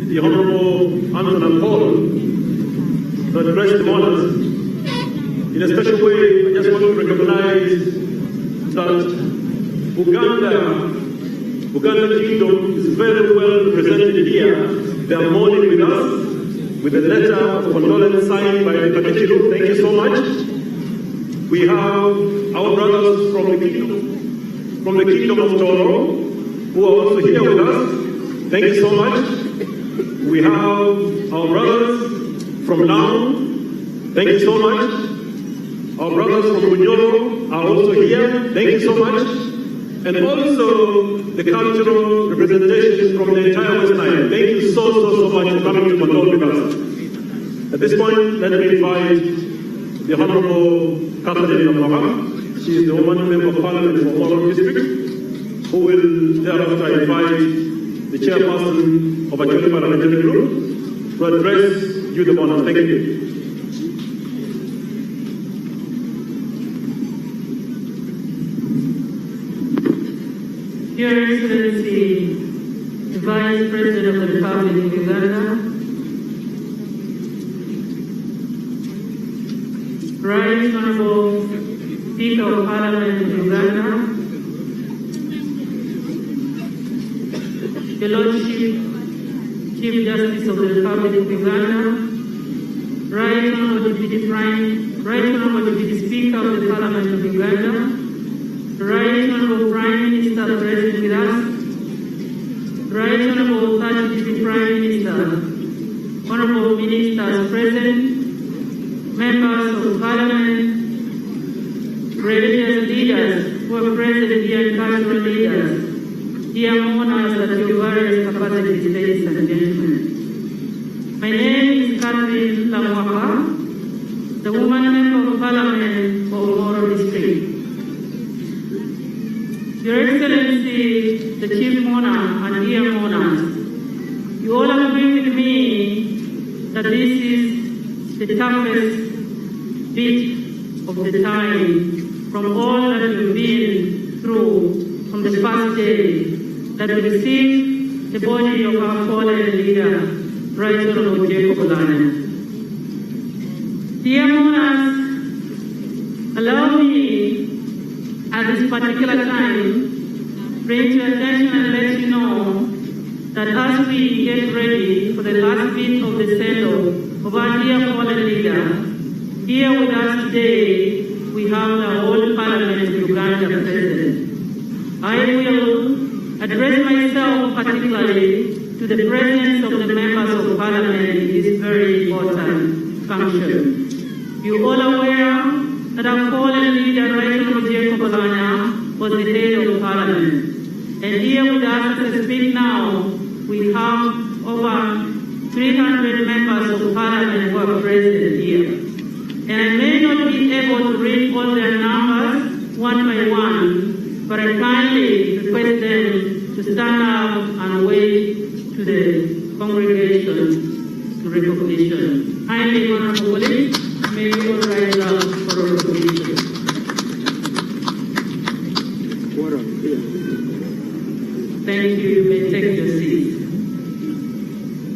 the Honorable Emikolo to address the honors. In a special way, I just want to recognize that Uganda Kingdom is very well represented here. They are mourning with us, with a letter of condolence signed by the Katichiru. Thank you so much. We have our brothers from the Kingdom of Toro, who are also here with us. Thank you so much. We have our brothers from Lamu. Thank you so much. Our brothers from Omoro are also here. Thank you so much. And also the cultural representation from the entire West Nile. Thank you so much for coming to condole with us. At this point, let me invite the Honorable Catherine Lamara. She is the woman member of Parliament for Omoro District, who will thereafter invite the chairperson of a joint parliamentary group to address you the honor. Thank you. Your Excellency, the Vice President of the Republic of Uganda, Right Honorable Speaker of Parliament of Uganda, Your Lordship, Chief Justice of the Republic of Uganda, Right Honorable Deputy Speaker of the Parliament of Uganda, Right Honorable Prime Minister present with us, Right Honorable Third Deputy Prime Minister, Honorable Ministers present, Members of Parliament, religious leaders who are present here, and cultural leaders, dear mourners at your various capacities, ladies and gentlemen. My name is Catherine Lamwaka, the woman member of Parliament for Omoro District. Your Excellency, the Chief Mourner and dear mourners, you all agree with me that this is the toughest bit of the time from all that we've been through from the first day that we received the body of our fallen leader, Right Honorable Jacob Oulanyah. Dear mourners, allow me at this particular time bring to your attention and let you know that as we get ready for the last bit of the send-off of our dear fallen leader, here with us today we have the whole Parliament of Uganda present. I will address myself particularly to the presence of the members of Parliament in this very important function. You all aware that our fallen leader, Right Honorable Jacob Oulanyah, was the head of Parliament. And here with us as I speak now, we have over 300 members of Parliament who are present here. And I may not be able to read all their numbers one by one, but I kindly request them to stand up and wave to the congregation to recognition. Kindly, Honorable Colleagues, may we all rise up for recognition. Thank you. You may take your seats.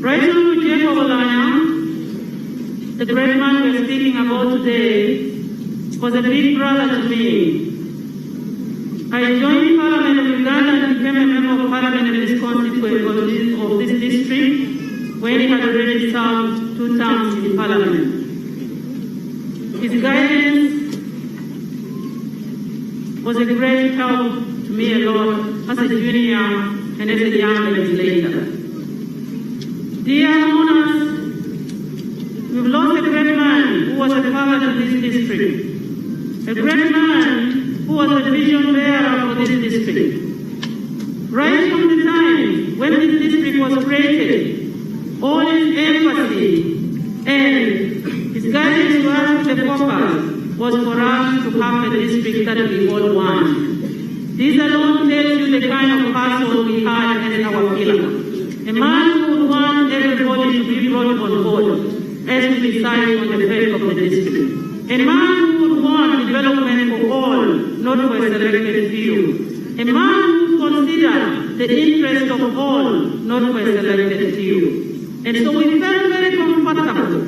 Right Honorable Jacob Oulanyah, the great man we're speaking about today, was a big brother to me. I joined Parliament of Uganda and became a member of Parliament of this constituency of this district when he had already served 2 terms in Parliament. His guidance was a great help to me a lot as a junior and as a young legislator. Dear mourners, we've lost a great man who was a father to this district, a great man who was a vision bearer for this district. Right from the time when this district was created, all his empathy and his guidance to us with the focus was for us to have a district that we all want. This alone tells you the kind of person we had as our pillar. A man who would want everybody to be brought on board as we decide on the fate of the district. A man who would want development for all, not for a selected few. A man who would consider the interest of all, not for a selected few. A And so we felt very comfortable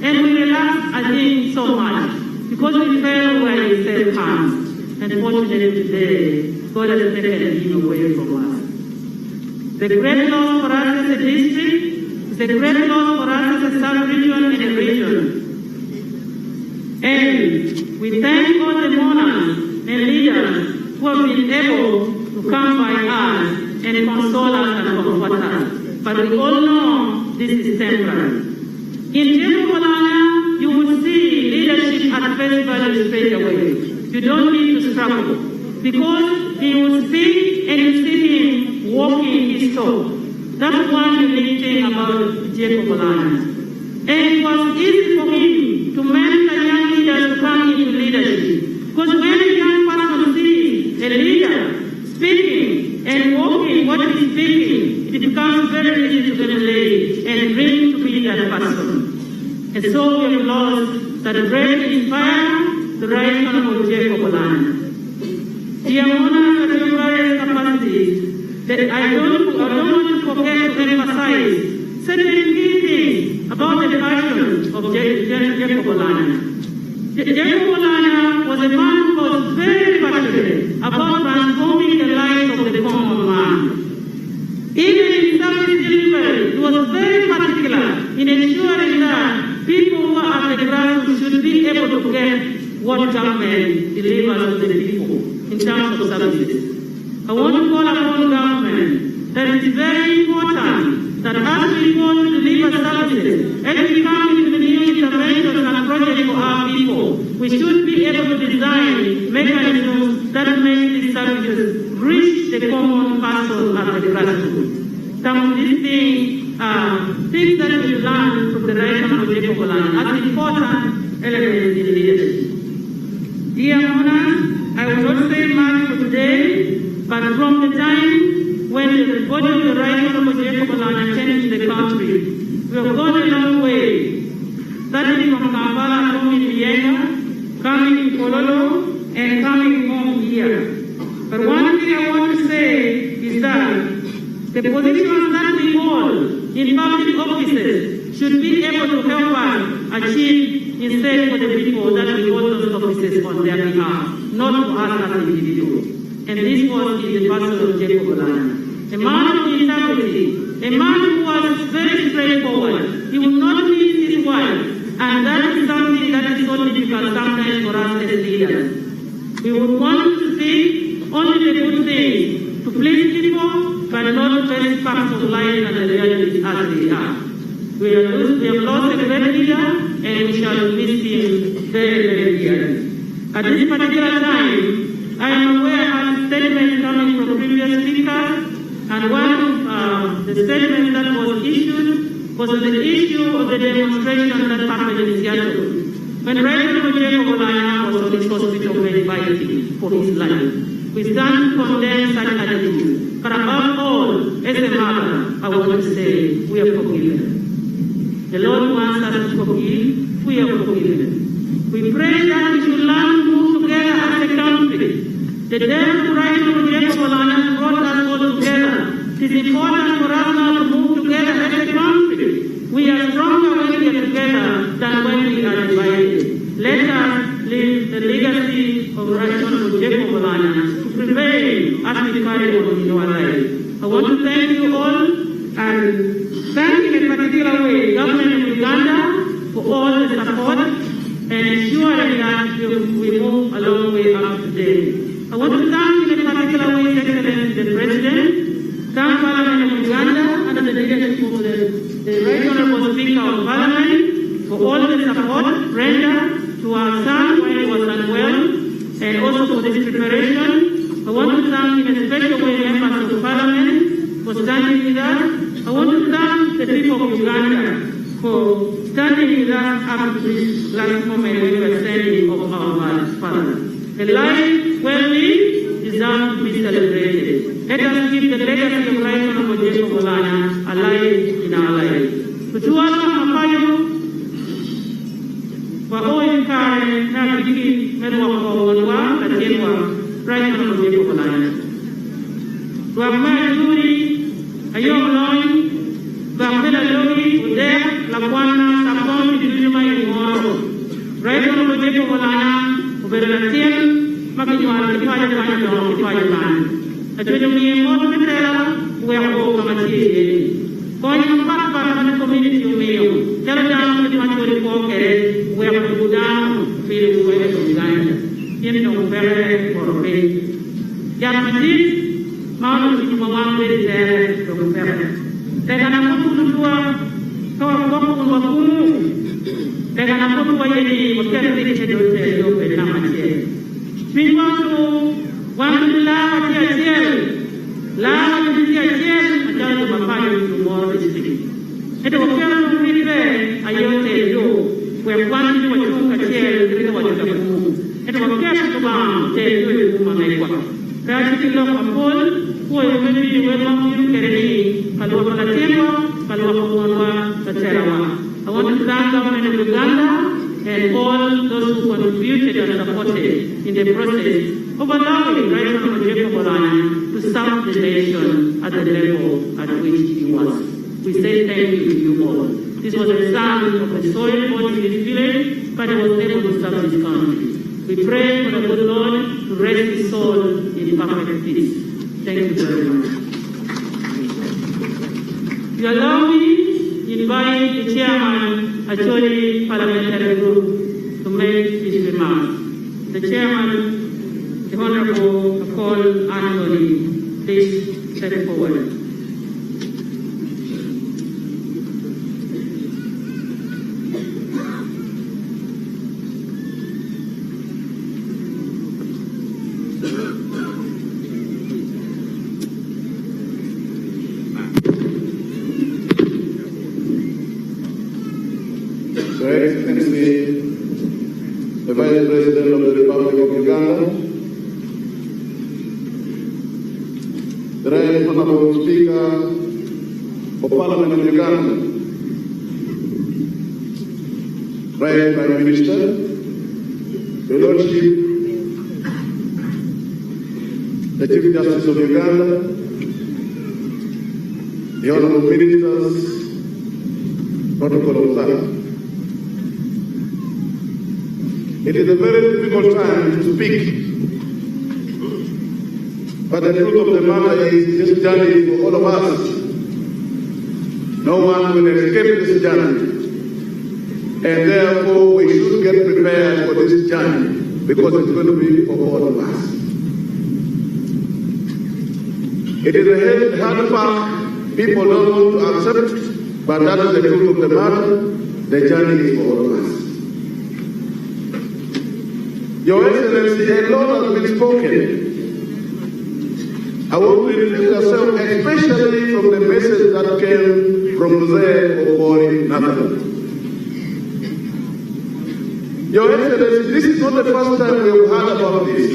and we relaxed again so much because we felt where he said hands. And fortunately today, God has taken him away from us. The great loss for us as a district is a great loss for us as a sub-region and a region. And we thank all the mourners and leaders who have been able to come by us and console us and comfort us. But we all know this is temporary. In Jacob Oulanyah, you will see leadership at face value straight away. You don't need to struggle. Because he will speak and you see him walking his talk. That's one unique thing about Jacob Oulanyah. And it was easy for him to mentor young leaders to come into leadership. Because when a young person sees a leader speaking and walking what he's speaking, it becomes very easy to emulate and bring to be that person. And so we have lost that great inspire, the right honorable Jacob Oulanyah. Dear monarchs of your various capacities, that I don't want to forget to emphasize certain key things about the passion of Jacob Oulanyah. Jacob Oulanyah was a man who was very passionate about transforming the lives of the common man. Even in service delivery, he was very particular in ensuring that people who are at the ground should be able to get what government delivers to the people in terms of services. I want to call upon government that it is very important that as we go to deliver services, as we come into the new interventions and projects for our people, we should be able to design mechanisms that make these services reach the common person at the grassroots. Some of these things are things that we learn from the right of Jacob Oulanyah as important elements in leadership. Dear monarchs, I will not say much for today, but from the time when the body of the right honorable Jacob Oulanyah came to the country, we have gone a long way. Starting from Kampala, coming to Yenga, coming to Kololo, and coming home here. But one thing I want to say is that the positions that we hold in public offices should be able to help us achieve instead for the people that we hold those offices on their behalf, not for us as individuals. And this was in the person of Jacob Oulanyah. A man of integrity, a man who was very straightforward. He would not miss his wife, and that is something that is so difficult sometimes for us as leaders. We would want to speak only the good things, to please people, but not the best facts of life and the realities as they are. We have lost a great leader, and we shall miss him very, very dearly. At this particular time, I am aware of statements coming from previous speakers, and one of the statements that was issued was the issue of the demonstration that happened in Seattle. When President Jacob Oulanyah was on his hospital bed fighting for his life. We stand to condemn such attitudes. But above all, as a mother, I want to say, we are forgiven. The Lord wants us to forgive, we are forgiven. We pray that we should learn to move together as a country. The death of right of Jacob Oulanyah brought us all together. It is important for us now to move together as a country. We are stronger when we are together than when we are divided. Let us leave the legacy of right of Jacob Oulanyah to prevail as we carry on in our life. I want to thank you all and thank in a particular way government of Uganda for all the support and ensuring that we move a long way up today. I want to thank in a particular way His Excellency the President, thank Parliament of Uganda under the leadership of the Right Honorable Speaker of Parliament for all the support rendered to our son when he was unwell and also for this preparation. I want to thank in a special way members of Parliament for standing with us. I want to thank the people of Uganda for standing with us up to this last moment when we were sending of our father. A life well lived deserves to be celebrated. Let us keep the legacy of Right Honorable Jacob Oulanyah alive in our lives. Kutuwala mapayo wa oyo kare na kiki merwa kwa katiwa Right Honorable Jacob Oulanyah. Tuamaya yuri ayom loin tuamela logi la Kwana, Sapon, Dijuma, Omoro. Right on the Jacob Oulanyah, Oberatien, Makijuan, Kipaja, Kipaja, a Jujumi, Motella, we are all coming. Going back to the community, tell down the Matori Pocket, we have to go down, feel the way of Uganda. You know, very for a bit. Yamati, Mount Jumawan, very there from Ferret. They're going to put to a they're going to put away the we want to one love tomorrow district. It was carried to be there, I tell you, where one was a chair, it was carried to bound, tell you, Mamma. Practically, a poll, who will be welcome you carry, Palua Timo, Palua, Tatera. I want to thank government of Uganda and all those who contributed and supported in the process of allowing Right Honorable Jacob Oulanyah to serve the nation at the level at which he was. We say thank you to you all. This was a son of the soil born in his village, but he was able to serve his country. We pray for the good Lord to rest his soul in perfect peace. Thank you very much. You allow me to invite the chairman of the parliamentary group to make his remarks. The chairman, the Honorable Emikolo Anthony, please step forward. Your Excellency, the Vice President of the Republic of Uganda, the Right Honorable Speaker of Parliament of Uganda, Right Prime Minister, Your Lordship, the Chief Justice of Uganda, the Honorable Ministers, Protocol of Life. It is a very difficult time to speak, but the truth of the matter is this journey is for all of us. No one will escape this journey, and therefore we should get prepared for this journey because it's going to be for all of us. It is a hard fact people don't want to accept, but that is the truth of the matter. The journey is for all of us. Your Excellency, a lot has been spoken. I want to introduce yourself, especially from the message that came from Mzee Okori Nathan. Your Excellency, this is not the first time we have heard about this.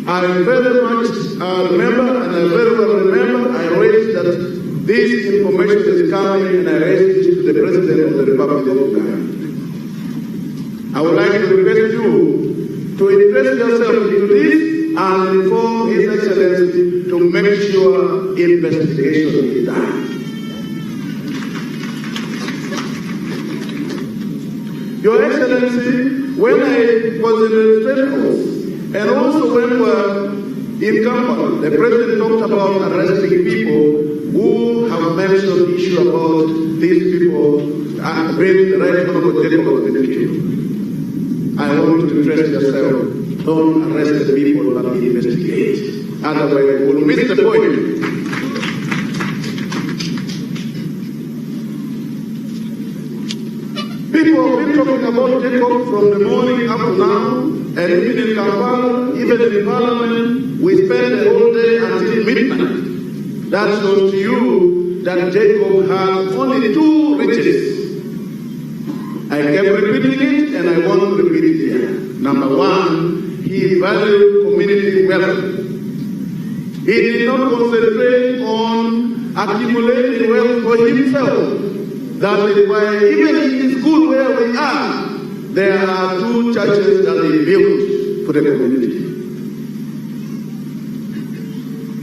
I very much remember, and I very well remember, I raised that this information is coming, and I raised it to the President of the Republic of Uganda. I would like to request you to invest yourself into this and inform His Excellency to make sure investigation is done. Your Excellency, when I was in the State House, and also when we were in Kampala, the President talked about arresting people who have mentioned the issue about these people being the Right Honorable Jacob Oulanyah. I want you to trust yourself. Don't arrest the people, but investigate. Otherwise, we'll miss the point. People have been talking about Jacob from the morning up to now, and even in Kampala, even in Parliament, we spend the whole day until midnight. That shows to you that Jacob has only two riches. I kept repeating it, and I want to repeat it here. Number one, he valued community wealth. He did not concentrate on accumulating wealth for himself. That is why, even in the school where we are, there are two churches that he built for the community.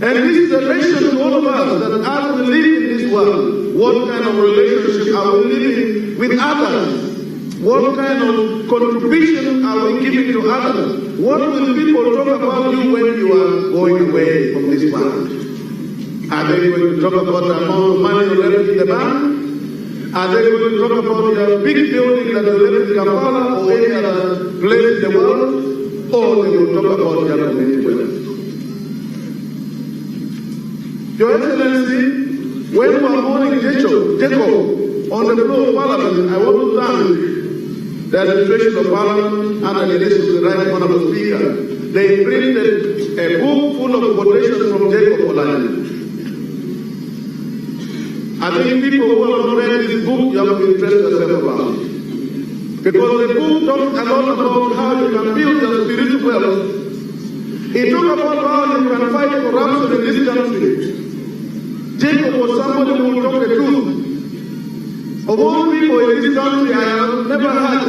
And this is a lesson to all of us that as we live in this world, what kind of relationship relationship are we living with others? What kind of contribution are we giving to others? What will people talk about you when you are going away from this world? Are they going to talk about the amount of money you left in the bank? Are they going to talk about your big building that you left in Kampala or any other place in the world? Or they will talk about your community wealth? Your Excellency, when we are mourning Jacob on the floor of Parliament, I want to thank the administration of Parliament and the leadership of the Right Honourable Speaker. They printed a book full of quotations from Jacob Oulanyah. I think people who have not read this book, you have to interest yourself about it. Because the book talks a lot about how you can build your spiritual wealth. It talks about how you can fight corruption in this country. Jacob was somebody who would talk the truth. Of all people in this country, I have never had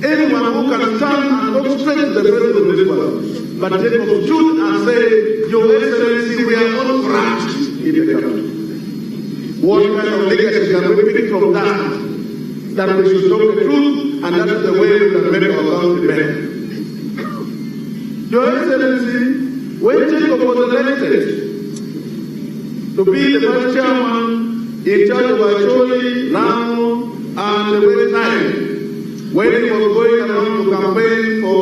anyone who can stand and talk straight to the president of this world. But Jacob stood and said, Your Excellency, we are not corrupt in the country. What kind of legacy can we pick from that? That we should talk the truth, and that is the way we can make our country better. Your Excellency, when Jacob was elected to be the vice chairman in charge of Acholi, Lamu, and the West Nile, when he was going around to campaign for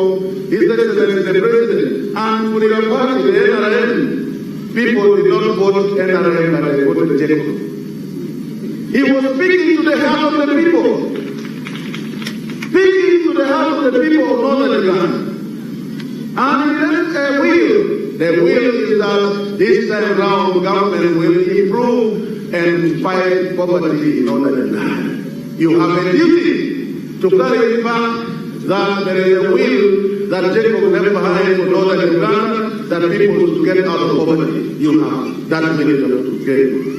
His Excellency the President, and for the party, the NRM, people did not vote NRM, but they voted Jacob. He was speaking to the heart of the people, speaking to the heart of the people of Northern Uganda. And he left a will. The will is that this time round government will improve and fight poverty in Northern Uganda. You have a duty to carry it back that there is a will that Jacob left behind for Northern Uganda, that people should get out of poverty. You have that will to get.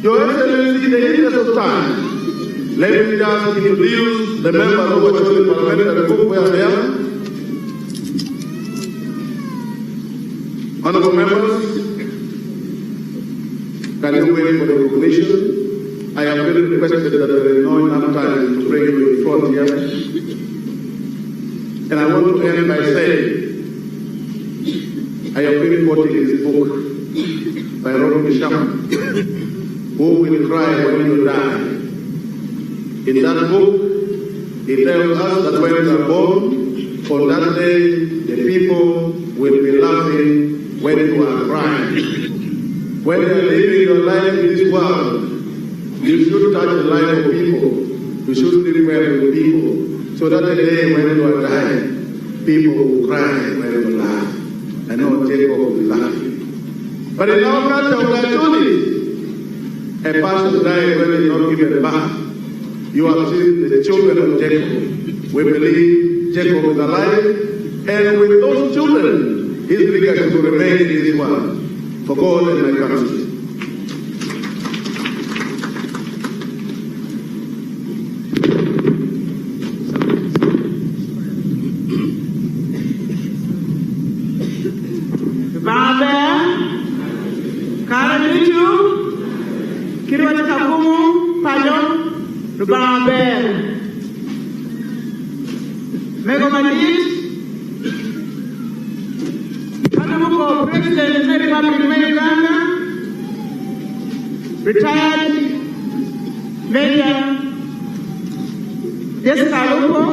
Your Excellency, in the interest of time, let me just introduce the members of the parliamentary group where they are. Honorable members, can you wait for the recognition? I have been requested that there is not enough time to bring you in front here. And I want to end by saying, I have been quoting this book by Robert Bishop, Who Will Cry When You Die. In that book, it tells us that when we are born, for that day, the people will be laughing when you are crying. When you are living your life in this world, you should touch the life of people. You should live well with people. So that the day when you are dying, people will cry when you laugh. I know Jacob will be laughing. But in our culture, we are told a person died when he is not given back. You have seen the children of Jacob. We believe Jacob is alive, and with those children, his legacy will remain in this world for God and my country. Retired Major Descalupo,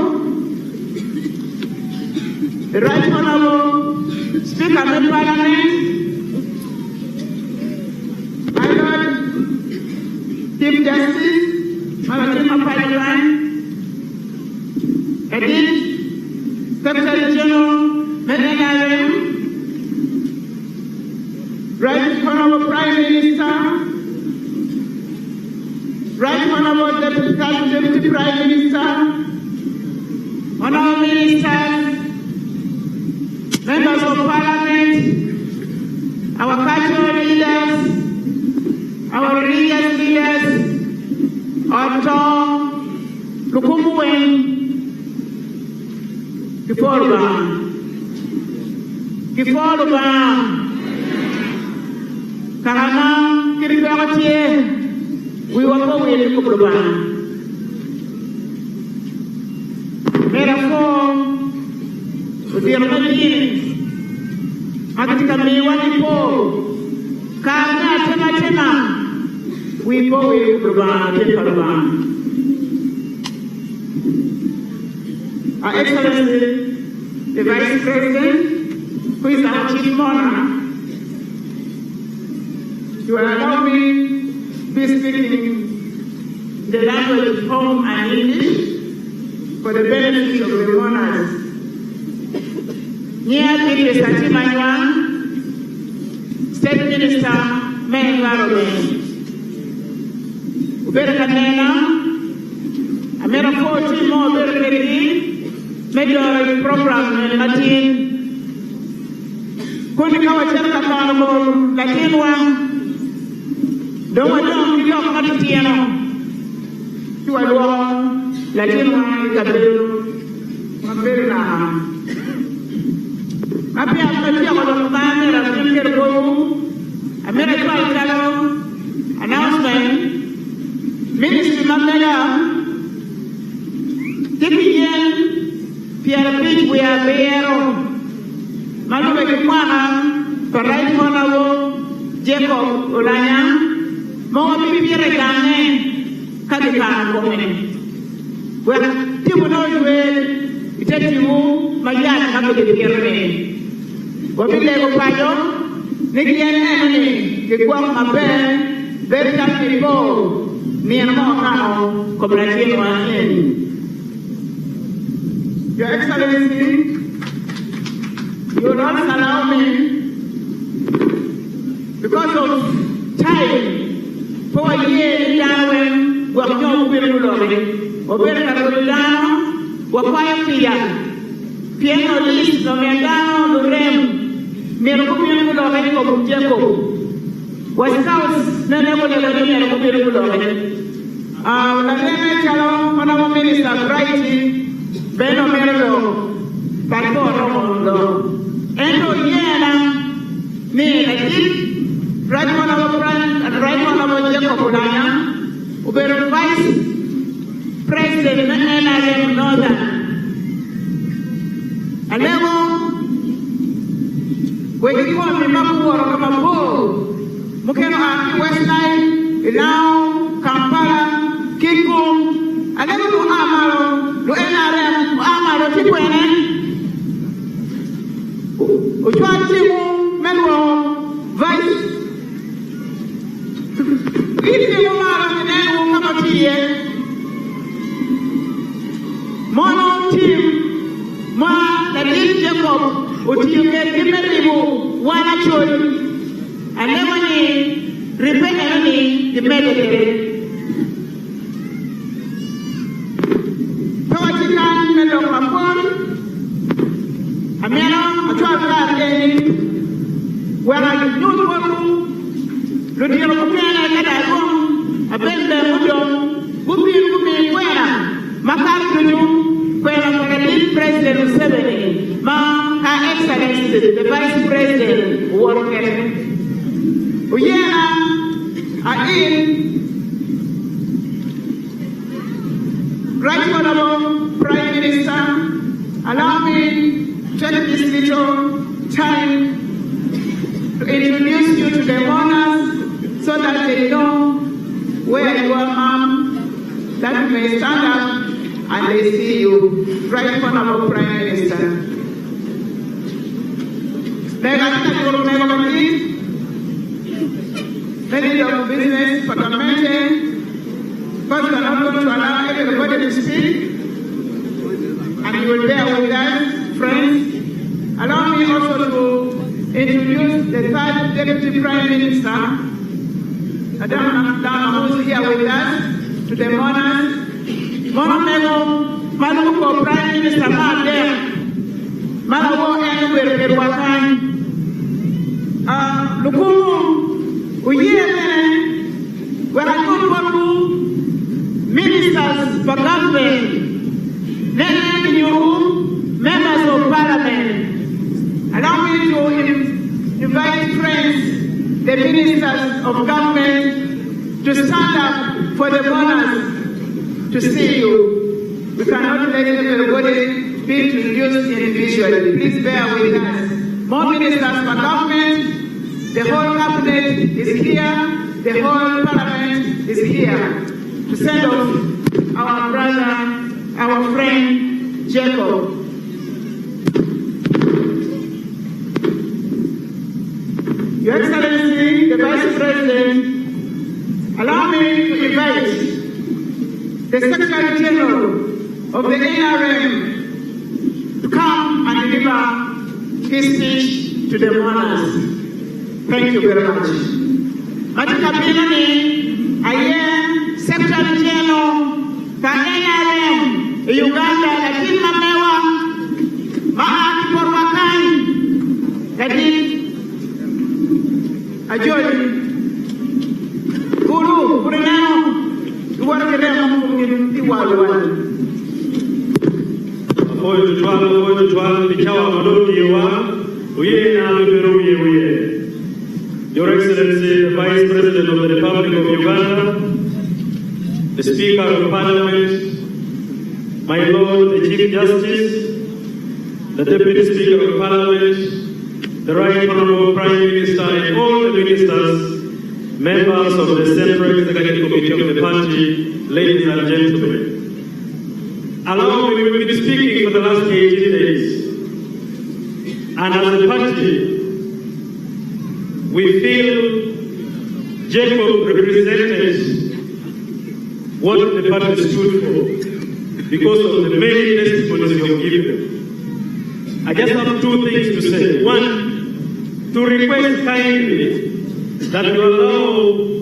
the Right Honourable Speaker of the Parliament, my Lord Chief Justice, Malakima Padiwan, Edith, Secretary General, Medina, Right Honourable Prime Minister, Right Honourable Deputy Prime Minister, Honourable Ministers, Members of Parliament, our cultural leaders, our religious leaders, our Tom, Lukumwen, Kiforuba, Karama, Kiribaratie, we were going to Kubrubana. Therefore, with the Romadini, Akatika Miwani Po, Kana Tema, we go to Kubrubana. Our Excellency, the Vice President, who is our Chief Monarch, you will allow me to be speaking the language of home and English for the benefit of the monarchs. Near Peter Satimanywa, State Minister, Main Environment. Uberkanena, Amera 40 more Berkeri, Major Program in Latin. Kunikawa Cherka Kanabo, Latin one. Don't want to be off Matitiano. You are wrong. Latin one, Gabriel, Maberna. Happy after the family of Emikolo, American announcement. Ministry Mamela, Tipian, Pierre Pitch, we are there. Maluekwana, for Right Honorable Jacob Oulanyah. More people Gane, Kadika woman. Well, people know you it takes you, my yard, have to be here. What we let go by you, Nicky and Emily, the Guam Mabel, very happy people, me and Mohano, Cooperative. Your Excellency, you will not allow me, because of time, for a year, Yahweh, what no will glory, or better Carolina, what quiet Piano list, no me down, the rem, Miracopin glory of Jacob. Was house, no never let me a copy glory. Honorable Minister, writing, Ben Omoro, Paco, Endo Yena, me, I did. Right Honorable Jacob Oulanyah, who were Vice President NRM Northern. And then, when you call me Mapu or Mapu, Mukeno Aki Westline, Ilao, Kampala, Kikum, and then to Amaro, to NRM, Amaro, Tikwene, Uchwatimu, Melwo, Vice. If you are in any come here, Mono team, Ma, the little Jacob, would you get him a one actually, and never repair any the military. Poetican, Melo Capon, Amena, a child where I do work. Le dire au bien à la gomme, à peine de moudon, Gumi, Guera, Makar de nous, Guera, the President of Seven, Ma, Her Excellency, the Vice President, Worker. Uyena, in Right Honorable Prime Minister, allow me to take this little time to introduce you to the monarchs, so that they know where you are, that you may stand up and they see you. Right Honorable Prime Minister. Many of business, Parliament, first we are not going to allow everybody to speak, and you will bear with us, friends. Allow me also to introduce the third Deputy Prime Minister, Madam who's here with us, to the monarchs. Manuko Prime Minister Madam, Malawo and Werwakan, Lukumu, Uyene, where I go to ministers for government, members of parliament. Allow me to invite friends, the ministers of government, to stand up for the mourners to see you. We cannot let everybody be introduced individually. Please bear with us. More ministers for government, the whole cabinet is here, the whole parliament is here to send off our brother, our friend, Jacob. Your Excellency, the Vice President, allow me to invite the Secretary General of the NRM to come and deliver his speech to the mourners. Thank you very much. Matukabini, aye, Secretary General, ka NRM, Uganda, lakini mamewa, maaki porwakani, lakini Ajoli, Guru, Kurinano, you want to get them to Iwalu. Your Excellency, the Vice President of the Republic of Uganda, the Speaker of Parliament, my Lord, the Chief Justice, the Deputy Speaker of Parliament, the Right Honorable Prime Minister, and all the ministers, members of the Central Executive Committee of the party, ladies and gentlemen. Allow me, we've been speaking for the last 18 days. And as a party, we feel Jacob represented what the party stood for because of the many testimonies you have given. I just have two things to say. One, to request kindly that you allow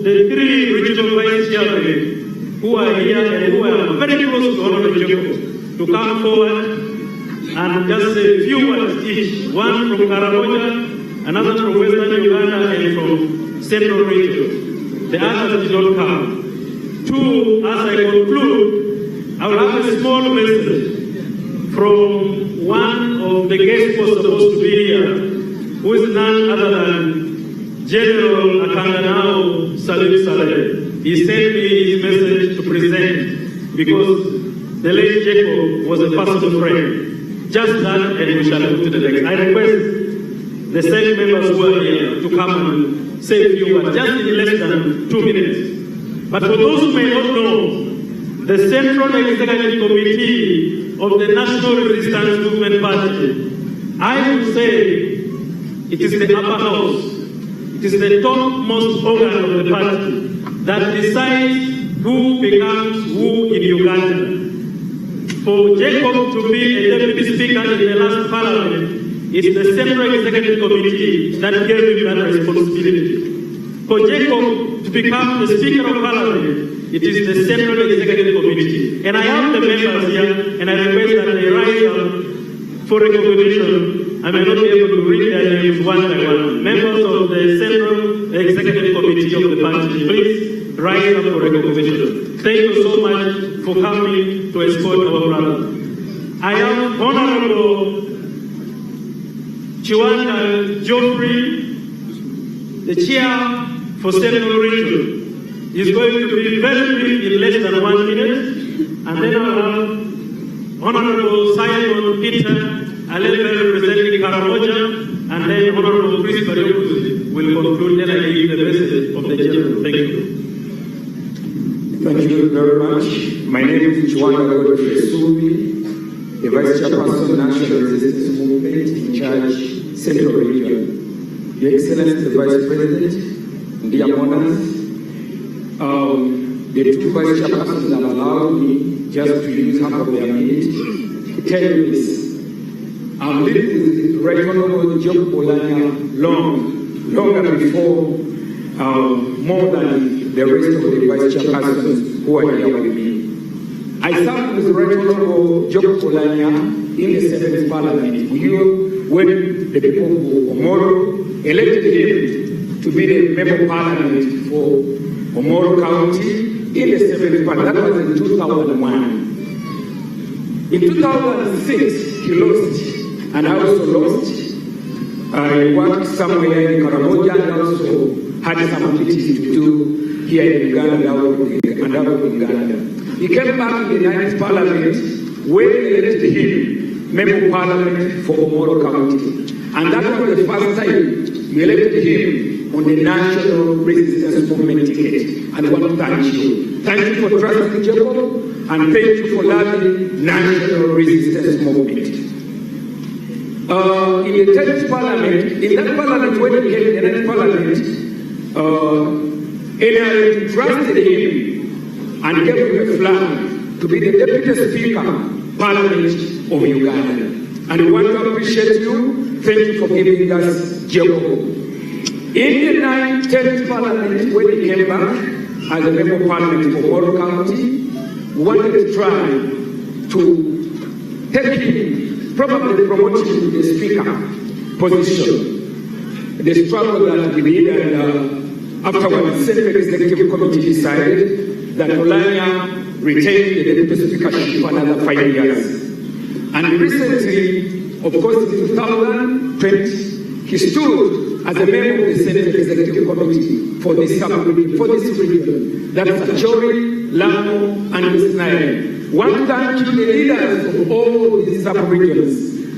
the three regional vice chairmen who are here and who are very close to Honorable Jacob to come forward and just say a few words each. One from Karamoja, another from Western Uganda, and from Central Region. The others did not come. Two, as I conclude, I will have a small message from one of the guests who was supposed to be here, who is none other than General Akanganao Salim Saleh. He sent me his message to present because the late Jacob was a personal friend. Just that, and we shall move to the next. I request the same members who are here to come and say a few words, just in less than 2 minutes. But for those who may not know, the Central Executive Committee of the National Resistance Movement Party, I would say it is the upper house, it is the topmost organ of the party that decides who becomes who in Uganda. For Jacob to be a deputy speaker in the last parliament, it's the Central Executive Committee that gave him that responsibility. For Jacob to become the Speaker of Parliament, it is the Central Executive Committee. And I have the members here, and I request that they rise up for recognition. I may not be able to read their names one by one. Members of the Central Executive Committee of the party, please rise up for recognition. Thank you so much for coming to escort our brother. I am Honorable Chiwanda Geoffrey, the chair for Central Region. He's going to be very brief in less than 1 minute, and then I'll have Honorable Simon Peter Alebe representing Karamoja, and then Honorable Chris Bariokuzi will conclude. Then I give the message of the General. Thank you. Thank you very much. My name is Chiwanda Geoffrey, the Vice Chairperson, National Resistance Movement, in charge, Central Region. Your Excellency, the Vice President, dear monarchs, the two Vice Chairpersons have allowed me just to use half of their minute to tell you this. I'm living with Right Honorable Jacob Oulanyah longer before, more than the rest of the Vice Chairpersons who are here with me. I served with Right Honorable Jacob Oulanyah in the 7th Parliament when the people of Omoro elected him to be the Member of Parliament for Omoro County in the 7th Parliament. That was in 2001. In 2006, he lost, and I also lost. I worked somewhere in Karamoja and also had some duties to do here in Uganda and out of Uganda. He came back in the 9th Parliament when we elected him Member of Parliament for Omoro County. And that was the first time we elected him on the National Resistance Movement ticket. And I want to thank you. Thank you for trusting Jacob, and thank you for loving National Resistance Movement. In the 10th Parliament, in that Parliament, when he came in the 9th Parliament, NRM trusted him and gave him a flag to be the Deputy Speaker, Parliament of Uganda. And we want to appreciate you. Thank you for giving us Jacob. In the 10th Parliament, when he came back as a Member of Parliament for Omoro County, we wanted to try to take him, probably promote him to the Speaker position. The struggle that we did, and afterwards, the Senate Executive Committee decided that Oulanyah retained the Deputy Speakership for another 5 years. And recently, of course, in 2020, he stood as a member of the Senate Executive Committee for this region. That's Achori, Lamu, and West Nile. Want to thank you, the leaders of all these sub-regions,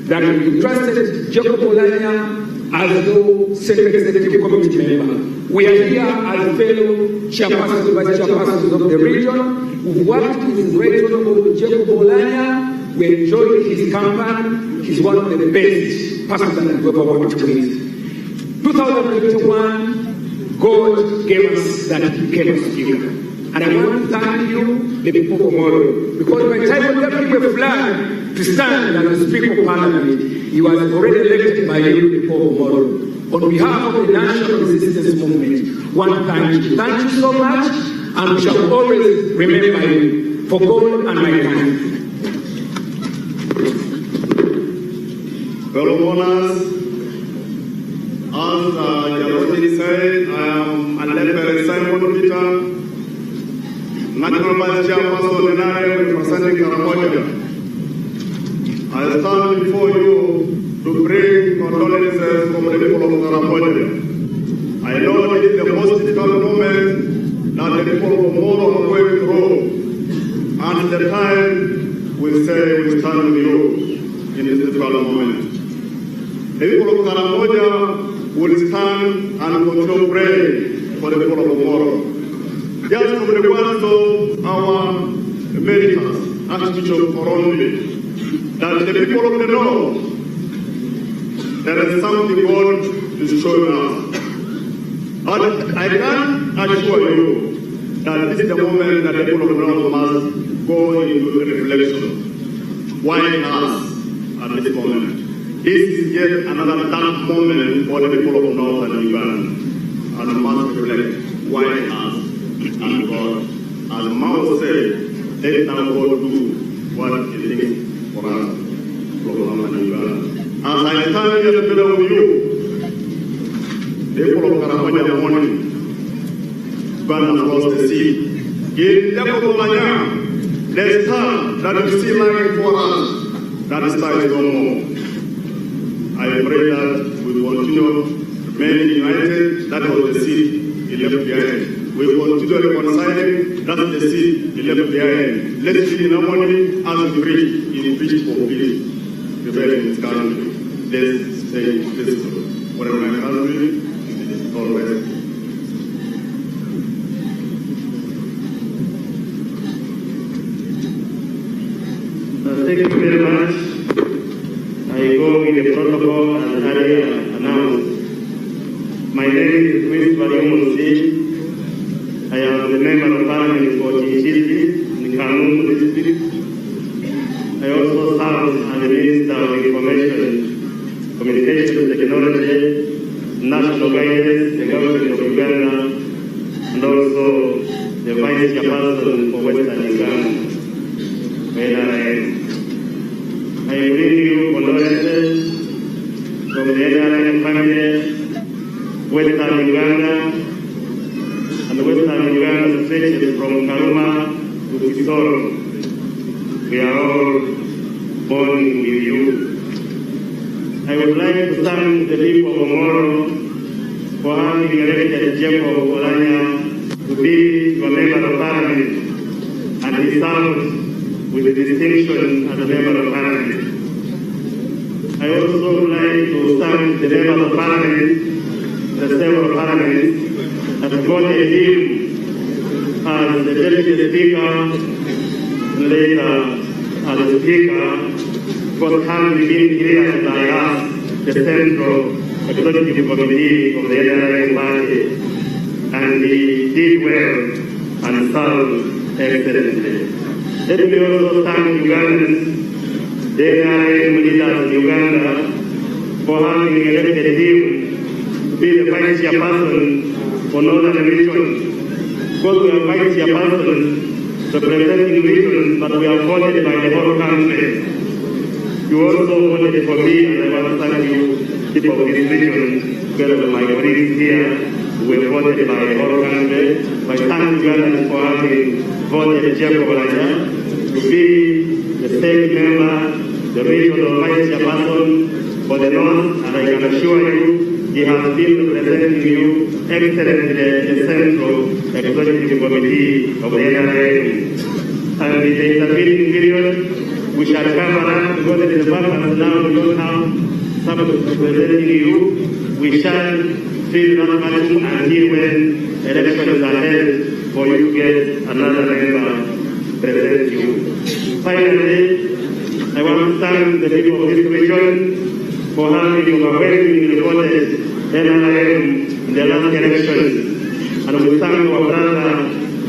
that we trusted Jacob Oulanyah as the Senate Executive Committee member. We are here as fellow chairpersons and vice chairpersons of the region. We've worked with Great Honorable Jacob Oulanyah. We enjoyed his company. He's one of the best persons that we've ever worked with. 2021, God gave us that he became a speaker. And I want to thank you, the people of Omoro, because by the time we gave him a flag to stand as the Speaker of Parliament, he was already elected by you, the people of Omoro. On behalf of the National Resistance Movement, one thank you. Thank you so much, and we shall always remember you for God and my country. Fellow owners, as Lalogi said, I am Alekere Simon Peter, National Vice Chairperson of the NRM representing Karamoja. I stand before you to bring condolences from the people of Karamoja. I know it is the most difficult moment that the people of Omoro are going through, and the time we say we stand with you in this difficult moment. The people of Karamoja will stand and continue praying for the people of Omoro. Just from the words of our emeritus, Archbishop Orondi, that the people of the North, there is something God is showing us. But I can assure you that this is the moment that the people of the North must go into the reflection. Why us at this moment? This is yet another dark moment for the people of North and Uganda. And we must reflect, why us and God? As Mao said, let now God do what he thinks for us from North and Uganda. As I stand here in the middle of you, the people of Karamoja are mourning, Uganda across the sea. In Jacob Oulanyah, the star that you see lying for us, that star is no more. I pray that we continue remaining united. That was the seed he left behind. We continue reconciling. That's the seed he left behind. Let's be in harmony as we preach. He preached for peace. Prevail in his country. Let's stay peaceful. Whatever my country is always. Thank you very much. I go with the protocol as earlier announced. My name is Mr. Musi. I am the member of Parliament for gy'okuziika in Kano district. I also serve as the Minister of Information, Communication Technology, National Guidance, the Government of Uganda, and also the Vice Chairperson for Western Uganda. I bring you condolences from the NRM family, Western Uganda, and Western Uganda stretches from Karuma to Kisoro. We are all mourning with you. I would like to thank the people of Omoro for having elected Jacob Oulanyah to be your member of parliament, and he served with distinction as a member of parliament. I also would like to thank the members of parliament, the several parliaments that voted him as the deputy speaker, and later as the speaker, for having been here by us, the Central Executive Committee of the NRM Party, and he did well and served excellently. Let me also thank Ugandans, the NRM leaders in Uganda, for having elected him to be the vice chairperson for Northern Region. Because we are vice chairperson representing regions, but we are voted by the whole country. You also voted for me, and I want to thank you, people of this region, together with my colleagues here, who were voted by the whole country. I thank Ugandans for having voted Jacob Oulanyah to be the state member, the regional vice chairperson for the North, and I can assure you, he has been representing you excellently in the Central Executive Committee of the NRM. And in the intervening period, we shall come around because it is back and now we don't have someone representing you. We shall feel that much until when elections are held for you to get another member present you. Finally, I want to thank the people of this region for having overwhelmingly voted NRM in the last elections. And we thank our brother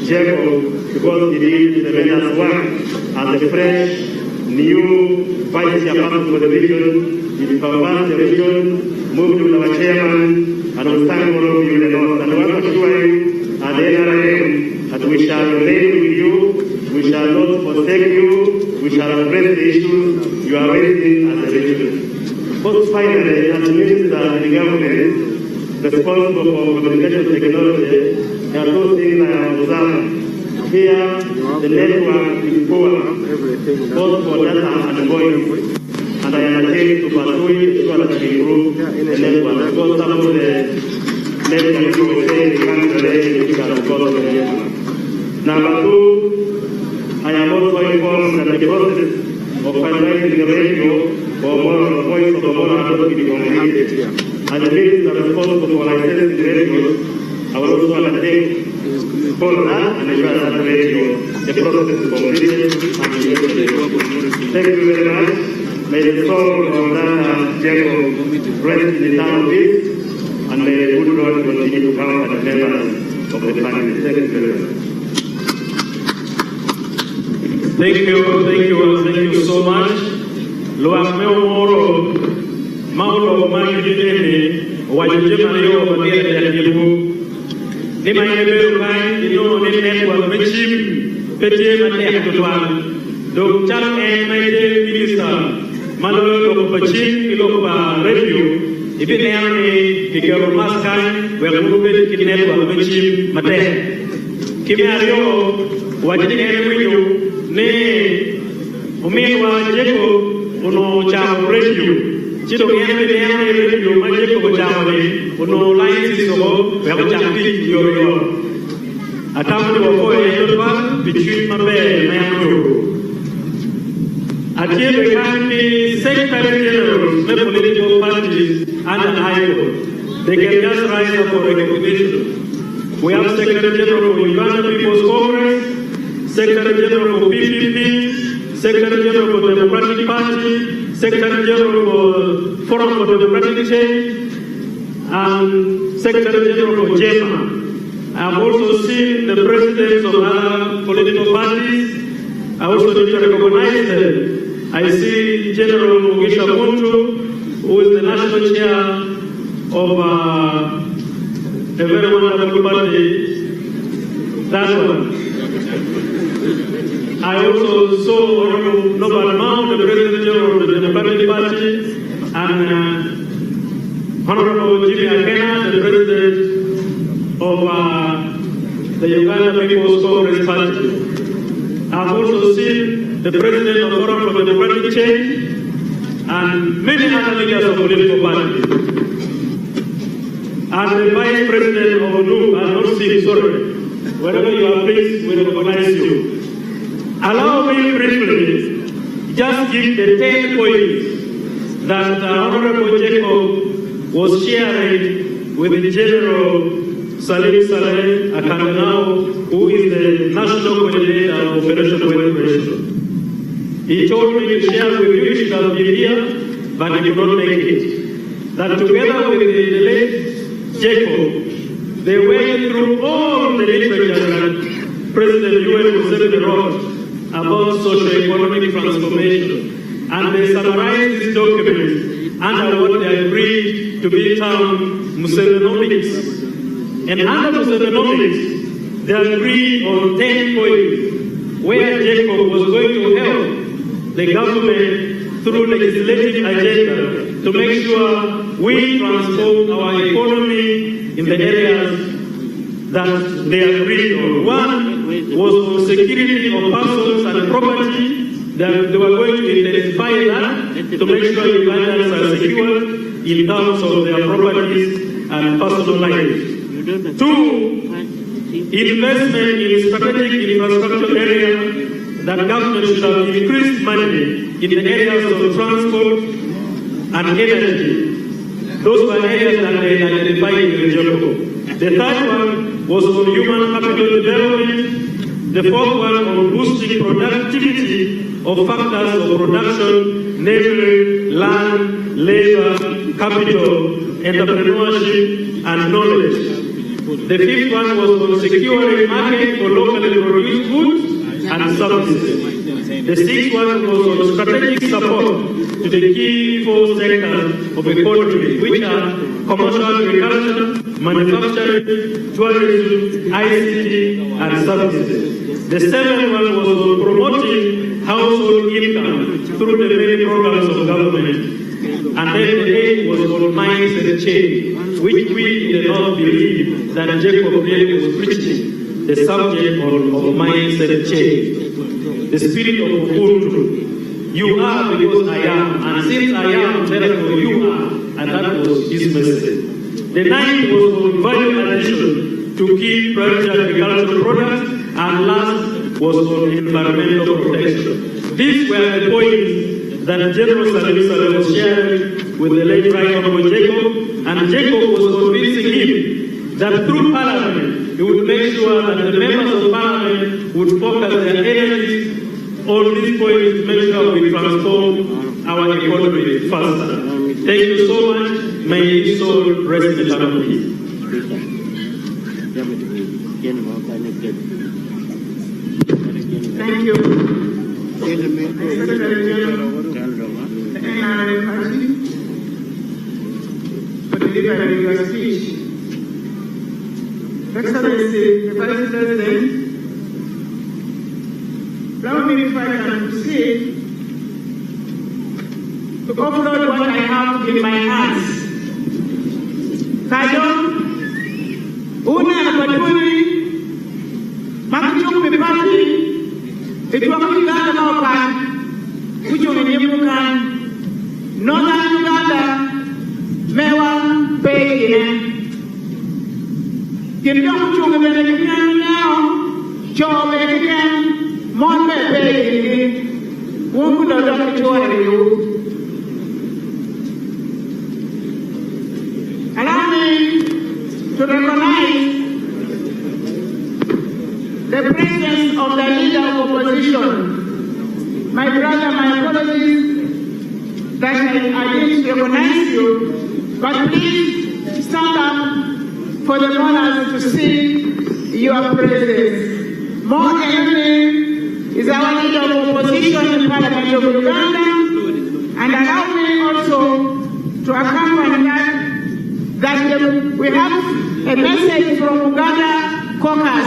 Jacob because he did tremendous work as a fresh new vice chairperson for the region. He canvassed the region, moved with our chairman, and we thank all of you in the North. And I want to assure you at the NRM that we shall remain with you, we shall not forsake you, we shall address the issues you are raising as a region. But finally, as Minister in the government responsible for communication technology, there are two things I have observed. Here, the network is poor, both for data and voice, and I undertake to pursue it so that we improve the network, because some of the network you were saying you can't relate because of the network. Number two, I am also informed that the process of finalizing the radio for Omoro, voice of Omoro has not been completed. And the minister responsible for licensing the radios, I will also undertake follow that and ensure that the radio, the process is completed and thank you very much. May the soul of that Jacob rest in the town of peace, and may the good Lord continue to count as members of the family. Thank you very much. Thank you so much. Luame Omoro, Maulo Magidini, Wajimano, Badia Yakibu. Ni ma yebe bay di no ni network be chim pete ma tek to wan do cham en may de minister malo lo ko chim lo ba review ibe ne ani ki ko maskan we ko be ki network be chim ma tek ki me ario wajini ne wiyu ne umi wa jeko uno cham review Chito yene be yene review ma jeko ko chamale uno line so we have chakti yo atamu ko e between mabe mango Atiye Kandi, Secretary General, the political parties, and an IO. They can just rise up for recognition. We have Secretary General for Uganda People's Congress, Secretary General for PPP, Secretary General for the Democratic Party, Secretary General for Forum for Democratic Change, and Secretary General for JEMA. I have also seen the presidents of other political parties. I also need to recognize them. I see General Mugisha Muntu, who is the national chair of a very wonderful party. That one. I also saw Honorable Norbert Mao, the President General of the Democratic Party, and Honorable Jimmy Akena, the President of the Uganda People's Congress Party. I've also seen the President of Forum for Democratic Change and many other leaders of political parties. And the Vice President of NU, I'm not seeing, sorry. wherever you are placed, we recognize you. Allow me briefly just give the 10 points that Honorable Jacob was sharing with the General Salim Saleh Akandanao, who is the National Coordinator of Operation Welfare. He told me to share with you, he should have been here, but he could not make it. That together with the late Jacob, they went through all the literature that President Museveni wrote about socio-economic transformation, and they summarized this document under what they agreed to be termed Musevenomics. And under Musevenomics, they agreed on 10 points where Jacob was going to help the government through legislative agenda to make sure we transform our economy in the areas that they agreed on. One was for security of persons and property. They were going to intensify that to make sure Ugandans are secure in terms of their properties and personal lives. 2, investment in strategic infrastructure area that government should have increased money in the areas of transport and energy. Those were areas that they identified in the Jacob. The third one was on human capital development. The fourth one on boosting productivity of factors of production, namely land, labor, capital, entrepreneurship, and knowledge. The fifth one was on securing market for locally produced goods and services. The sixth one was on strategic support to the key 4 sectors of economy, which are commercial agriculture, manufacturing, tourism, ICT, and services. The seventh one was on promoting household income through the many programs of government. And then the 8th was on mindset change, which we in the North believe that Jacob really was preaching the subject of mindset change. The spirit of Ubuntu. You are because I am, and since I am, therefore you are. And that was his message. The 9th was on value addition to key priority agricultural products, and last was on environmental protection. These were the points that General Salim Saleh was sharing with the late Right Honorable Jacob, and Jacob was convincing him that through Parliament, he would make sure that the members of Parliament would focus their energies on these points to make sure we transform our economy faster. Thank you so much. May his soul rest in eternal peace. Thank you. Secretary General, the NRA Party, for delivering your speech. Excellency, the Vice President, allow me, if I can proceed, to offload what I have in my hands. Kajo, una patuni, makujung pipati, itu aku Uganda mau kan, ujung ini bukan, nona Uganda, mewah pay ini. Jadi aku ujung ini dengan now, coba dengan, mon pay ini, wong dah dah kecuali itu. Allow me to recognize the presence of the leader of opposition. My brother, my apologies that I didn't recognize you, but please stand up for the monarchs to see your presence. More enemy is our leader of opposition in the Parliament of Uganda, and allow me also to accompany that we have a message from Uganda caucus,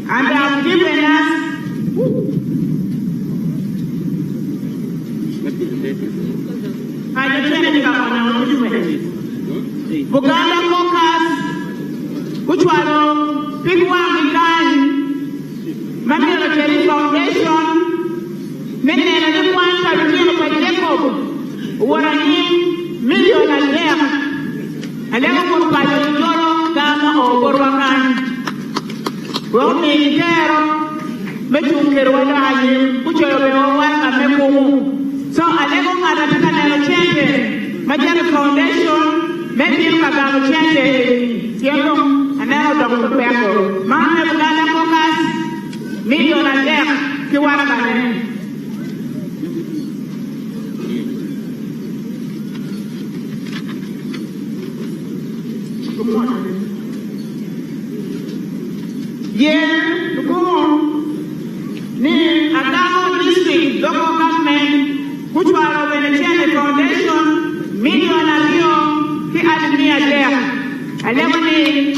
and they have given us Uganda caucus, which was big one began, Mandela Foundation, many other ones are beginning by Jacob, what I mean, million and there. And then we put Ghana or Borwakan. Well, me, Carol, Metu Kerwada, which are one and Memo. So I never had a champion. Major Foundation, maybe you have a champion. And now Dr. Pepper. Man, I've got a focus. Million and them. Kiwana. Yeah, go on. Near Adamo District, local government, which were over the Channel Foundation, million and million, he had me there. I never need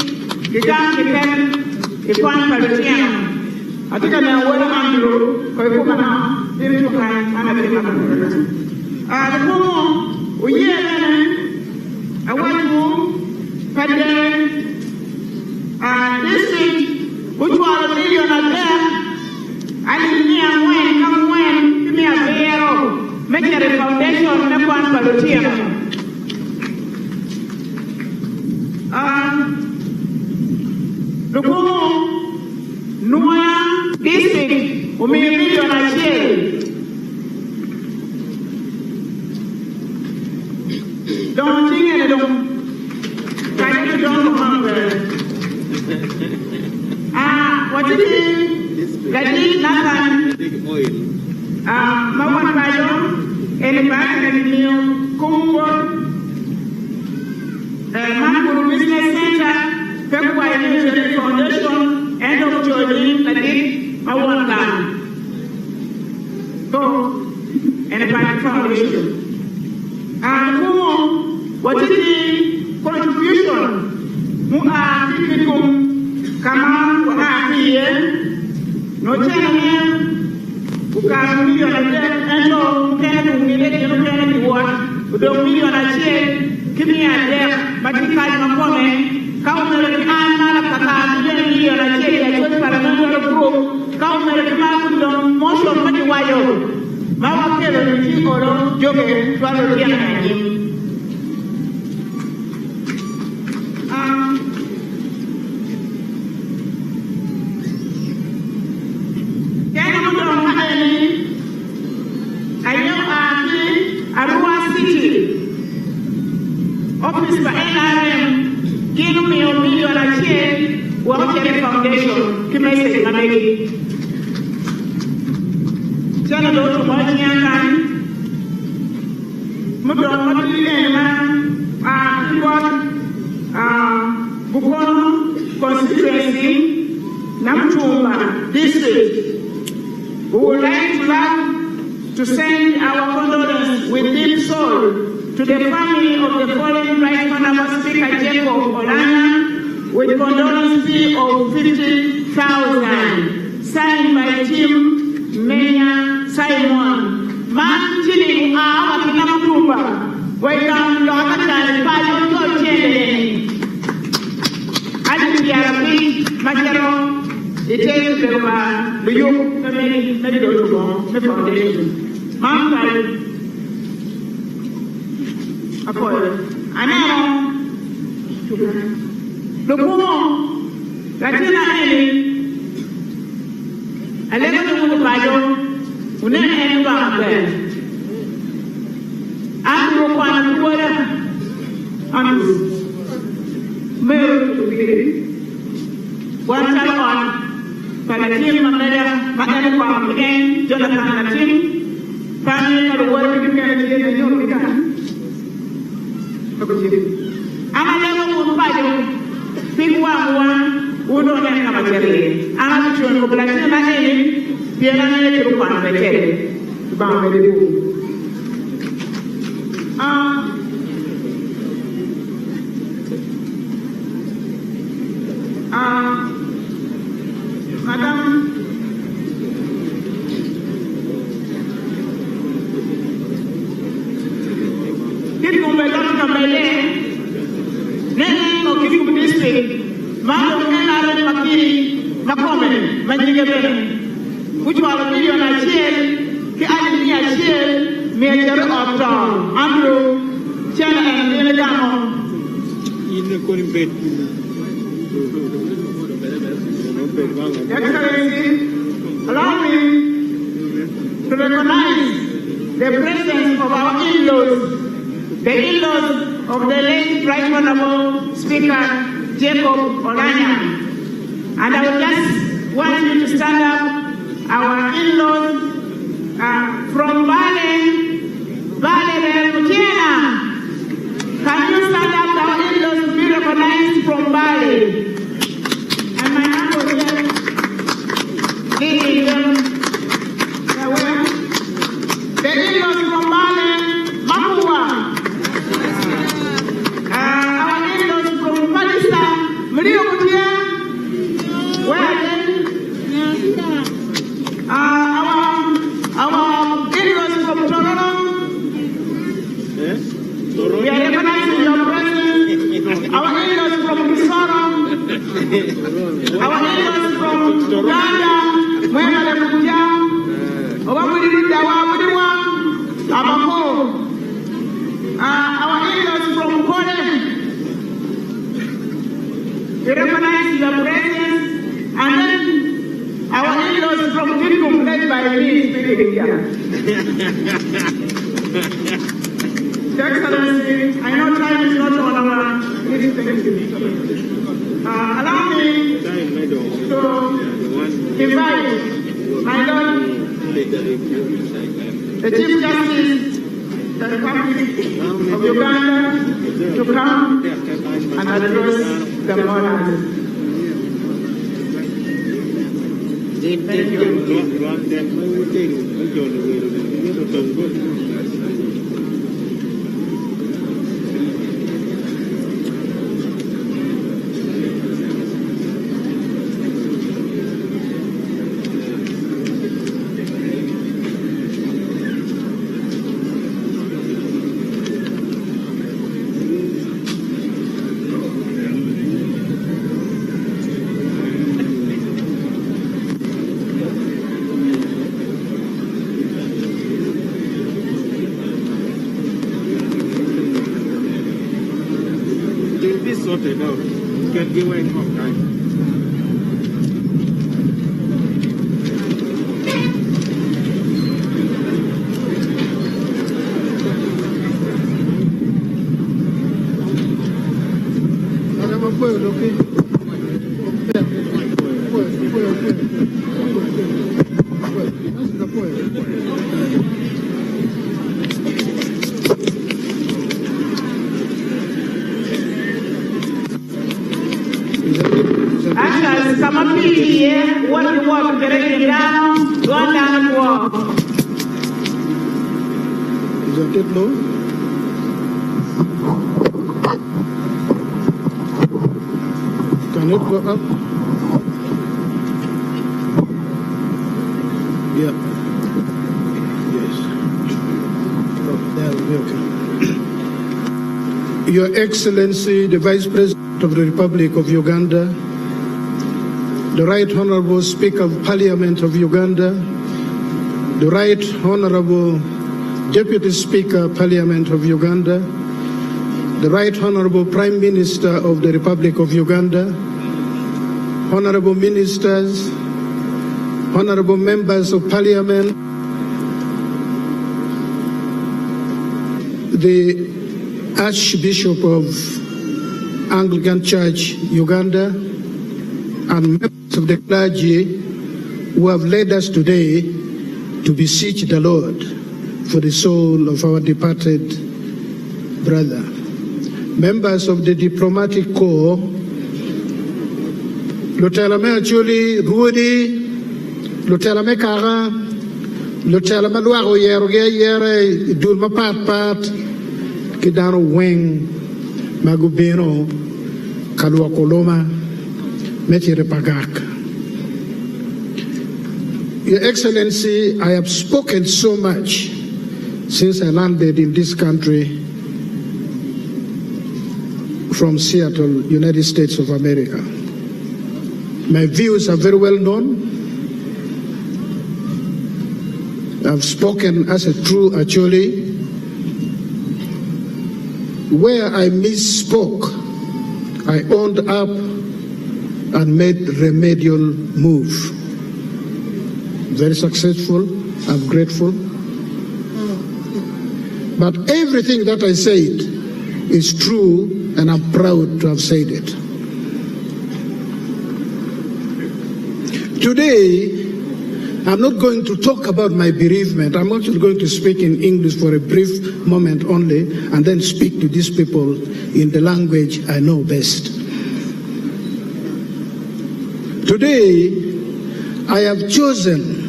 the damn depend upon Palestine. I think I know what I'm doing, because I'm into kind and a bit of the Pomo, we hear I want to Padre district, which was a million and there. I didn't hear when, give me a zero, make a foundation, make one Palestine. The Pomo, Noya district, who may be on a share. Don't think it, don't. What is it? That is nothing. Mawan Bayo, and back and new Congo, Mango Business Center, February Foundation, end of Jordan, that is Mawan Bayo. So, and a Bayo Foundation. What is the contribution? Come on, what happened here? No channel, who can't be on a dead and no can be what? Who don't be on a chair, give me a death, but you can't come on. Counter the Anna, be on a chair, I told Paramount group, counter the Mountain, most of money wire. Mama Kelly, Emikolo, joking, swallow the enemy. Office for NRM, give me a million a chair, Water Foundation, Kimese Mamegi. Senator to Mojian, Mudon, Bukono, constituency, Namchumba, district. We would like to send our condolences with deep soul to the family of the fallen Right Honorable Sipiika Jacob Oulanyah with condolence fee of 50,000, signed by Tim Mayor Simon. Man chilling our Kinamatumba, welcome Lalogi, Payo Chene. I think we are a big Majero, it is the youth family, the foundation. Man, I know the Pomo, Latina, I let them go to Bayo, who never had one there. I'm going to go and one child, Palatin, Madame, again, Jonathan, family of the world, you can I'm never would fight big one who don't have a material. I'm sure of Latina, Piana, to one material. Madam, give me a district, Mado NRM Makiri, Makome, Manjigabene, which were a million a chair, the idea chair, Major of Town, Andrew, China and Delegamo. In the Corimbe. Excellency, allow me to recognize the presence of our in-laws, the in-laws of the late Right Honorable Speaker Jacob Oulanyah. And I would just want you to stand up, our in-laws from Vale Mutiana. Can you stand up, our in-laws to be recognized from Vale? And my uncle here, leading them. The in-laws from Vale, Mapua. Our in-laws from Pakistan, Maria Mutia. Where are they? Our in-laws from Toronto. We are recognizing your presence. Our in-laws from Kisoro. Our in-laws from Uganda. Mwema Lemuja. Obamudida Wamudiwa. Abako. Our in-laws from Kole. We recognize your presence. And then our in-laws from Tikum, led by me, Sipiika. Your Excellency, I know time is not on our list. Allow me to invite my Lord, the Chief Justice of the Republic of Uganda, to come and address the monarch. Thank you. Sorted out. Get given enough time. Actually, come up here, what you want, get it down, go down and walk. Is that it, Lord? Can it go up? Yeah. Yes. Oh, there we go. Your Excellency, the Vice President of the Republic of Uganda, the Right Honorable Speaker of Parliament of Uganda, the Right Honorable Deputy Speaker of Parliament of Uganda, the Right Honorable Prime Minister of the Republic of Uganda, Honorable Ministers, Honorable Members of Parliament, the Archbishop of Anglican Church, Uganda, and members of the clergy who have led us today to beseech the Lord for the soul of our departed brother. Members of the diplomatic corps, Lutelame Achuli, Rudy, Lutelame Kara, Lutelame Luago Yere, Dulma Pat, Kidano Weng, Magubino, Kalua Koloma, Metire Pagak. Your Excellency, I have spoken so much since I landed in this country from Seattle, United States of America. My views are very well known. I've spoken as a true Acholi. Where I misspoke, I owned up and made remedial move. Very successful. I'm grateful. But everything that I said is true, and I'm proud to have said it. Today, I'm not going to talk about my bereavement. I'm actually going to speak in English for a brief moment only, and then speak to these people in the language I know best. Today, I have chosen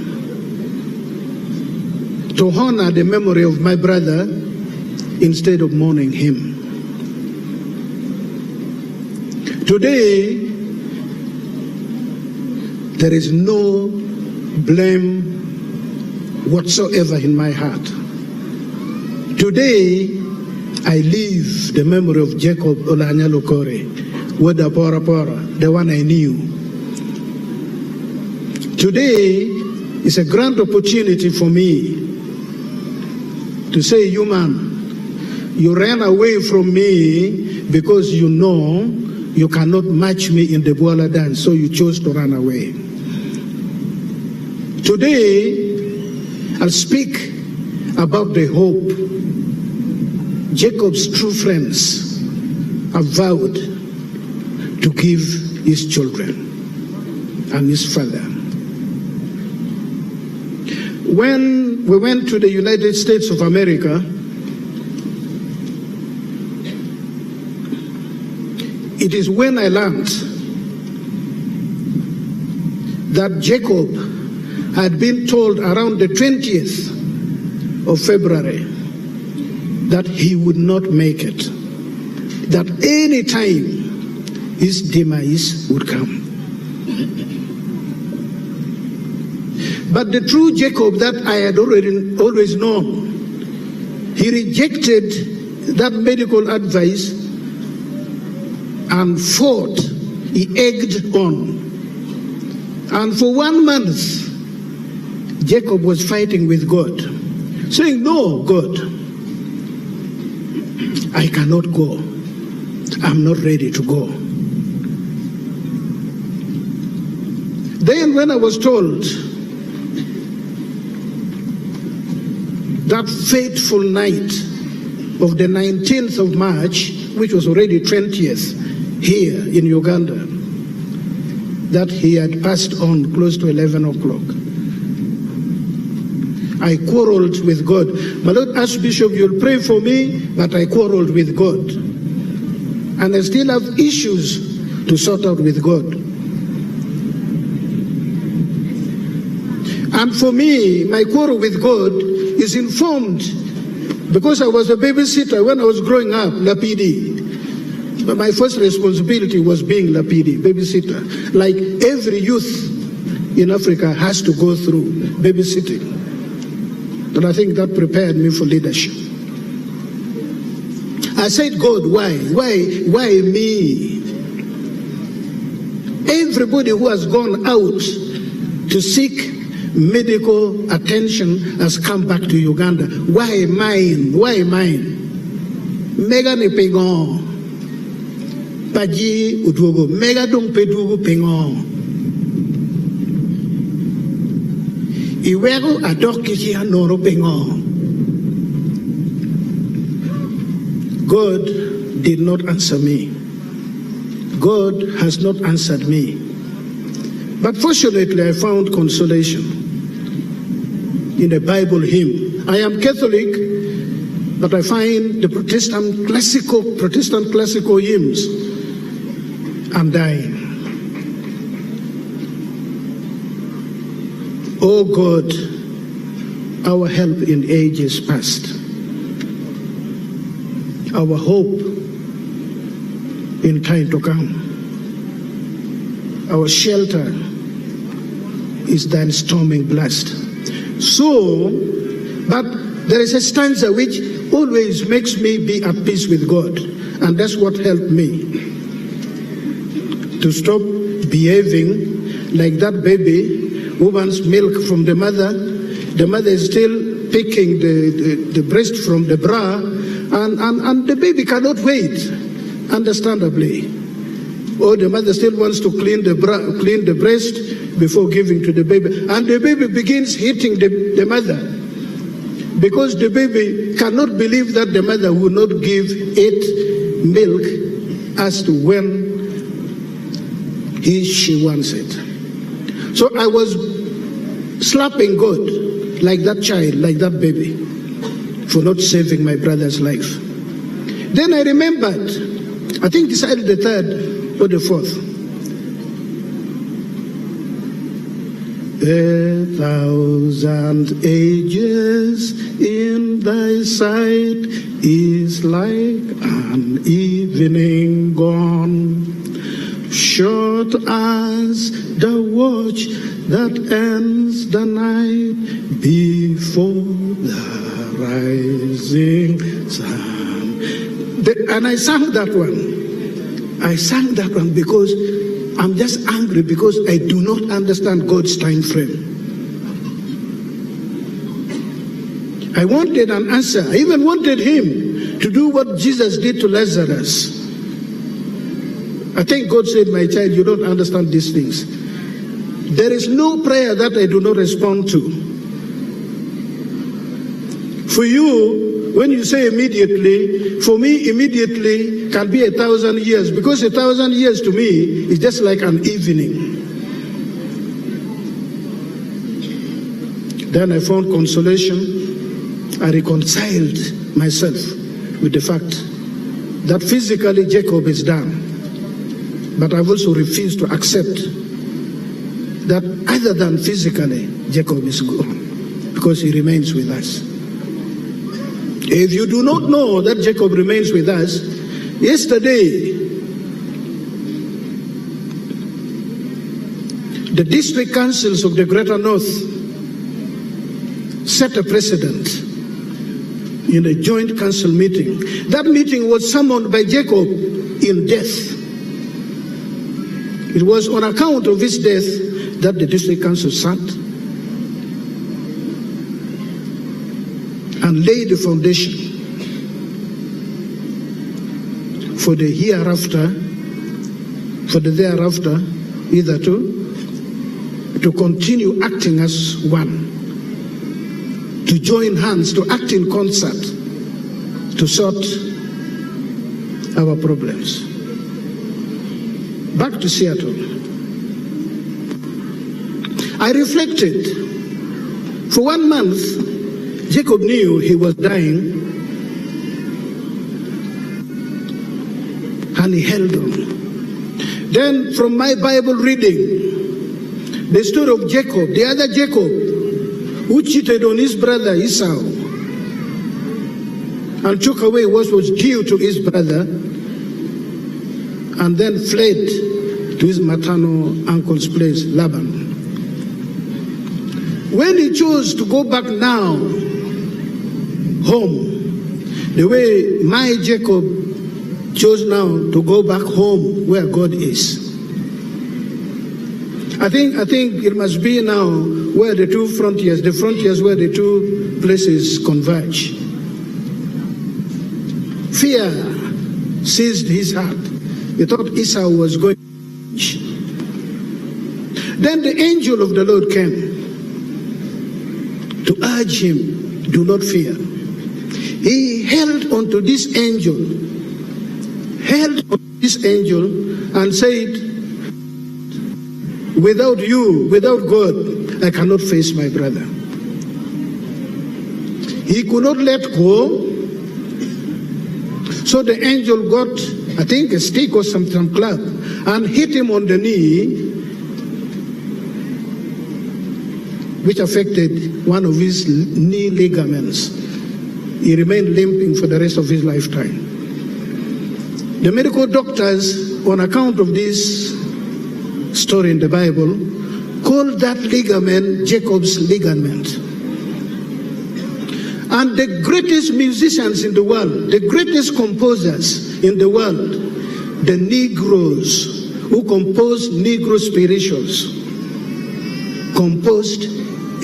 to honor the memory of my brother instead of mourning him. Today, there is no blame whatsoever in my heart. Today, I leave the memory of Jacob Oulanyah Lokore, Wada Pora Pora, the one I knew. Today is a grand opportunity for me to say, you man, you ran away from me because you know you cannot match me in the Bwala dance, so you chose to run away. Today, I'll speak about the hope Jacob's true friends have vowed to give his children and his father. When we went to the United States of America, it is when I learned that Jacob had been told around the 20th of February that he would not make it, that any time his demise would come. But the true Jacob that I had always known, he rejected that medical advice and fought, he egged on. And for 1 month, Jacob was fighting with God, saying, no, God, I cannot go. I'm not ready to go. Then when I was told that fateful night of the 19th of March, which was already 20th here in Uganda, that he had passed on close to 11 o'clock. I quarreled with God. My Lord Archbishop, you'll pray for me, but I quarreled with God. And I still have issues to sort out with God. And for me, my quarrel with God is informed because I was a babysitter when I was growing up, Lapidi. But my first responsibility was being Lapidi, babysitter. Like every youth in Africa has to go through babysitting. And I think that prepared me for leadership. I said, God, why? Why me? Everybody who has gone out to seek medical attention has come back to Uganda. Why mine? Why mine? Megane pengon. Paji udugo. Megadong pedugo pengon. Iwero adokishi hanoro pengon. God did not answer me. God has not answered me. But fortunately, I found consolation in a Bible hymn. I am Catholic, but I find the Protestant classical hymns. I'm dying. Oh God, our help in ages past, our hope in time to come, our shelter is thine storming blast. So, but there is a stanza which always makes me be at peace with God, and that's what helped me to stop behaving like that baby who wants milk from the mother is still picking the breast from the bra, and the baby cannot wait, understandably. or the mother still wants to clean the breast before giving to the baby. And the baby begins hitting the mother, because the baby cannot believe that the mother will not give it milk as to when she wants it. So I was slapping God like that child, like that baby, for not saving my brother's life. Then I remembered, I think decided the third or the fourth. 1,000 ages in thy sight is like an evening gone, short as the watch that ends the night before the rising sun. And I sang that one. I sang that one because I'm just angry, because I do not understand God's time frame. I wanted an answer. I even wanted him to do what Jesus did to Lazarus. I think God said, my child, you don't understand these things. There is no prayer that I do not respond to. For you, when you say immediately, for me, immediately can be 1,000 years, because 1,000 years to me is just like an evening. Then I found consolation. I reconciled myself with the fact that physically Jacob is done. But I've also refused to accept that other than physically, Jacob is gone, because he remains with us. If you do not know that Jacob remains with us, yesterday, the district councils of the Greater North set a precedent in a joint council meeting. That meeting was summoned by Jacob in death. It was on account of his death that the district council sat and laid the foundation for the hereafter, for the thereafter, either to continue acting as one, to join hands, to act in concert, to sort our problems. Back to Seattle. I reflected. For 1 month, Jacob knew he was dying, and he held on. Then from my Bible reading, the story of Jacob, the other Jacob, who cheated on his brother Esau and took away what was due to his brother, and then fled to his maternal uncle's place, Laban. When he chose to go back now home, the way my Jacob chose now to go back home where God is, I think it must be now where the two frontiers, where the two places converge. Fear seized his heart. He thought Esau was going to change. Then the angel of the Lord came to urge him, do not fear. He held onto this angel, and said, without you, without God, I cannot face my brother. He could not let go. So the angel got, I think, a stick or some club, and hit him on the knee, which affected one of his knee ligaments. He remained limping for the rest of his lifetime. The medical doctors, on account of this story in the Bible, called that ligament Jacob's ligament. And the greatest musicians in the world, the greatest composers in the world, the Negroes who composed Negro spirituals, composed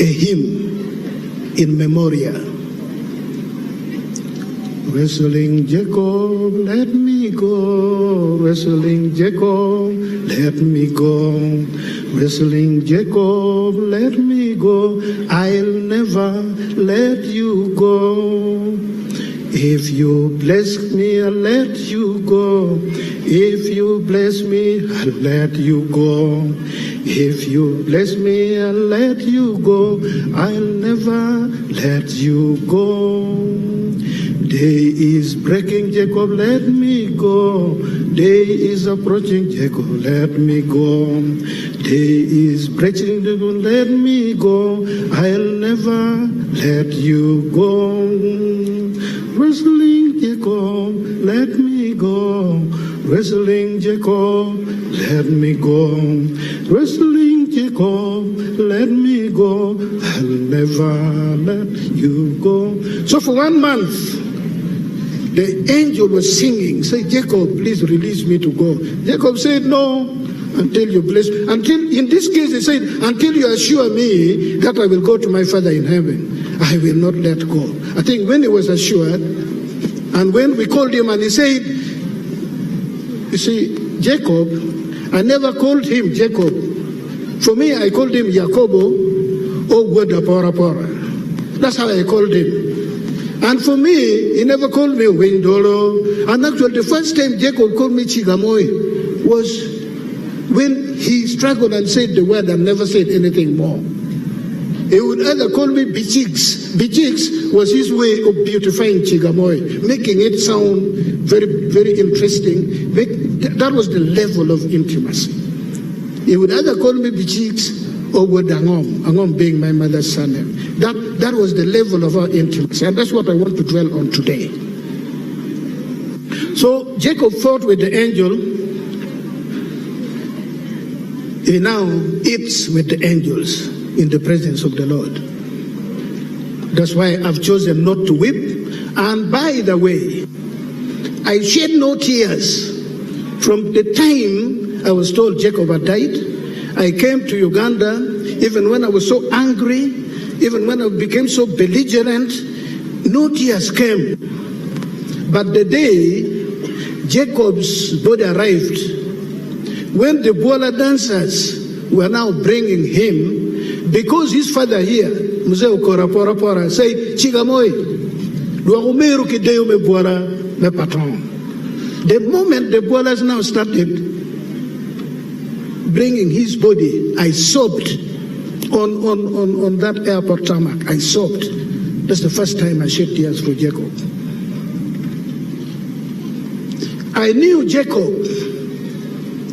a hymn in memorial. Wrestling Jacob, let me go. Wrestling Jacob, let me go. Wrestling Jacob, let me go. I'll never let you go. If you bless me, I'll let you go. If you bless me, I'll let you go. If you bless me, I'll let you go. I'll never let you go. Day is breaking, Jacob, let me go. Day is approaching, Jacob, let me go. Day is breaking, Jacob, let me go. I'll never let you go. Wrestling Jacob, let me go. Wrestling Jacob, let me go. Wrestling Jacob, let me go. I'll never let you go. So for 1 month, the angel was singing, say, Jacob, please release me to go. Jacob said, no, until you bless. Until, in this case, he said, until you assure me that I will go to my Father in heaven, I will not let go. I think when he was assured, and when we called him and he said, you see, Jacob, I never called him Jacob. For me, I called him Jacobo, or Wada Pora Pora. That's how I called him. And for me, he never called me Windolo. And actually, the first time Jacob called me Chigamoy was when he struggled and said the word and never said anything more. He would either call me Bichiks. Bichiks was his way of beautifying Chigamoy, making it sound very, very interesting. That was the level of intimacy. He would either call me Bichiks or Wodangom, Angom being my mother's surname. That was the level of our intimacy, and that's what I want to dwell on today. So Jacob fought with the angel. He now eats with the angels in the presence of the Lord. That's why I've chosen not to weep. And by the way, I shed no tears from the time I was told Jacob had died. I came to Uganda, even when I was so angry, even when I became so belligerent, no tears came. But the day Jacob's body arrived, when the Bola dancers were now bringing him, because his father here, Mzee Pora Pora, say, Chigamoy, Duagumeru Kideyo me Bola me patron. The moment the Bolas now started bringing his body, I sobbed on that airport tarmac. I sobbed. That's the first time I shed tears for Jacob. I knew Jacob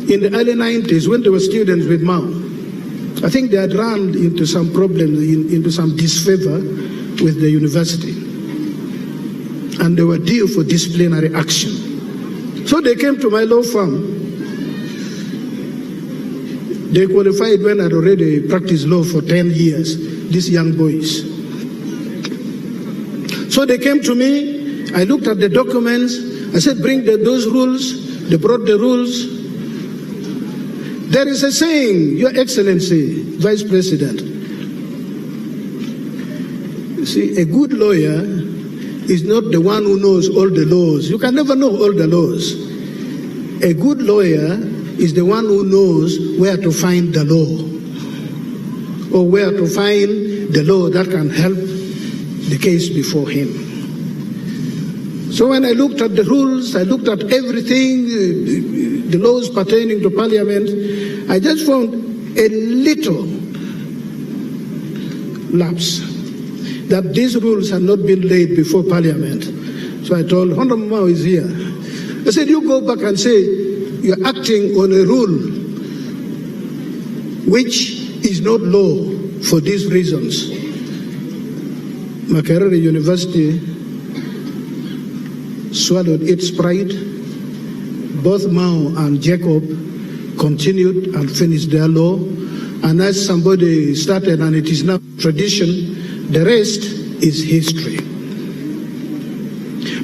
in the early 90s when they were students with Mao. I think they had run into some problems, into some disfavor with the university. And they were due for disciplinary action. So they came to my law firm. They qualified when I'd already practiced law for 10 years, these young boys. So they came to me, I looked at the documents, I said, bring those rules. They brought the rules. There is a saying, Your Excellency, Vice President. You see, a good lawyer is not the one who knows all the laws. You can never know all the laws. A good lawyer is the one who knows where to find the law, or where to find the law that can help the case before him. So when I looked at the rules, I looked at everything, the laws pertaining to Parliament, I just found a little lapse, that these rules had not been laid before Parliament. So I told, Honorable Mao is here. I said, you go back and say, you're acting on a rule which is not law for these reasons. Makerere University swallowed its pride. Both Mao and Jacob continued and finished their law. And as somebody started, and it is now tradition, the rest is history.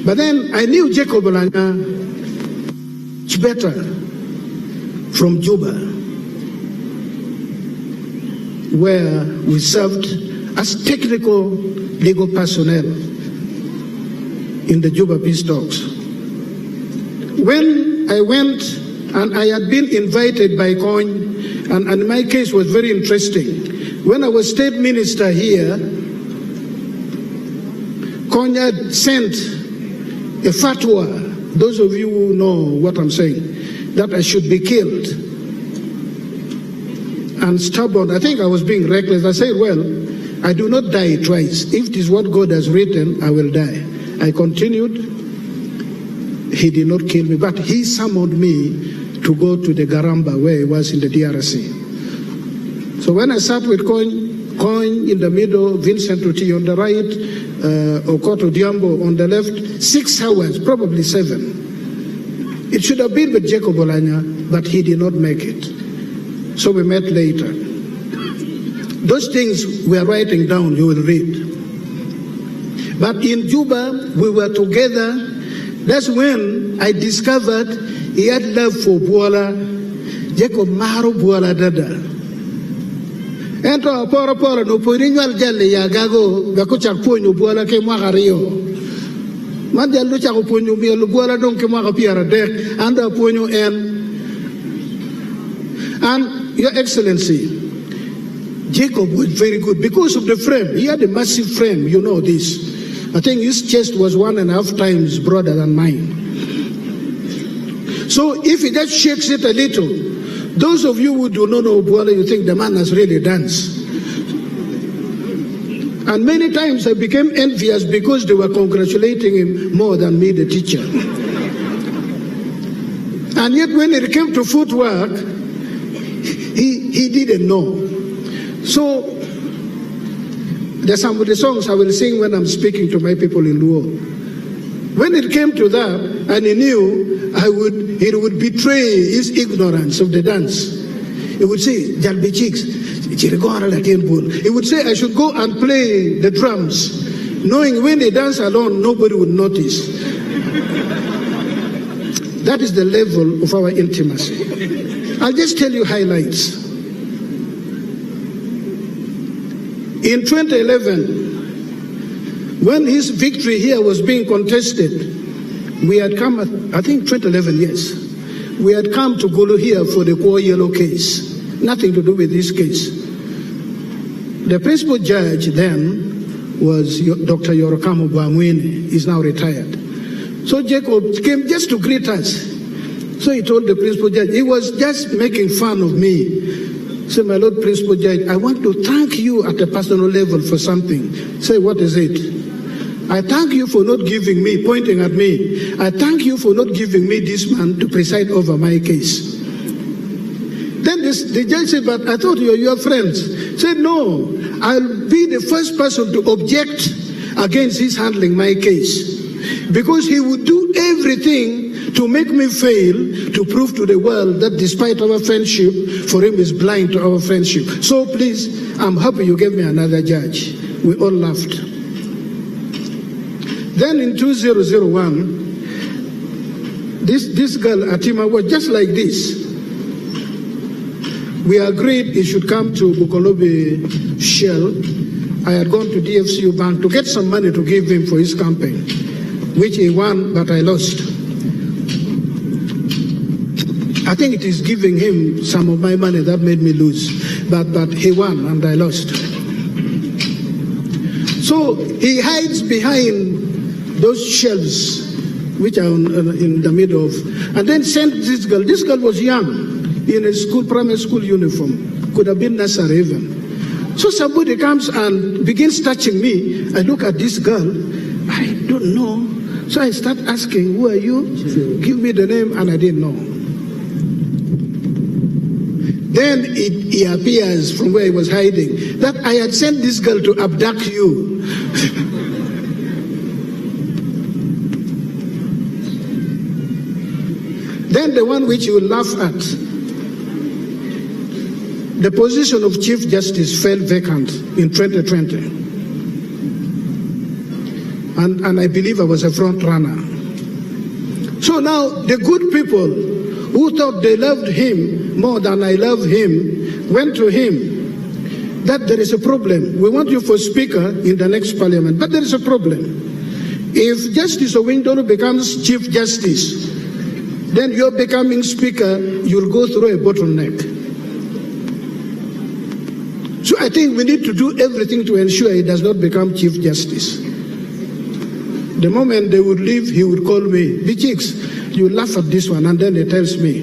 But then I knew Jacob Oulanyah much better from Juba, where we served as technical legal personnel. in the Juba peace talks. When I went, and I had been invited by Kony, and my case was very interesting. When I was state minister here, Kony had sent a fatwa, those of you who know what I'm saying, that I should be killed. And stubborn, I think I was being reckless. I said, well, I do not die twice. If it is what God has written, I will die. I continued. He did not kill me, but he summoned me to go to the Garamba where he was in the DRC. So when I sat with Kony in the middle, Vincent Ruti on the right, Okoto Diambo on the left, 6 hours, probably 7. It should have been with Jacob Oulanyah, but he did not make it. So we met later. Those things we are writing down, you will read. But in Juba, we were together. That's when I discovered he had love for Buola, Jacob Maro Buola Dada. Ento pora no porinwal jalle ya gago gakucha ponyo Buola ke mwagario. Mandi alucha ko ponyo mi Buola don ke mwaga piara dek anda ponyo en. And Your Excellency, Jacob was very good because of the frame. He had a massive frame, you know this. I think his chest was 1.5 times broader than mine. So if he just shakes it a little, those of you who do not know Buola, you think the man has really danced. And many times I became envious because they were congratulating him more than me, the teacher. And yet when it came to footwork, he didn't know. So there's some of the songs I will sing when I'm speaking to my people in Luo. When it came to that, and he knew he would betray his ignorance of the dance. He would say, Jalbi Chicks, he would say I should go and play the drums, knowing when they dance alone, nobody would notice. That is the level of our intimacy. I'll just tell you highlights. In 2011, when his victory here was being contested, we had come, I think 2011, yes. We had come to Gulu here for the Kwa Yellow case. Nothing to do with this case. The principal judge then was Dr. Yorokamo Bamwini. He's now retired. So Jacob came just to greet us. So he told the principal judge, he was just making fun of me. Say, my Lord Principal Judge, I want to thank you at a personal level for something. Say, what is it? I thank you for not giving me, pointing at me, I thank you for not giving me this man to preside over my case. Then the judge said, but I thought you were your friends. Said, no, I'll be the first person to object against his handling my case. Because he would do everything to make me fail, to prove to the world that despite our friendship, for him is blind to our friendship. So please, I'm happy you gave me another judge. We all laughed. Then in 2001, this girl, Atima, was just like this. We agreed he should come to Bukolobi Shell. I had gone to DFCU Bank to get some money to give him for his campaign, which he won, but I lost. I think it is giving him some of my money that made me lose. But he won and I lost. So he hides behind those shelves, which are in the middle of, and then sent this girl. This girl was young, in a primary school uniform. Could have been nursery even. So somebody comes and begins touching me. I look at this girl. I don't know. So I start asking, who are you? Give me the name, and I didn't know. Then he appears from where he was hiding, that I had sent this girl to abduct you. Then the one which you laugh at, the position of Chief Justice fell vacant in 2020. And I believe I was a front runner. So now the good people who thought they loved him more than I love him went to him that there is a problem. We want you for speaker in the next parliament, but there is a problem. If Justice Owindoro becomes Chief Justice, then you're becoming Speaker, you'll go through a bottleneck. So I think we need to do everything to ensure he does not become Chief Justice. The moment they would leave, he would call me, Bichix, you laugh at this one, and then he tells me.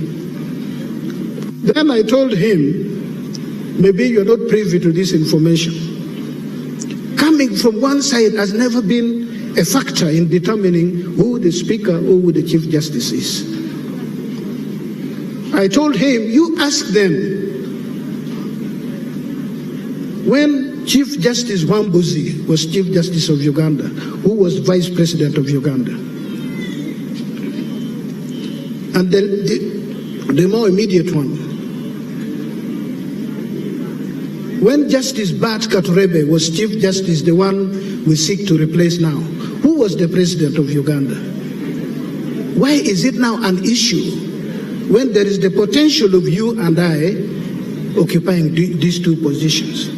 Then I told him, maybe you're not privy to this information. Coming from one side has never been a factor in determining who the Speaker or who the Chief Justice is. I told him, you ask them. When Chief Justice Wambuzi was Chief Justice of Uganda, who was Vice President of Uganda, and the more immediate one, when Justice Bart Katurebe was Chief Justice, the one we seek to replace now, who was the President of Uganda? Why is it now an issue when there is the potential of you and I occupying these two positions?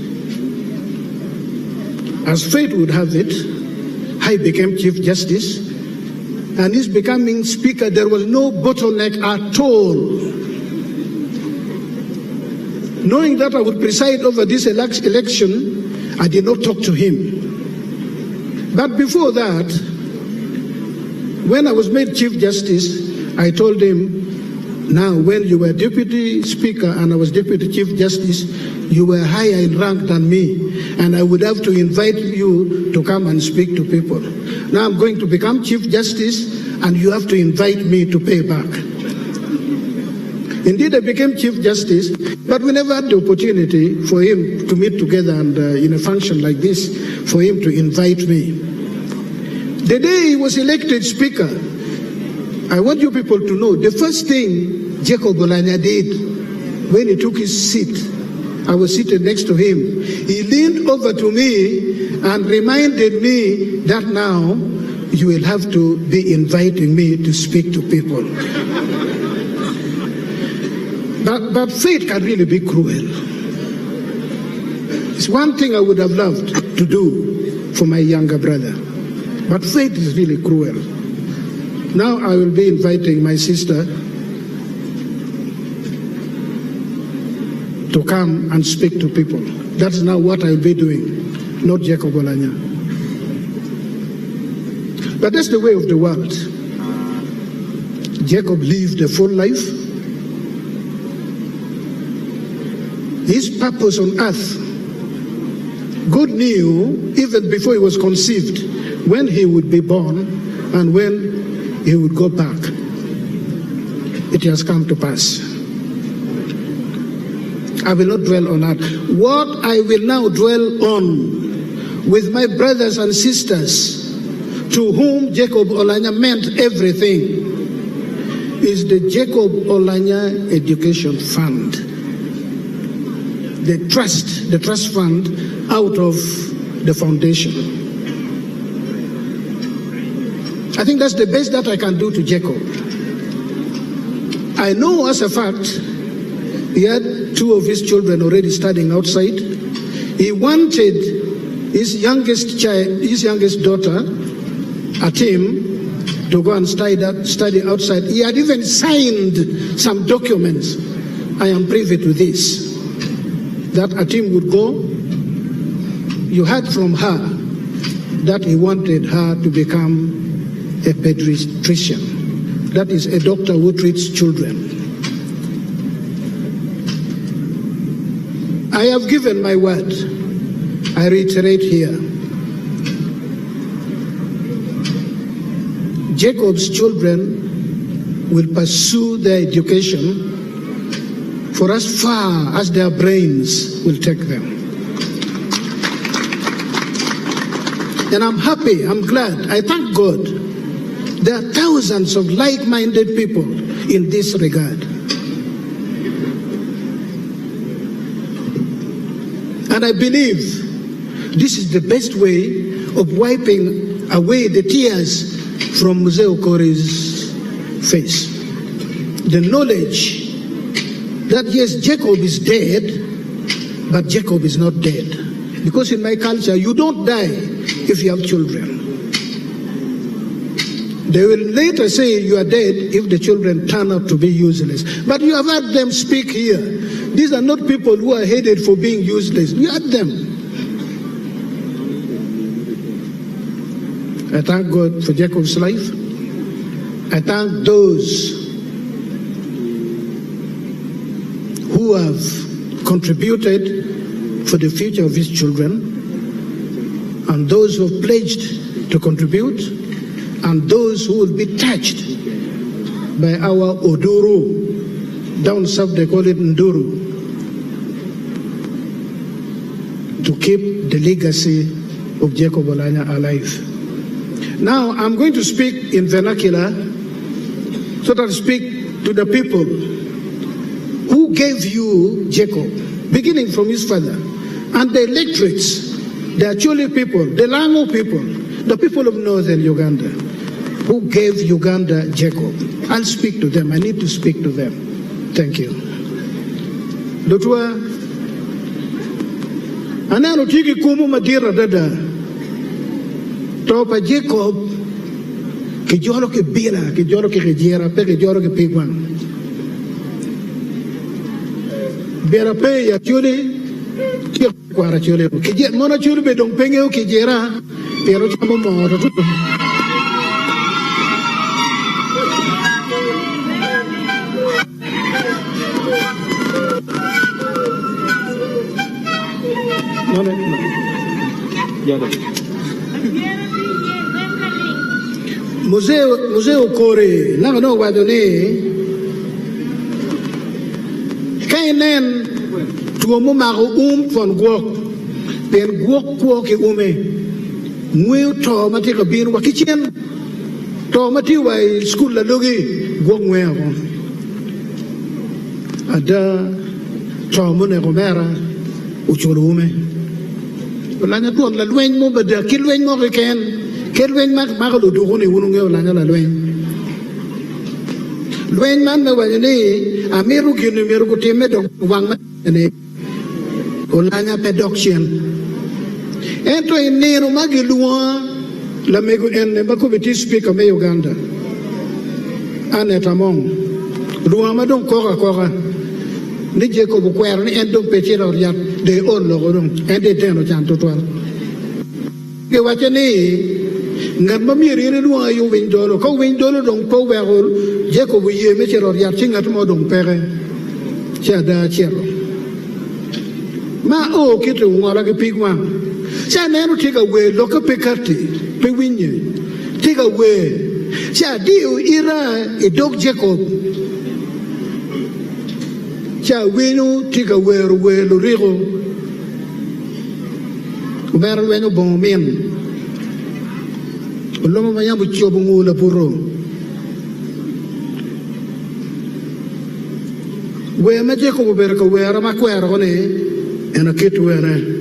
As fate would have it, I became Chief Justice, and he's becoming Speaker. There was no bottleneck at all. Knowing that I would preside over this election, I did not talk to him. But before that, when I was made Chief Justice, I told him, now when you were Deputy Speaker and I was Deputy Chief Justice, you were higher in rank than me, and I would have to invite you to come and speak to people. Now I'm going to become Chief Justice, and you have to invite me to pay back. Indeed, I became Chief Justice, but we never had the opportunity for him to meet together and in a function like this, for him to invite me. The day he was elected Speaker, I want you people to know, the first thing Jacob Oulanyah did when he took his seat, I was seated next to him, he leaned over to me and reminded me that now you will have to be inviting me to speak to people. But fate can really be cruel. It's one thing I would have loved to do for my younger brother, but fate is really cruel. Now I will be inviting my sister to come and speak to people. That's now what I'll be doing, not Jacob Oulanyah. But that's the way of the world. Jacob lived a full life. His purpose on earth, God knew even before he was conceived when he would be born and when he would go back. It has come to pass. I will not dwell on that. What I will now dwell on with my brothers and sisters to whom Jacob Oulanyah meant everything is the Jacob Oulanyah Education Fund. The trust fund out of the foundation. I think that's the best that I can do to Jacob. I know as a fact, he had two of his children already studying outside. He wanted his youngest daughter, Atim, to go and study outside. He had even signed some documents. I am privy to this. That Atim would go. You heard from her that he wanted her to become a pediatrician. That is a doctor who treats children. I have given my word. I reiterate here. Jacob's children will pursue their education for as far as their brains will take them. And I'm happy, I'm glad, I thank God. There are thousands of like-minded people in this regard. And I believe this is the best way of wiping away the tears from Mzee Okore's face. The knowledge that yes, Jacob is dead, but Jacob is not dead. Because in my culture, you don't die if you have children. They will later say you are dead if the children turn out to be useless. But you have heard them speak here. These are not people who are headed for being useless. You heard them. I thank God for Jacob's life. I thank those who have contributed for the future of his children, and those who have pledged to contribute, and those who will be touched by our Oduru. Down south they call it Nduru, to keep the legacy of Jacob Oulanyah alive. Now I'm going to speak in vernacular, so that I speak to the people who gave you Jacob, beginning from his father, and the electorates, the Acholi people, the Lango people, the people of northern Uganda, who gave Uganda Jacob. I'll speak to them. I need to speak to them. Thank you. Lutwa, anano tiki kumu madira dada. Topa Jacob, ki jolo ke bila, ki jolo ke rejera, pe ki jolo ke pigwan. Bera pe ya chuli, ki kwara chuli. Ki je mona chuli be dong penge ki jera, pero chamo mo to. Museo Kore, no wadone, kainen tuomo mago von guok, ben guok kuoke ume, ngweo to mati kabin wa kitchen, to mati wa school Lalogi, guok ngweo. Ada to mo ne romera uchuru ume. Oulanyah tuon la lueng mo beda kilweng mo ken. Kelwen mak makalo dukuni ununge Oulanyah la lwen. Lwen man me wajeni amiru kini miru kutime dong wang ne Oulanyah pedokchen. Ento inero magilua la mego enne bako beti speaker me Uganda. Anetamong. Lua madong kora. Ni Jacob kwer ni endong pechira oriat de on logorong ende teno chanto twal. Ke wajeni ngan mamiri ni luang ayu windolo ko windolo dong po wegol Jacob ye me chero ya chingat mo dong pere chada chero ma o kitu ngora ke pigwa cha nenu take away loka pekati pe winye take away cha diu ira e dog Jacob cha winu take away lo rigo ubera wenu bon men Ulama mayambu chobungu la puro. We meje ko berka we ara makwera one ena kitu wera.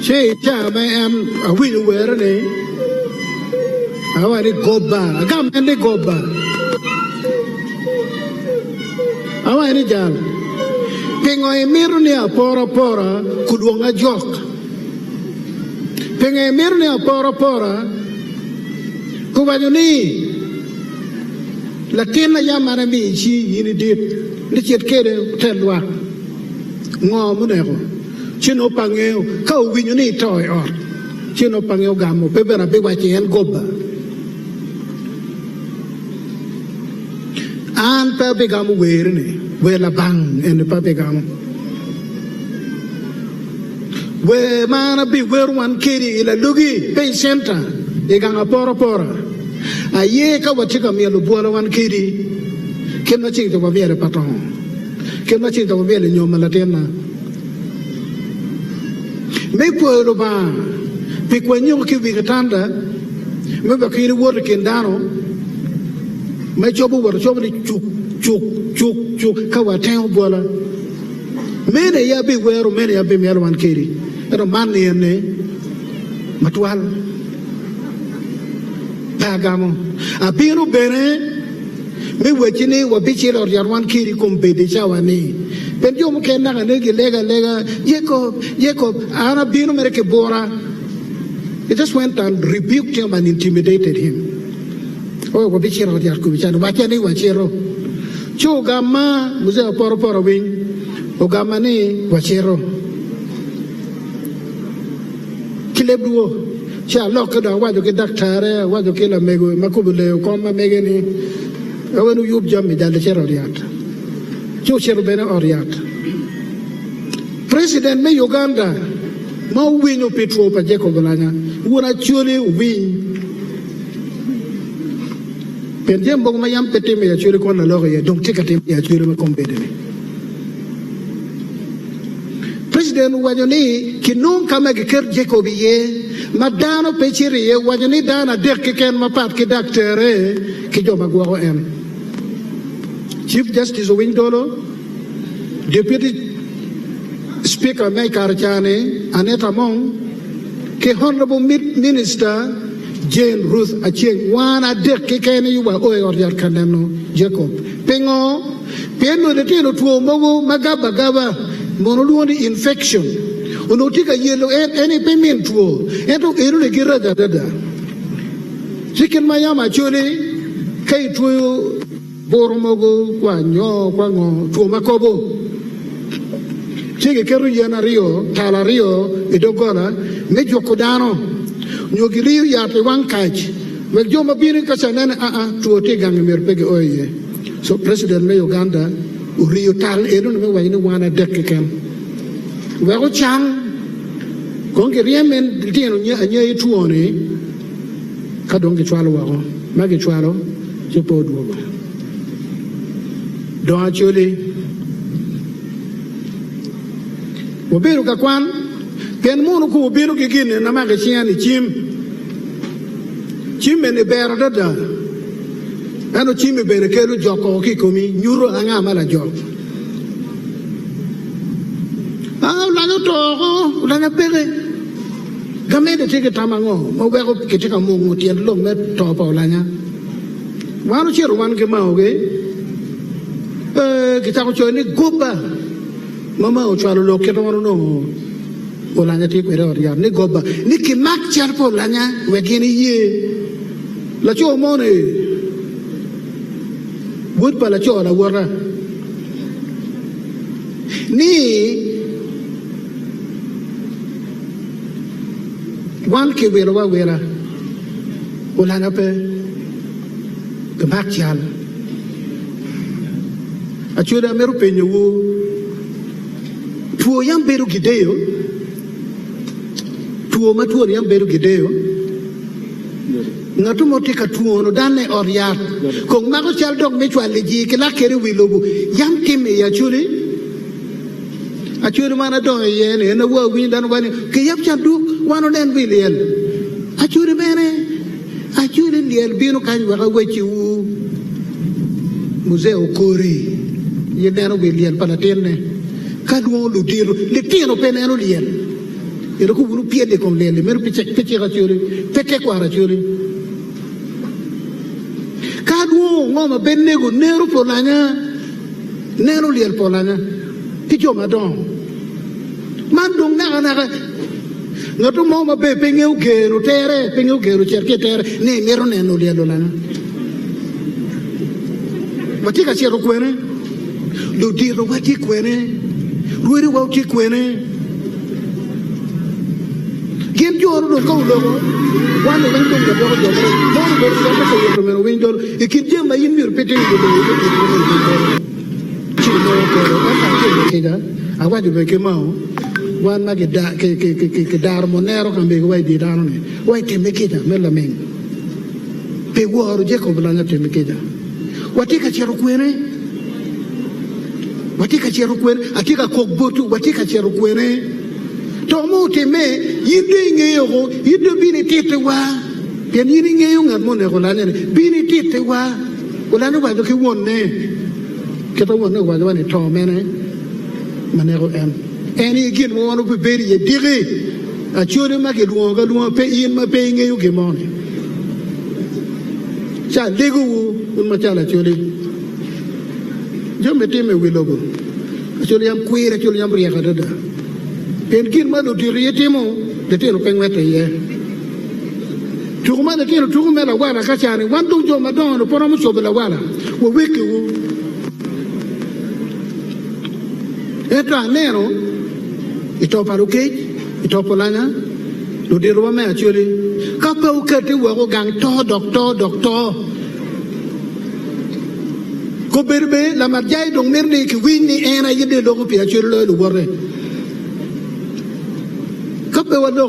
Say, I am a winner where they I want to go back. I come and they go back. I want to jam. Pengo emirnia pora kudwanga jok. Pengo emirnia pora kubanyuni. Lakini yamana michi yini dit. Nichet kede telwa. Ngomuneko. Chino pangeo ka winyo ni toy or chino pangeo gamo pebera be wachi en goba an pe gamo were ne we la bang en pe gamo where man be where one kiri Lalogi pay center eganga pora a ye ka wachika mi lo bola one kiri kema ching to babiere patron kema ching to babiere nyoma latena me puedo ba pi kwenyo ki vikatanda me ba kiri wor kendano me chobu wor chobu ni chuk ka wa ten bola me ne ya be wero me ne ya be me one kiri ero man ne matwal pagamo abiro bene me wachini wa bichiro yarwan kiri kompede chawani penjo mo kenna ne lega Jacob ana bino mereke bora. He just went and rebuked him and intimidated him. Oh wa bichiro yarku bichano wachani wachiro chugama muze poro wing ogama ni wachiro kilebduo cha lokada wajo ke daktare wajo ke la mego makubule ko ma megeni awenu yub jammi dal chero riat cho chero bene oriat president me Uganda ma winyo petro pa Jacob Oulanyah wona chole win pendem bong ma yam pete me ya chole ko na Lalogi donc tikate ya chole ma kompede president wajoni kinun kama giker Jacob ye madano pechiri ye wajoni dana dek ken mapat ki daktere ki joma gwo en Chief Justice Owindolo, Deputy Speaker Mai Karachane, Aneta Mong, ke Honorable Minister Jane Ruth Acheng, wana dek ke ken yuwa oe oriar kaneno Jacob pengo peno de teno tuo mogo magaba monoluoni infection unotika yellow any payment tuo eto eru le gira dada chicken mayama chole kai tuo boromogo kwa nyo kwa ngo tuo makobo chege keru yana rio tala rio idogona mejo kodano nyogiriyo yate wankaj wegjo mabiri kasanene tuo te gangi merpege oye so president me Uganda uriyo tal edu me wayne wana dekken wego chang konge riemen dino nya tuone kadonge chwalo wago magi chwalo chopo duogo do actually oberu ka kwan ken munu ku oberu ke gine na magi chiani chim ne bero dada ano chimi bere kelu joko ki komi nyuro anga mala jok ulana pere game de tege tamango mo wego ketika mungu tien lo me to pa Oulanyah wanu chero wan ke maoge kita ko choni goba mama o chalo lo ke no no Oulanyah ti kwere oria ni goba ni ki mak char po Oulanyah wegini ye la cho mone wood pala cho la wora ni wan ke wera Oulanyah pe kemak chal achuda meru penyo tuo yam beru gideo tuo ma tuo yam beru gideo ngatu motika tuo no dane oriat kong mago chal dog me chwale ji kila kere wilobu yam time ya churi achuri mana do yene na wo wi dan wani ke yap chandu wano den wilien achuri liel bino kan wa wechi u museo kori ye dero wilien pana tenne kadwo lu diro le tino peneno liel ero ku buru piede con lele mer piche achuri pete kwa achuri kadwo ngoma bennego nero Oulanyah nero liel Oulanyah tijo madon mandong naga ngatu mo mabe pengeu gero cherke tere ne mero neno liel Oulanyah watika chero kwene lu diro wati kwene ruiri wati kwene gen joro do ko logo wano ben dum do do mo do so ko mero windol e kin jema yimir pete do chino ko ata ke da agwa de ke mao wan ma ke dar monero kan be wai di dano ne wai te me kita me la men pe woro Jacob Oulanyah te me kita wati ka chero kwene atika kokbotu wati ka chero kwene to mo te me yinde ngeyo yinde bini tete wa pen yinde ngeyo ngat mo ne Oulanyah bini tete wa Oulanyah wa do ke wonne ke to wonne wa ne to me ne manero em eni again mo wonu be beri ye dire a chore ma ke luonga pe in ma pe ngeyo ke mo ne cha lego un ma cha la chole jo mete me wilogo chole yam kuira chole yam riya kada da pen kin ma do dire temo de te no pengwete ye tuguma de ke tuguma la wala ka cha ni wan do jo ma do no poro mo so la wala wo weke wo eta nero ito paruke ito Oulanyah do de ro me achole ka pa o kete wo go gang to doctor ko berbe la marjay dong merne ki winni ena yede do ko pia achole lo borre ka pe wa do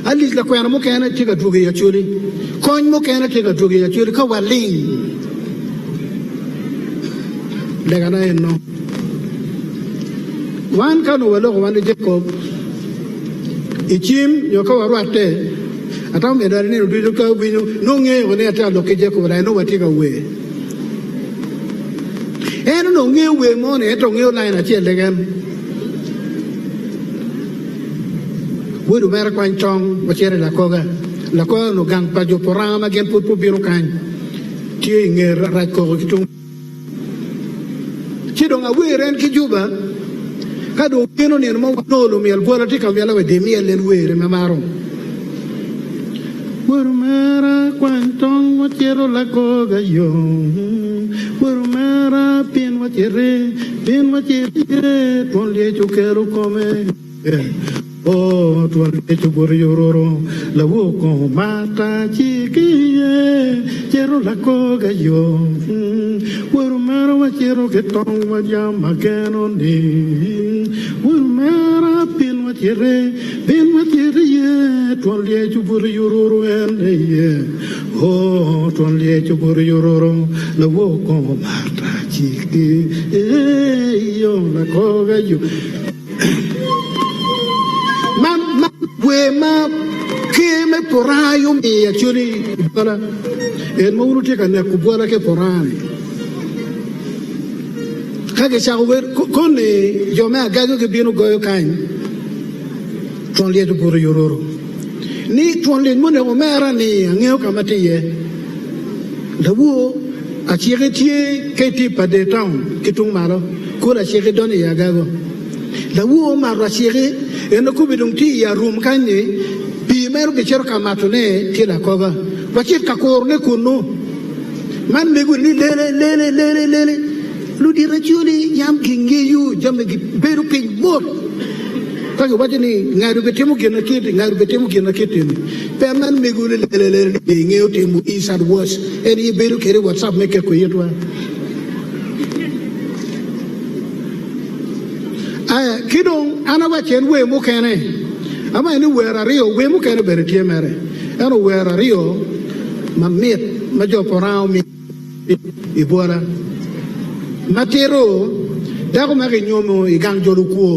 ali la ko mo kana tiga duge achole kon mo kana tiga duge achole ka walin daga na enno wan kanu walo wan Jacob ichim yoka warwate atam me dare ne do ka winyo no nge woni ata lo ke Jacob ra no wati ka we eno no nge we mo ne to nge la na che legen we do mera kwan tong wa chere la ko no gang pa jo porama gen pu biro kan ti nge ra ko ki tung ti do nga we ren ki juba kado keno ne mo no lo mi al bora ti kam yala we de mi len were me maro murmara kwantong mo chero la ko ga yo murmara pin mo chere ton le chu kero come oh ton le chu bor yororo la wo ko mata chi ki chero la ko ga yo murmara wa chero ke tong wa jama keno ni murmara pin mo chere ye ton le chu bor yororo ye oh ton le chu bor yororo la wo ko mata chi ki yo la ko ga yo ma ke me porayo mi actually bala en mo urute kan ku bola ke porani kage cha wer kon yo me agago ke bino goyo kan ton le to buru yororo ni ton le mo ne o mera ni ngeo kamati ye dawo a chiretier ke ti pa de town ke tung maro ko la chire doni ya gago dawo ma ra chire en ko bidung ti ya rum kanye bi meru ke cher kamato ne ti la koga wachir ka kor ne kunu man me gu ni lele lu di rachuli yam kinge yu jam gi beru pin bot ka ga wajini ngaru betemu gena kiti pe man me gu lele ngeu te mu isad was en yi beru kere whatsapp me ke ko yetwa aya kidong ana wa chen we mu kene ama ni wera rio we mu kene bere tie mere ana wera rio mamit ma jo porao mi ibora matero dago ma nyomo igang jolu ko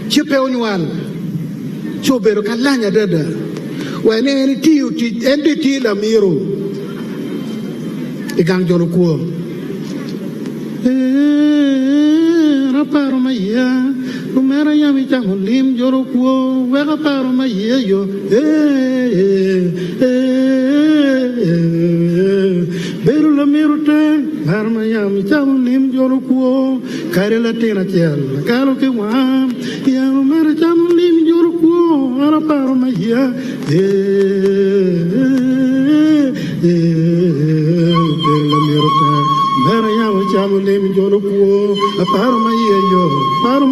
chipe onwal chobero kalanya dada wa ne ni tiu ti endi ti la miro igang jolu ko raparo maya rumera ya mi chango lim joro ko we raparo maya yo beru la mirute harma ya mi chango lim joro ko kare la tena chel kalo ke wa ya rumera chango lim joro ko raparo maya beru la mirute mera ya mi chango lim joro ko aparo maya yo paro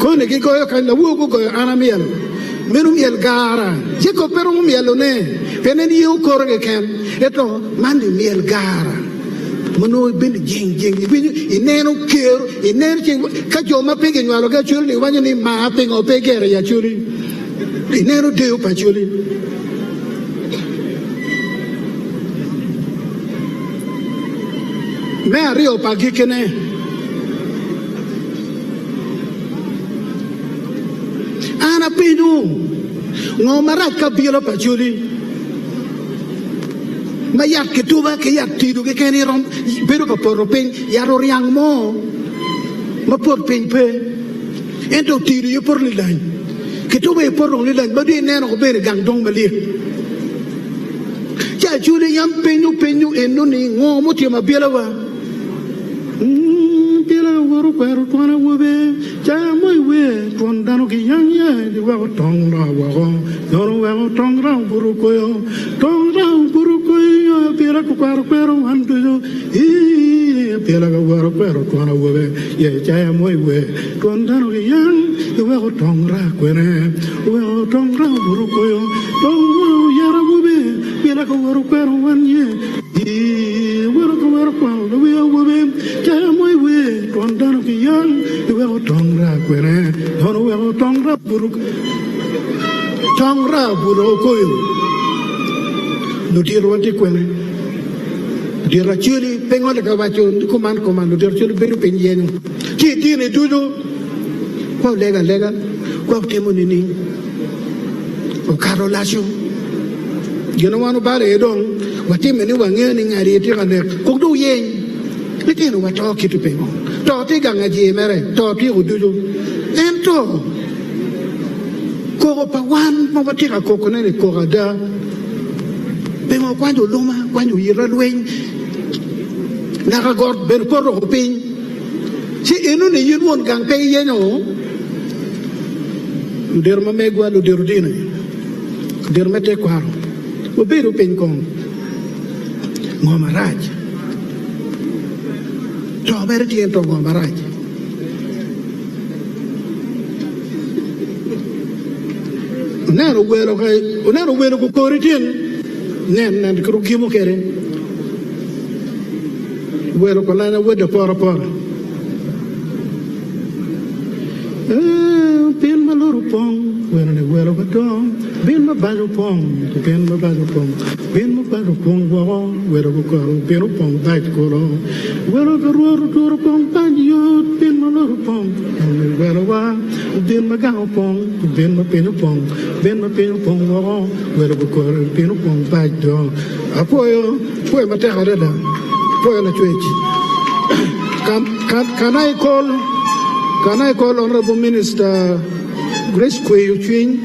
kone ki koyo kan la wo ko ana miel menu miel gara je ko pero miel ne penen yu korge ken eto mandi miel gara Mono been jing, in Nano Kill, in Nancy, cut your mapping and you'll get you when you need mapping or pay Gary actually. In Nano deal, actually. Mary or Pagikene. Anna Pinu, no Maraka Bila Pachuli. Mayat Ketuba, Kayat Tidu, Kenny Rom, Peruka Poropin, Yaroriang Mo, Mapur Pin Pe, Ento Tidu, you poor line. Ketuba, poor only line, but in Nano Berry Gang Dong Mali. Ya Julie Yam Penu, and Nuni, Motima Bielawa. Pila wuru kweru twana wube jaya moi we twan dano ki yang ya di wa tong ra wa go no wa tong ra buru koyo pila ku kweru antu yo i pila ga wuru kweru twana wube ye jaya moi we twan dano ki yang di wa tong ra kwere wa tong ra buru koyo tong ya ra wube pila ga wuru kweru wan ye i wuru kweru twana wube jaya moi we Tondano ki yang, you will tongra quere, don't will tongra buruk, tongra burokoyo. Lutirwati quere. Dirachuli, pengon the cavacho, command, Lutirchuli, very penien. Kitty, Dudu, Quo lega, Quo Timonini, or Carolasio. You know one about it, don't. What him anyone earning at it, could do yen. Let you know what talk to people. Toti ganga jemere, toti ududu. Ento. Koro pa wan, mawatika kokonene korada. Bemo kwando luma, kwando yiralweng. Nakagort berporo hoping. Si inu ni yunwon gang pay yeno. Luderma megwa, luderudine. Dermete kwaro. Ubiru pinkong. Ngomaraj. Very dear to Gomaraj. Nero wero go coritin, Nen and Krukimo Kere. Wero Colana with the Pora. Pin my little pong, when I wear a dong, bin my battle pong, to pin my battle pong, bin my battle pong, where a go, pin a pong, bite colo, where a road to a pong, panio, pin my little pong, and where a while, bin my gown pong, bin my pin a pong, bin my pin a pong, where a go, pin a pong, bite dog. A poyo, my terror, poyo la twitch. Can I call Honorable Minister Grace Kweyuchwin,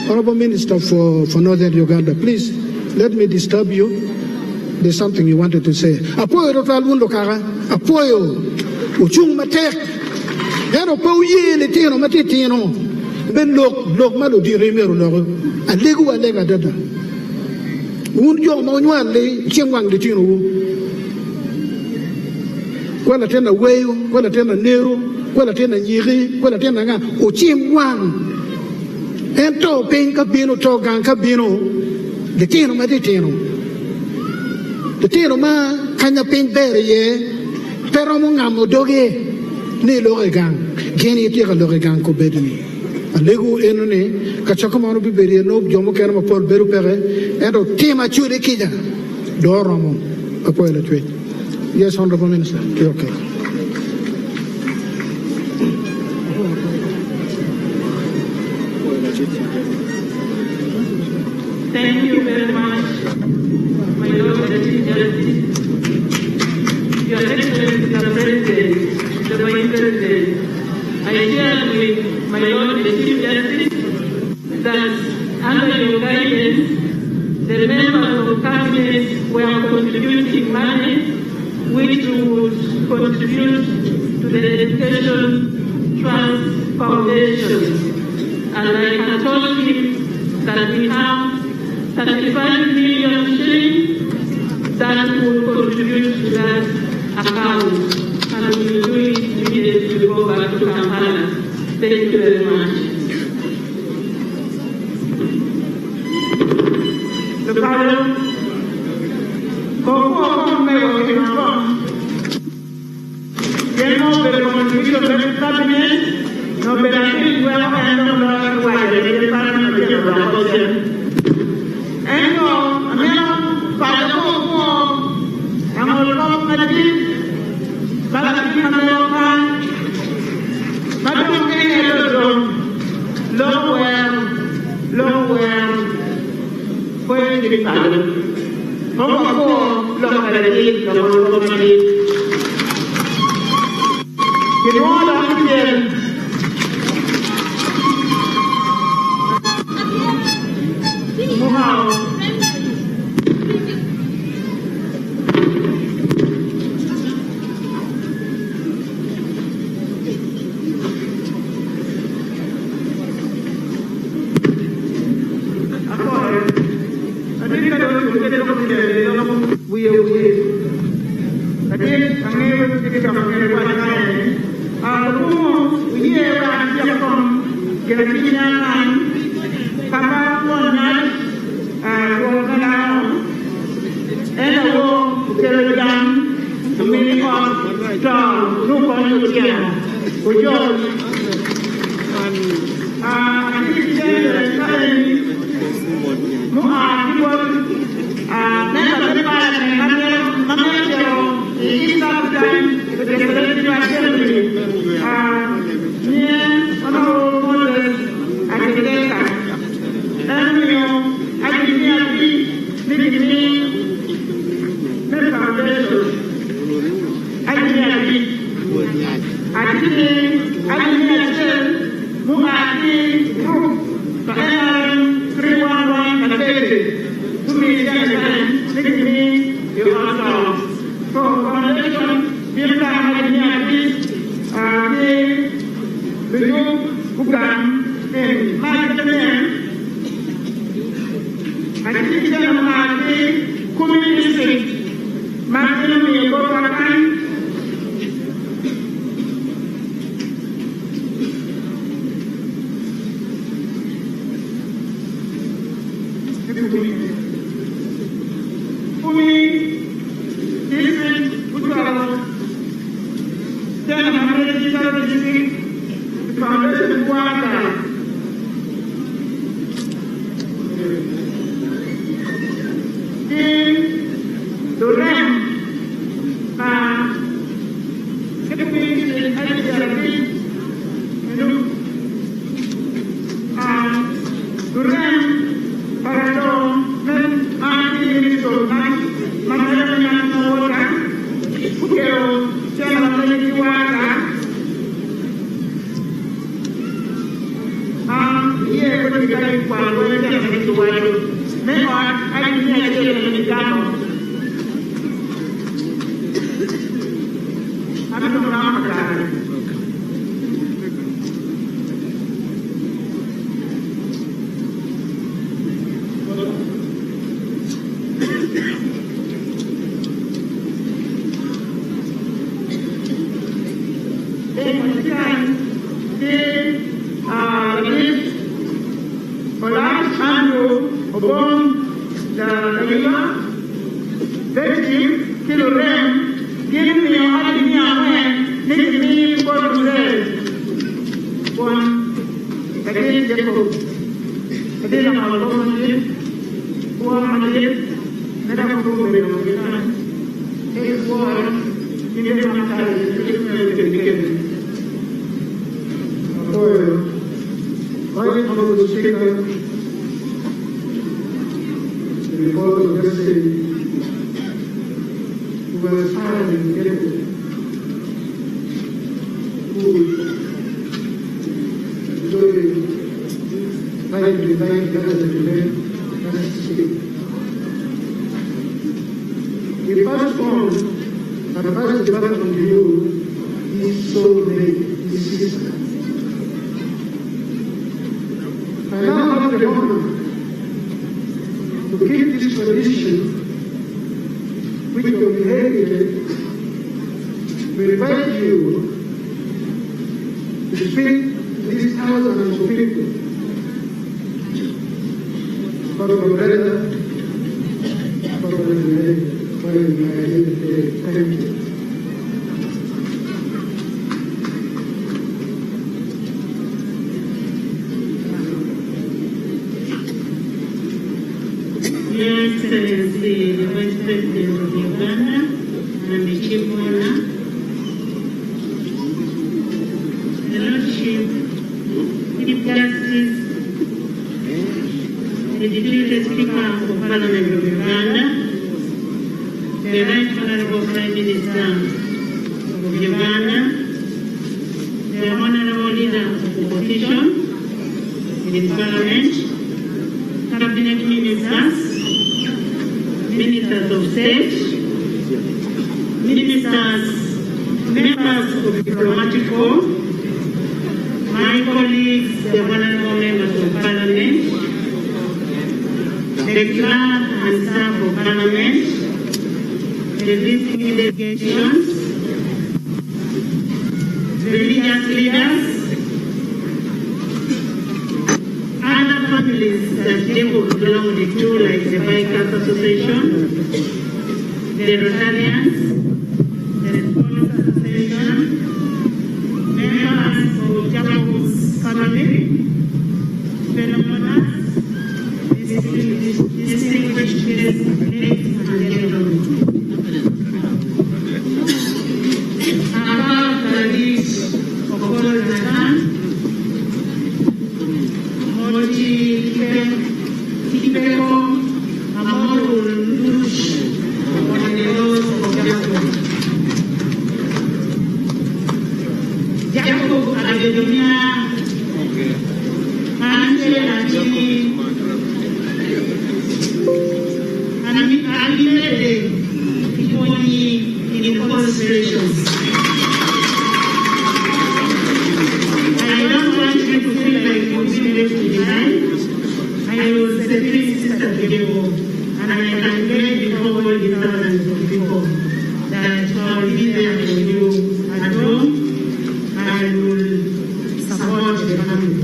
Honorable Minister for Northern Uganda? Please, let me disturb you. There's something you wanted to say. Apoyo Rotal Wundo Kara, Apoyo, Uchung Matek, Yano Pauye, Letino, Matitino, Ben Lok Malo di Remero, and Legu Alega Dada. Unjo Manuale, Chimwang de Tino, Quella Tena Wayo, Quella Tena Nero. Quella tena nyiri, quella tena nga, uchim wang. Ento ping kabino to gang kabino. The tino ma tino. The tino ma kanya ping beri ye. Pero mo nga mo doge. Ni loregang. Geni tira loregang ko bedini. Alegu eno ni, kachako mo biberi no jomo kera mo pol beru pere. Ento tima chure kija. Doro mo. Apo ele tweet. Yes, Honorable Minister. Okay. Thank you very much, my Lord the Chief Justice, Your Excellency the President, the Vice President. I share with my Lord the Chief Justice that under your guidance, the members of Cabinet were contributing money which would contribute to the Education Trust Foundation. And I have told him that we have 35 million shillings that will contribute to that account, and we will do it immediately to go back to Kampala. Thank you very much. The problem, cabinet, no benefit well and no longer wide in the Department of General Housing. And no, I mean, Father Momo, and all of Madrid, Madame America, Madame Kennedy, Lowell, fue gritado. Poco lo agradí, lo volví. Que no lo hacen. Wow. Excellency, the Vice President of Uganda, and the Chief Honor, the Lordship, Chief Justice, the Deputy Speaker of Parliament of Uganda, the Right Honorable Prime Minister of Uganda, the Honorable Leader of the Opposition in Parliament, Cabinet Ministers, Ministers of State, Ministers, members of diplomatic corps, my colleagues, the honorable members of Parliament, the clerk and staff of Parliament, the visiting delegations, the religious leaders, other families that Jacob belonged to, like the Bikers Association, the Rotarians, the Red Cross Association, members of Jacob's family, fellow mothers, distinguished guests, ladies and gentlemen. Above the list of all the land, Sipiika Omoro on the laws of Jacob. Jacob Oulanyah, in considerations. I don't want you to feel like you've been left behind. I was the three sisters Jacob, and I can pray before all the thousands of people that I will be there for you at home and will support the family.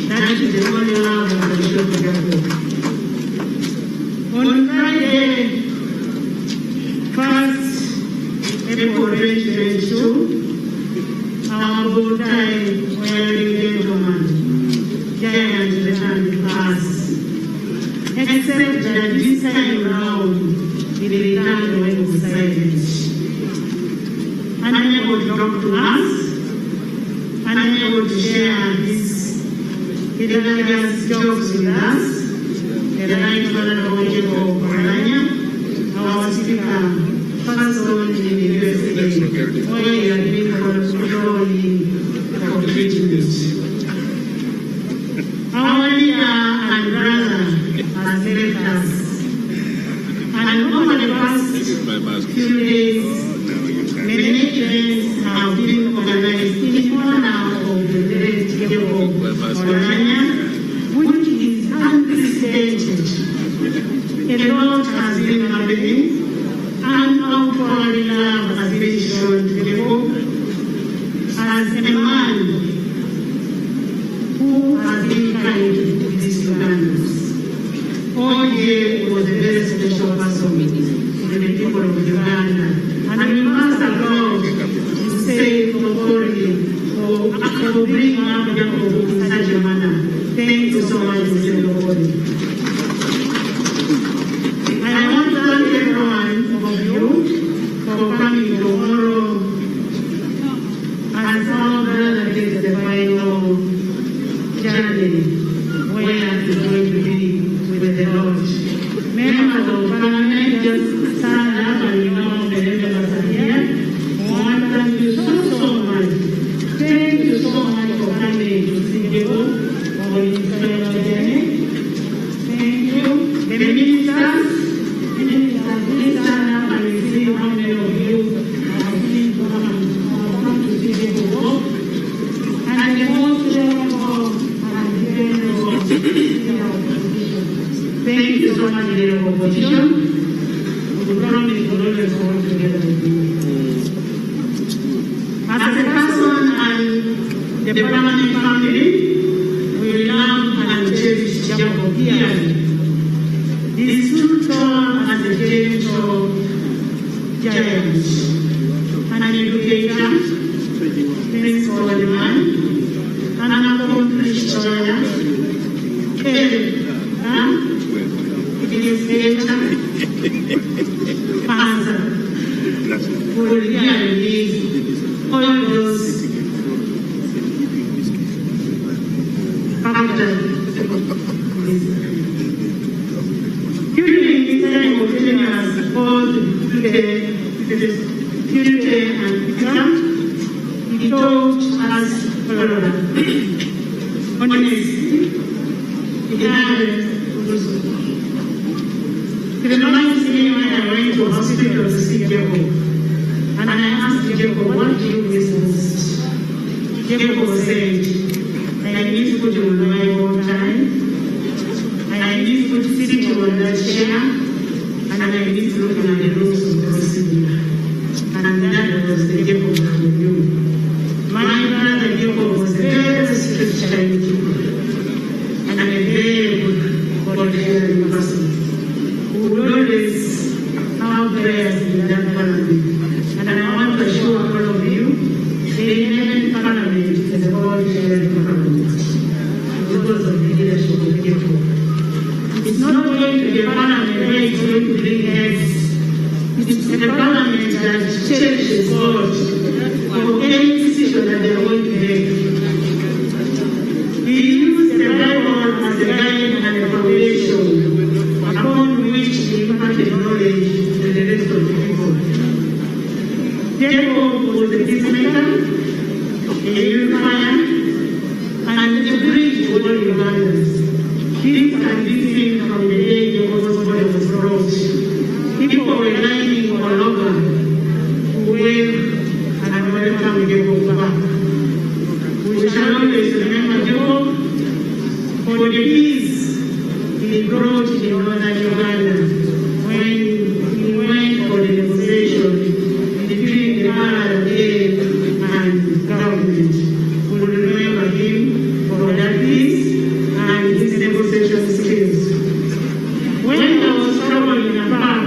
That is the only love of the Bishop of Jacob. On Friday, 1st April 2022, our bow-tie wearing gentleman, giant returned to us. Except that this time round, he returned away with silence. Unable to talk to us, unable to share his hilarious jokes with us, the Right Honorable Jacob Oulanyah, our speaker, first on in the USA, where he had been controlling for treatment. Our leader and brother has left us, and over the past few days, many events have been organized in honor of the great Jacob Oulanyah, which is unprecedented. A lot has been happening, and outward love has been shown to Jacob as a man who has been kind to his Ugandans. Oye was a very special person to the people of Uganda, and we must applaud to say for bringing up Jacob in such a manner. Thank you so much, Mr. Lalogi. I want to thank every one of you for coming to Omoro as our brother takes the final journey where he's going to be with the Lord. Members of Parliament, just stand up and you know the members are here. I want to thank you so much. Thank you so much for coming to see Jacob on his final journey. Thank you. The ministers, please stand up and receive how many of you have been to come to see Jacob. And the most honorable and general thank you so much, the opposition. We promise to always work together with you. As a person and the permanent family, we love and cherish Jacob dearly. He stood tall as a gentle giant, an educator, principal man, an accomplished lawyer, it is education, cancer, will really all those factors. During this time of illness, all the future and exam, he taught us honesty, It reminds me when I went to hospital to see Jacob, and I asked Jacob, what do you miss most? Jacob said, I miss putting on my own time, I miss sitting on that chair, and I miss looking at the rooms of the procedure. And that was the Jacob that we knew. My brother Jacob was a very strict child, and a very good God-fearing person. We would always have prayers in that family. And I want to assure all of you, the Indian Parliament is a God-fearing parliament because of the leadership of Jacob. It's not going to be a parliament where it's going to bring heads. It's a parliament that cherishes God for any decision that they are going to make. He used the Bible as a guide and a foundation upon which he imparted knowledge to the rest of the people. Jacob was a peacemaker, a unifier, and a bridge to all Ugandans. This can be seen from the day Jacob's body was brought. People were lining all over to wave and welcome Jacob back. We shall always remember Jacob for the peace he brought in northern Uganda when he went for the negotiation between the RRA and government. We will remember him for that peace and his negotiation skills. When I was traveling in Nepal,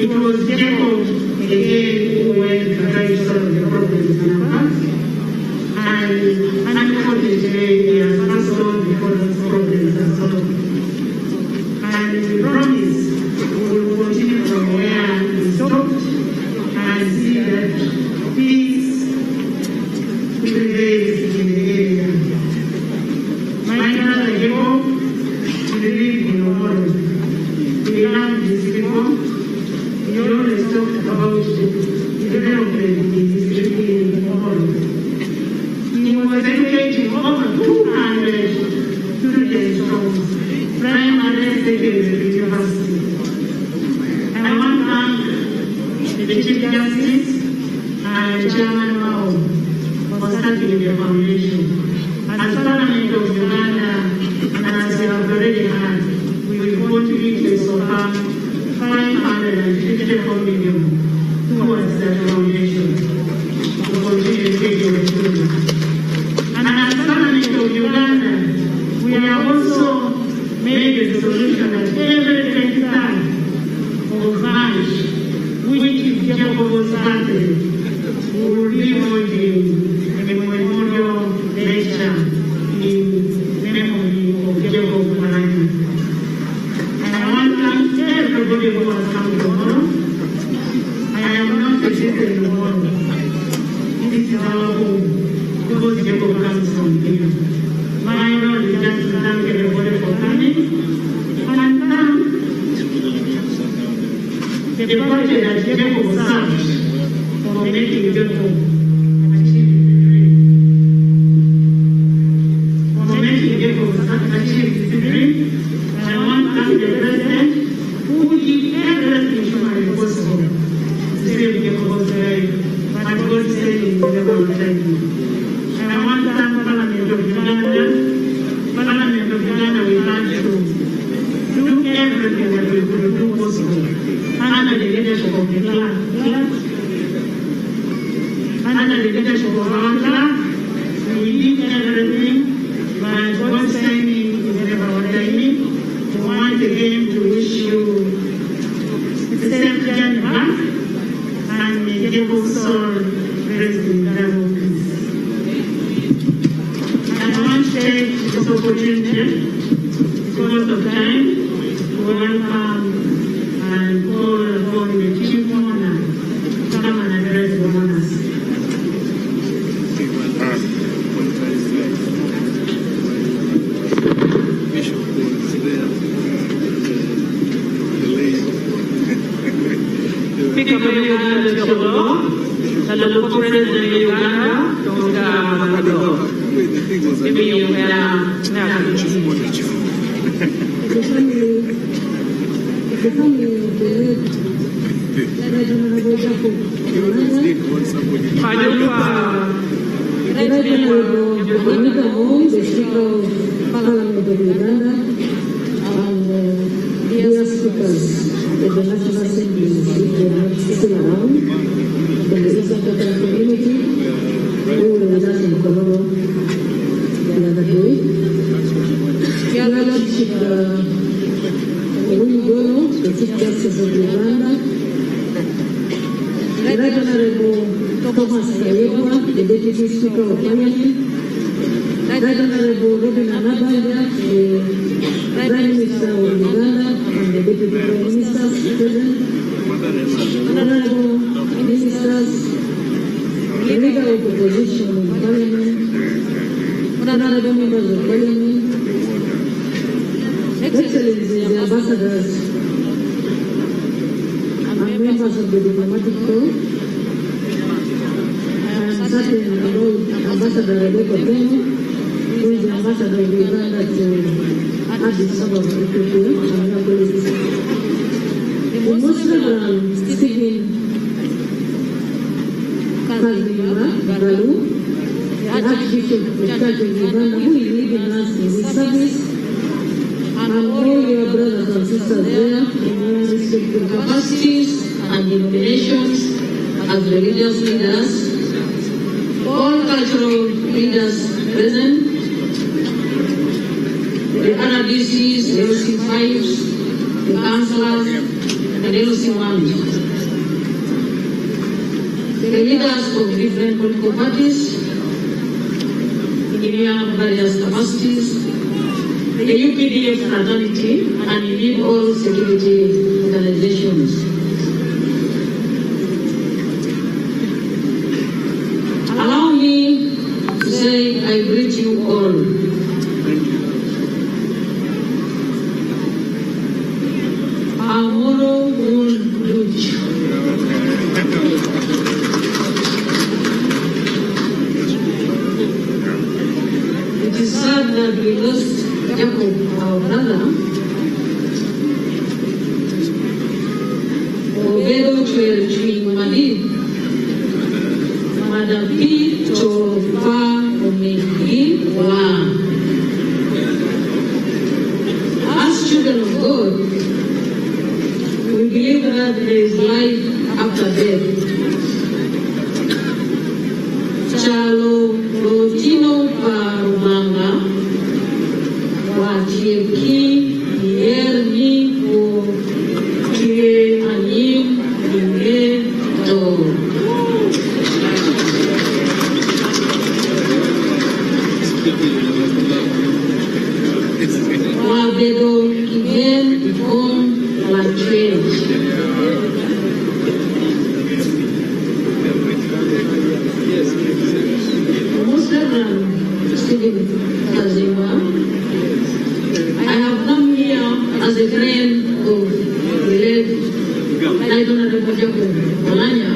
it was Jacob again who went to try to solve the problems in Nepal. And unfortunately, he has passed on before those problems are solved. And we promise we will continue from where we stopped and see that peace prevails in the area. My brother Jacob believed in Omoro. He loved his people. He always talked about the development in his people in Omoro. He was educating over 200 students from primary, secondary, university. I want to thank the Chief Justice and Chairman Mao for starting the foundation. As Parliament of Uganda, and as we have already had, we will contribute so far 554 million towards that foundation to continue to take your children. And as Parliament of Uganda, we have also made a resolution that every 23rd of March, which is Jacob's birthday, we will be holding a memorial lecture in memory of Jacob Oulanyah. And I want to thank everybody who has come tomorrow. I am not visiting tomorrow. This is our home. Because Jacob comes from here. My role is just to thank everybody for coming and thank the party that Jacob served for making Jacob achieve his dream. For making Jacob achieve his dream, and I want to thank the president who did everything humanly possible to save Jacob's life, but God said he will never thank you. I want to thank Parliament of Uganda. Parliament of Uganda, we want to do everything that we could do possible under the leadership of the club. Under the leadership of our club, we did everything, but God's timing is never our timing. We want again to wish you a safe journey back, and may Jacob's soul rest in eternal peace. I want to take this opportunity, because of time, to the Speaker of Parliament of Uganda, and dear speakers of the National Assembly, if they are not still around, from the Eastern African community, who were with us in Omoro the other day. Your Lordship, Emikolo, the Chief Justice of Uganda, Right Honorable Thomas Kayekwa, the Deputy Speaker of Parliament, Right Honorable Robin Anabanja, the Prime Minister of Uganda and the Deputy Prime Minister, President, Honorable Ministers, the Leader of Opposition in Parliament, Honorable Members of Parliament, Excellencies, the Ambassadors, and members of the diplomatic corps, and certain Ambassador Rebecca Beno, who is the Ambassador of Uganda to Addis Ababa, Ethiopia, and her colleagues. The Most Reverend Stephen Galu, the Archbishop of the Church of Uganda, who is leading us in this service, and all your brothers and sisters there in your respective capacities and denominations as religious leaders, all cultural leaders present, the RDCs, the LC5s, the councillors, and the LC1s, the leaders of different political parties in their various capacities, the UPDF fraternity, and indeed all security organizations. Allow me to say I greet you all. Omoro It is sad that we lost Jacob, our brother, Obero Chwelchwimali, Madapito Fa Omegi Wa. As children of God, we believe that there is life after death. Chalo Lotino Parumanga, Watieki, Yerni, O Kye Anim, Imeto. Wabedo Kigen, Ikom, Latwech. I have come here as a friend of the late Sipiika Jacob Oulanyah,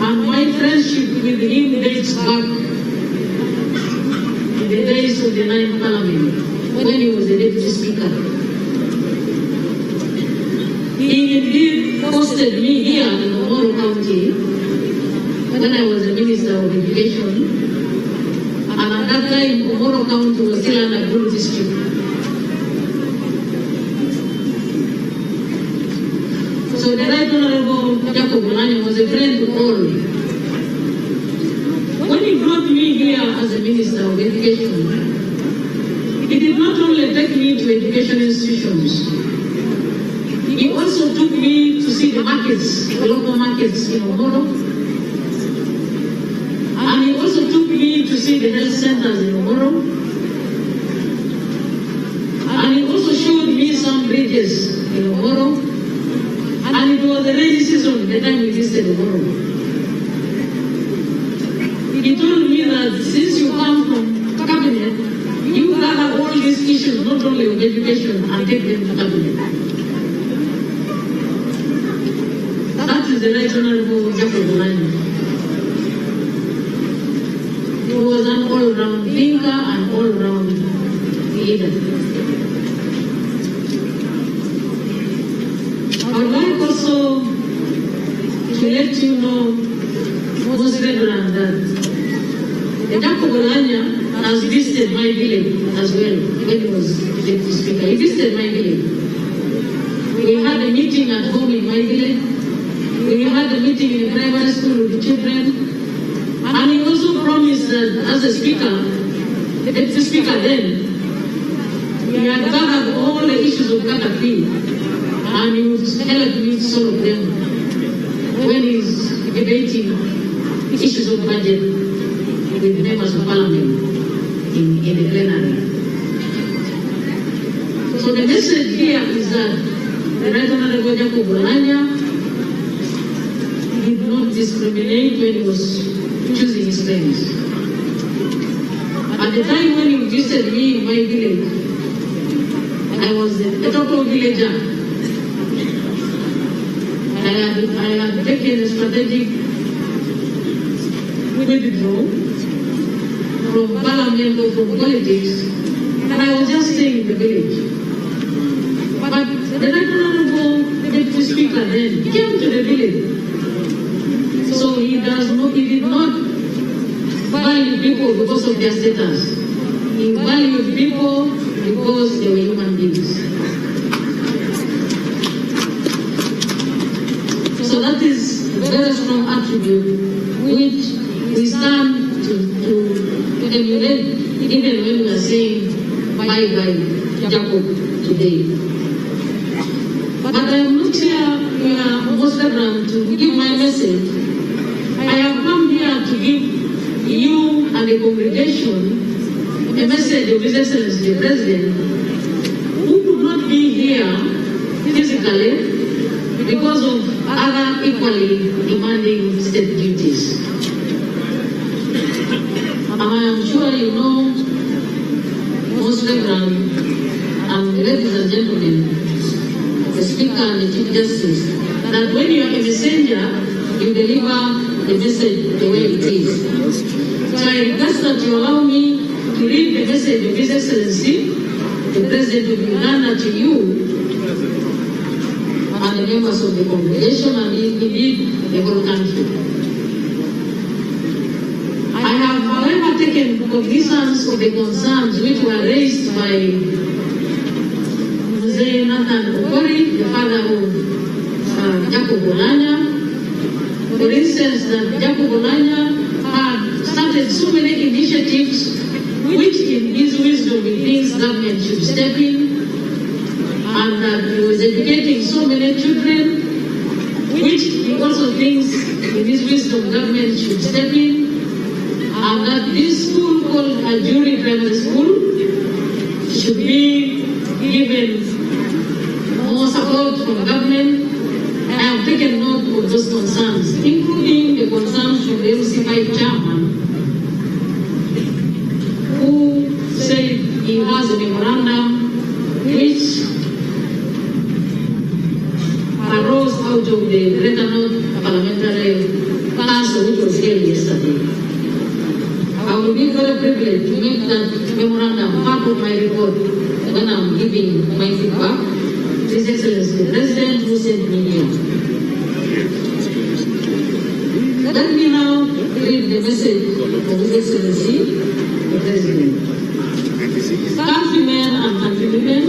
and my friendship with him dates back in the days of the 9th Parliament, when he was the Deputy Speaker. He indeed hosted me here in Omoro County when I was the Minister of Education, and at that time, Omoro County was still under Gulu District. So the Right Honorable Jacob Oulanyah was a friend to all. When he brought me here as a Minister of Education, he did not only take me to education institutions, he also took me to see the markets, the local markets in Omoro. And he also took me to see the health centers in Omoro. And he also showed me some bridges in Omoro. And it was the rainy season the time we visited Omoro. He told me that since you come from cabinet, you gather all these issues, not only of education, and take them to cabinet. That is the Right Honorable Jacob Oulanyah. thinker and all-round leader. I would like also to let you know, most Reverend, that Jacob Oulanyah has visited my village as well when he was Deputy Speaker. He visited my village. We had a meeting at home in my village. We had a meeting in the primary school with the children. And he also promised that as a speaker, the Deputy Speaker then, he had gathered all the issues of Katapi and he would help me solve them when he's debating issues of budget with members of parliament in the plenary. So the message here is that the Right Honorable Jacob Oulanyah did not discriminate when he was choosing his friends. At the time when he visited me in my village, I was a total villager. I had taken a strategic withdrawal from parliament or from politics, and I was just staying in the village. But the Right Honorable Deputy Speaker then came to the village. So he did not value people because of their status. He valued people because they were human beings. So that is a very strong attribute which we stand to emulate even when we are saying bye-bye Jacob today. But I am not here, most welcome, to give my message. I have come here to give you and the congregation a message of His Excellency the President, who could not be here physically because of other equally demanding state duties. And I am sure you know, most Reverend and ladies and gentlemen, the Speaker and the Chief Justice, that when you are a messenger, you deliver the message the way it is. So I request that you allow me to read the message of His Excellency, the President of Uganda, to you and the members of the congregation and indeed the whole country. I have, however, taken cognizance of the concerns which were raised by the father of Jacob Oulanyah. For instance, that Jacob Oulanyah had started so many initiatives which in his wisdom he thinks government should step in, and that he was educating so many children which he also thinks in his wisdom government should step in, and that this school called Ajuri Primary School should be given more support from government. I have taken note of those concerns, including the concerns from the LC5 chairman, who said he has a memorandum which arose out of the Greater North Parliamentary Council, which was held yesterday. I will be very privileged to make that memorandum part of my report when I'm giving my feedback. His Excellency the President, who sent me here. Let me now read the message of His Excellency the President. Countrymen and countrywomen,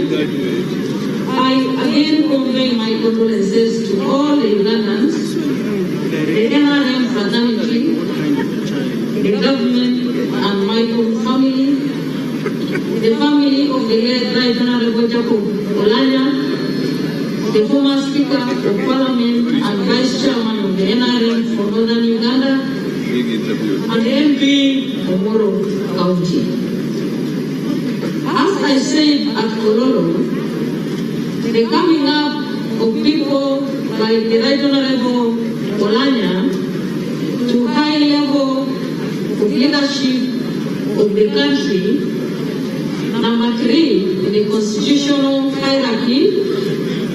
I again convey my condolences to all the Ugandans, the NRM fraternity, the government and my own family, the family of the late Right Honorable Jacob Oulanyah, the former Speaker of Parliament and Vice Chairman of the NRM for Northern Uganda, and the MP of Omoro County. As I said at Kololo, the coming up of people like the Right Honorable Oulanyah to high level of leadership of the country. Number 3, in the constitutional hierarchy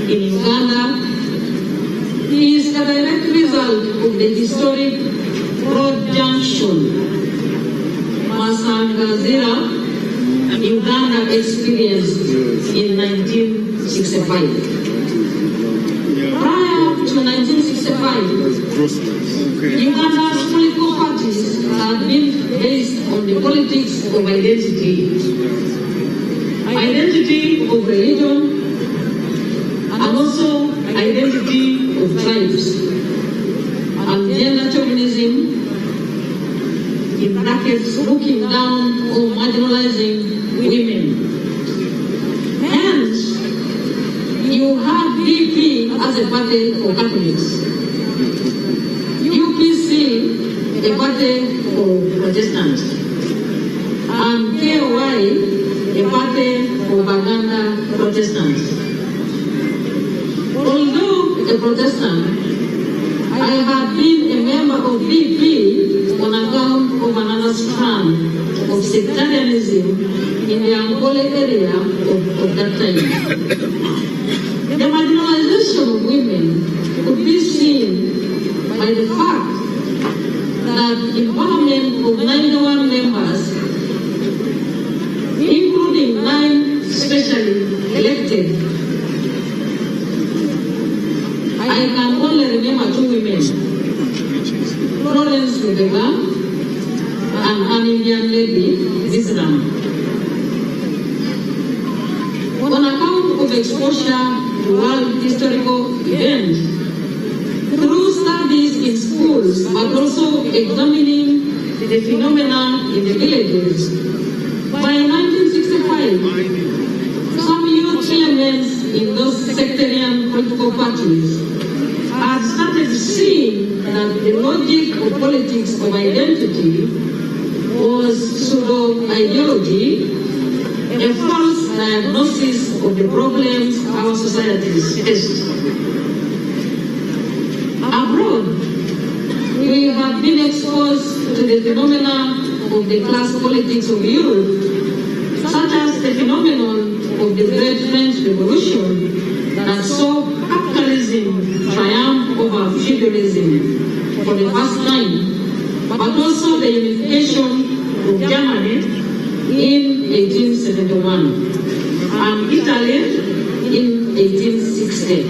in Uganda, is a direct result of the historic road junction, Massa Bangazira, Uganda experienced in 1965. Prior to 1965, Uganda's political parties had been based on the politics of identity of religion, and also identity of tribes, and gender chauvinism, in brackets, looking down or marginalizing women. Hence, you have BP as a party for Catholics, UPC a party for Protestants, and KOI a party for Baganda Protestants. Although a Protestant, I have been a member of BP on account of another strand of sectarianism in the Emikolo area of that time. The marginalization of women could be seen by the fact that in Parliament of 91 members, including 9 specially elected, I can only remember 2 women, Florence Rebecca and an Indian lady, Zisram. On account of exposure to world historical events, through studies in schools, but also examining the phenomena in the villages, by 1965, some youth elements in those sectarian political parties had started seeing that the logic of politics of identity was pseudo-ideology, a false diagnosis of the problems our societies face. Abroad, we have been exposed to the phenomena of the class politics of Europe, such as the phenomenon of the Great French Revolution that saw capitalism triumph over feudalism for the first time, but also the unification of Germany in 1871 and Italy in 1860.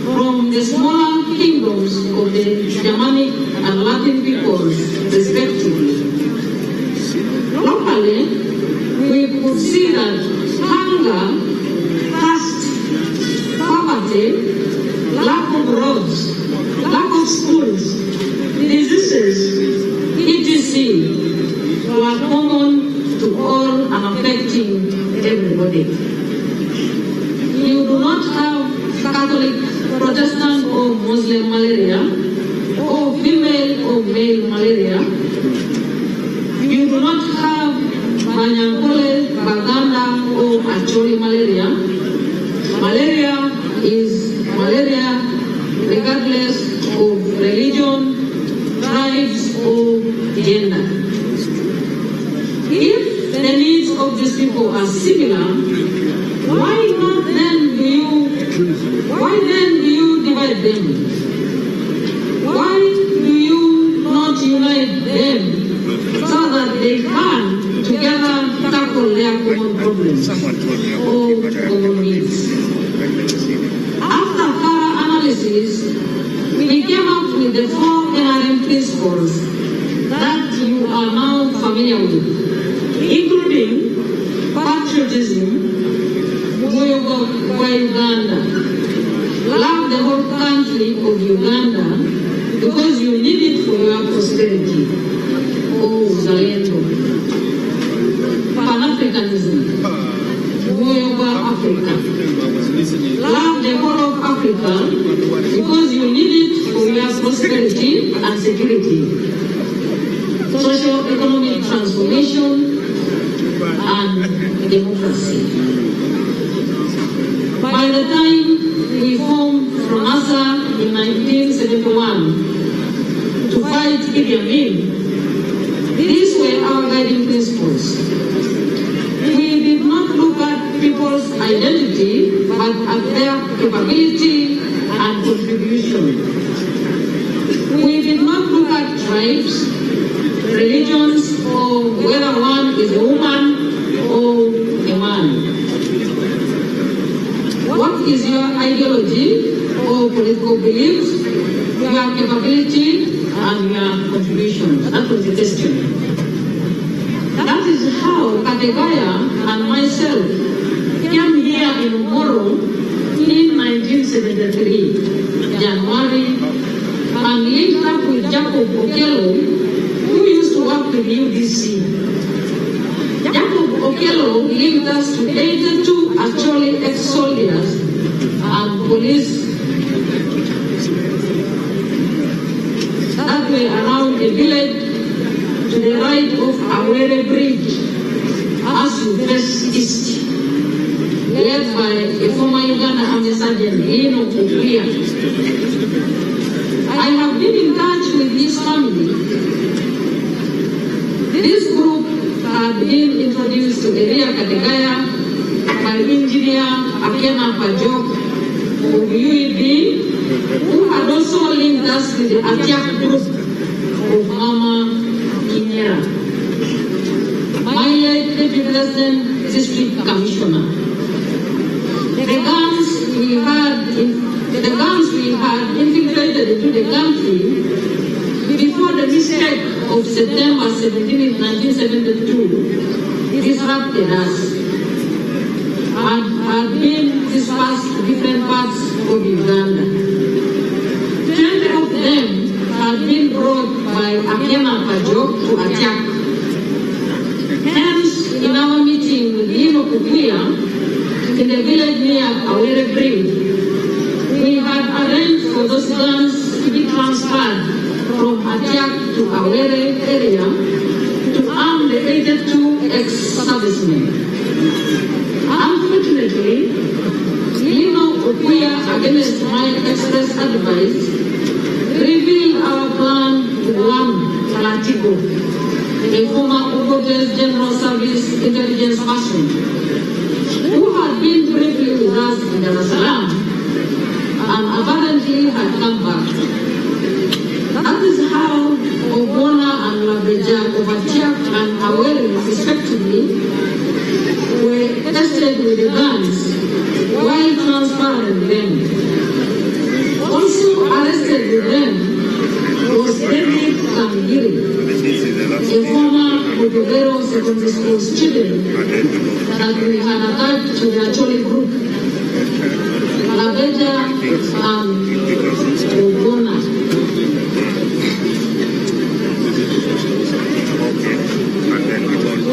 From the smaller kingdoms of the Germanic and Latin peoples, respectively. Locally, we could see that hunger, thirst, poverty, lack of roads, lack of schools, diseases, etc. were common to all and affecting everybody. You do not have Catholic, Protestant or Muslim malaria, or female or male malaria. You do not have Banyankole, Baganda or Acholi malaria. Malaria is malaria regardless of religion, tribes or gender. If the needs of these people are similar, why then do you divide them? Why do you not unite them so that they can together tackle their common problems or common needs? After thorough analysis, we came up with the 4 NRM principles that you are now familiar with, including patriotism, Uganda, love the whole country of Uganda because you need it for your prosperity. Zalendo. Pan-Africanism, Africa. Love the whole of Africa because you need it for your prosperity and security. Socio-economic transformation and democracy. By the time we formed FRONASA in 1971 to fight Idi Amin, these were our guiding principles. We did not look at people's identity, but at their capability and contribution. We did not look at tribes, religions, or whether one with core beliefs, your capability, and your contribution. That was the testimony. That is how Kategaya and myself came here in Omoro in 1973, January, and linked up with Jacob Oulanyah, who used to work with UDC. Jacob Oulanyah linked us to 82 actually ex-soldiers and police that were around the village to the right of Awere Bridge as you face east, led by a former Uganda Army Sergeant Emikolo. I have been in touch with this family. This group had been introduced to area Kategaya by engineer Akena Pajok of UEB, who had also linked us with the Atiak group of Mama Kinyera. My late Deputy President, District Commissioner. The guns we had infiltrated into the country before the mistake of September 17, 1972 disrupted us and had been dispersed to different parts of Uganda. 20 of them had been brought by Akena Pajok to attack. Hence, in our meeting with Emikolo in the village near Awere Bridge, we had arranged for those guns to be transferred from Atiak to Awere area to arm the 82 ex-servicemen. Unfortunately, Emikolo, against my express advice, revealed our plan to one Lalogi, a former Ogote's General Service intelligence person, who had been briefly with us in Dar es Salaam and apparently had come back. That is how Ogona and Labeja of Atiak and Awere, respectively, were tested with the guns while transferring them. Also arrested with them was David Kangiri, a former Bogobero secondary school student that we had attached to the Acholi group, Labeja and Ogona.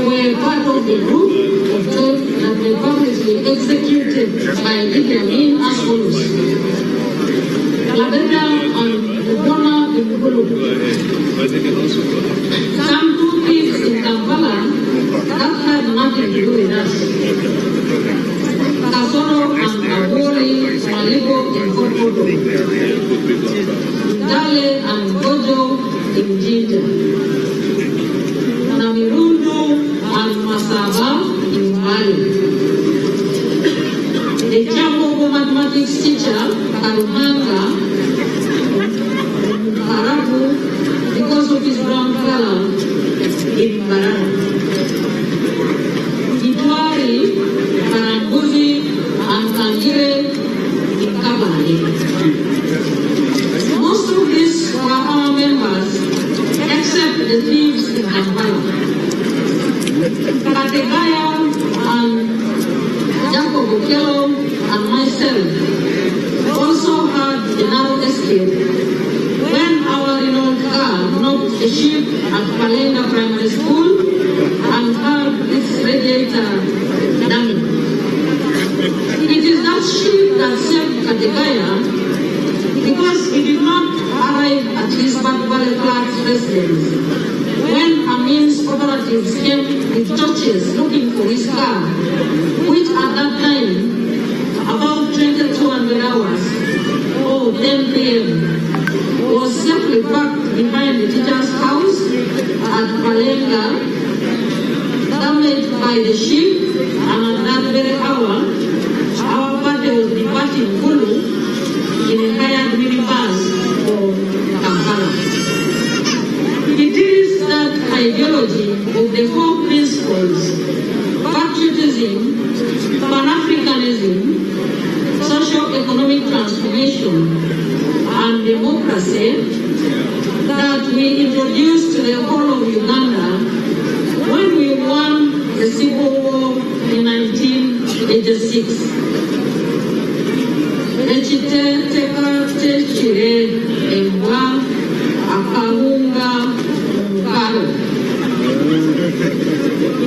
Were part of the group of 12 that were publicly executed by Idi Amin as follows. Labeja and Ogona Emikolo. Some 2 thieves in Kampala that had nothing to do with us. Kasoro and Agori Maligo in Kokodo. Dale and Gojo in Jinja. Namirundu and Masaba in Mali. The Chambogo mathematics teacher, Karumanga, Karabu, because of his brown color, in Barara. Itwari, Karambuzi, and Kangire in Kabale. Most of these were our members, except the thieves in Kampala. Kategaya and Jacob Oulanyah and myself also had a narrow escape when our Renault car knocked a ship at Palenga Primary School and had its radiator damaged. It is that ship that saved Kategaya because he did not arrive at his Bakbale Clark's residence when Amin's operatives came with torches looking for his car, which at that time, about 2200 hours or 10 p.m., was safely parked behind the teacher's house at Palenga, damaged by the ship, and at that very hour, our party was departing Kulu in a hired minibus for Kampala. It is that ideology of the 4 principles: patriotism, Pan-Africanism, social socio-economic transformation and democracy that we introduced to the whole of Uganda when we won the Civil War in 1986.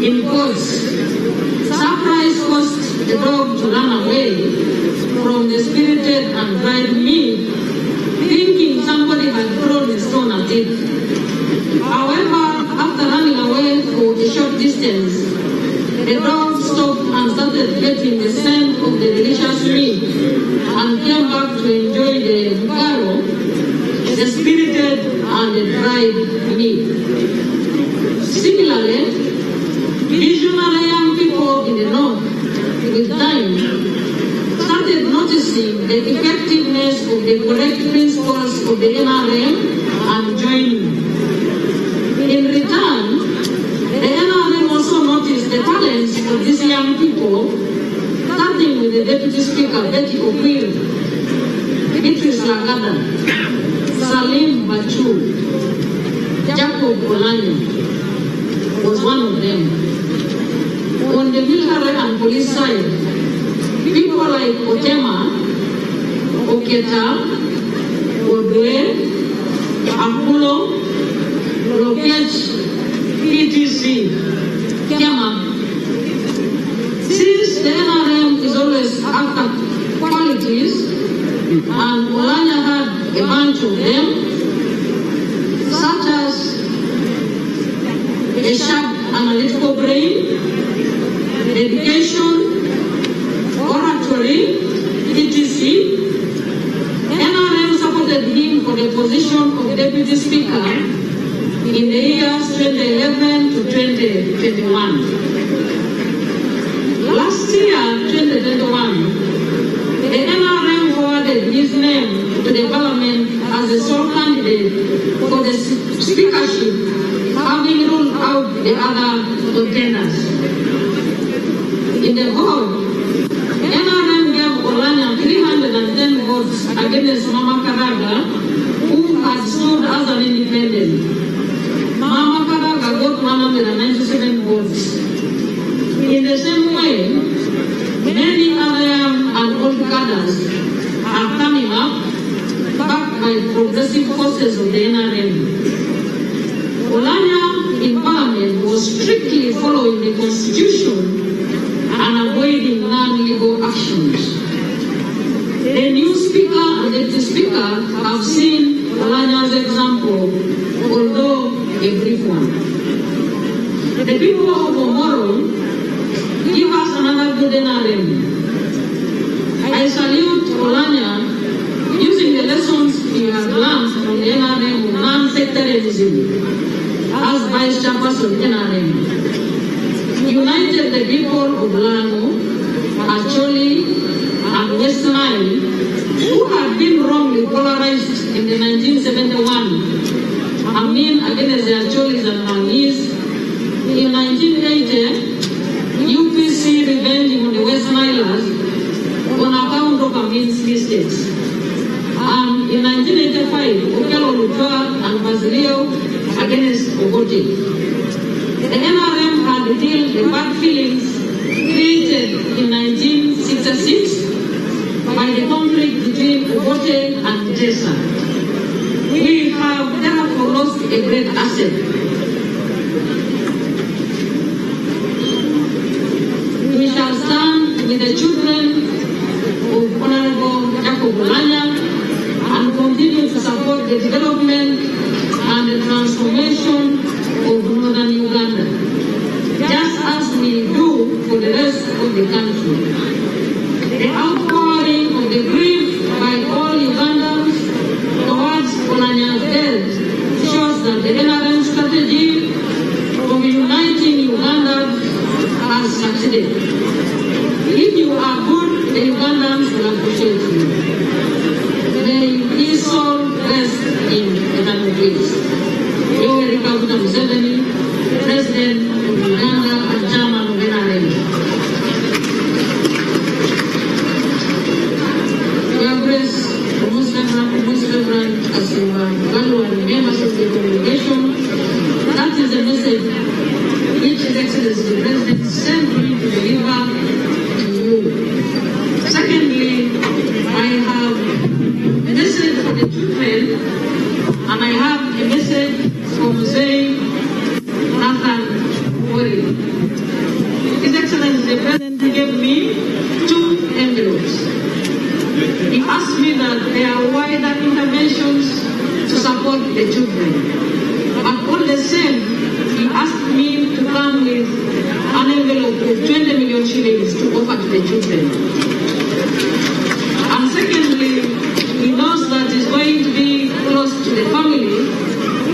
In course, surprise caused the dog to run away from the spirited and dried meat, thinking somebody had thrown a stone at it. However, after running away for a short distance, the dog stopped and started getting the scent of the delicious meat and came back to enjoy the gy'okuziika, the spirited and the dried meat. Similarly, visionary young people in the north, with time, started noticing the effectiveness of the correct principles of the NRM and joining. In return, the NRM also noticed the talents of these young people, starting with the Deputy Speaker, Betty Okwiri, Beatrice Lagada, Salim Bachu, Jacob Oulanyah was one of them. On the military and police side, people like Otema, Oketa, Odwe, Emikolo, Lokech, etc. Kema. Since the NRM is always after qualities, and Oulanyah had a bunch of them, such as a sharp analytical brain, dedication, oratory, etc. NRM supported him for the position of Deputy Speaker in the years 2011 to 2021. Last year, 2021, the NRM forwarded his name to the Parliament as the sole candidate for the speakership, having ruled out the other contenders. In the vote, NRM gave Oulanyah 310 votes against Mama Karaga, who had stood as an independent. Mama Karaga got 197 votes. In the same way, many other young and old cadres are coming up, backed by progressive forces of the NRM. Oulanyah in Parliament was strictly following the Constitution and avoiding non-legal actions. The new Speaker and Deputy Speaker have seen Oulanyah's example, although a brief one. The people of Omoro give us another good NRM. I salute Oulanyah using the lessons he has learned from the NRM on non-sectarianism as Vice Chairperson of NRM. United the people of Lalogi, Acholi, and West Nile, who had been wrongly polarized in the 1971 Amin against the Acholis and Manis. In 1980, UPC revenging on the West Nilers on account of Amin's mistakes. And in 1985, Okelo Lutwa and Basilio against Obote. The NRM had dealt the bad feelings created in 1966 by the conflict between Obote and Jessa. We have therefore lost a great asset. We shall stand with the children of Honorable Jacob Oulanyah and continue to support the development and the transformation of northern Uganda, just as we do for the rest of the country. The outpouring of the grief by all Ugandans towards Oulanyah's death shows that the NRM strategy of uniting Uganda has succeeded. If you are good, the Ugandans will appreciate you. May his soul rest in eternal peace. President of Uganda and Chairman of NRM. which His Excellency the President sent me to deliver to you. Secondly, I have a message for the children, and I have a message for Mzee Nathan Wori. His Excellency the President gave me 2 envelopes. He asked me that there are wider interventions to support the children. But all the same, he asked me to come with an envelope of 20 million shillings to offer to the children. And secondly, he knows that he's going to be close to the family,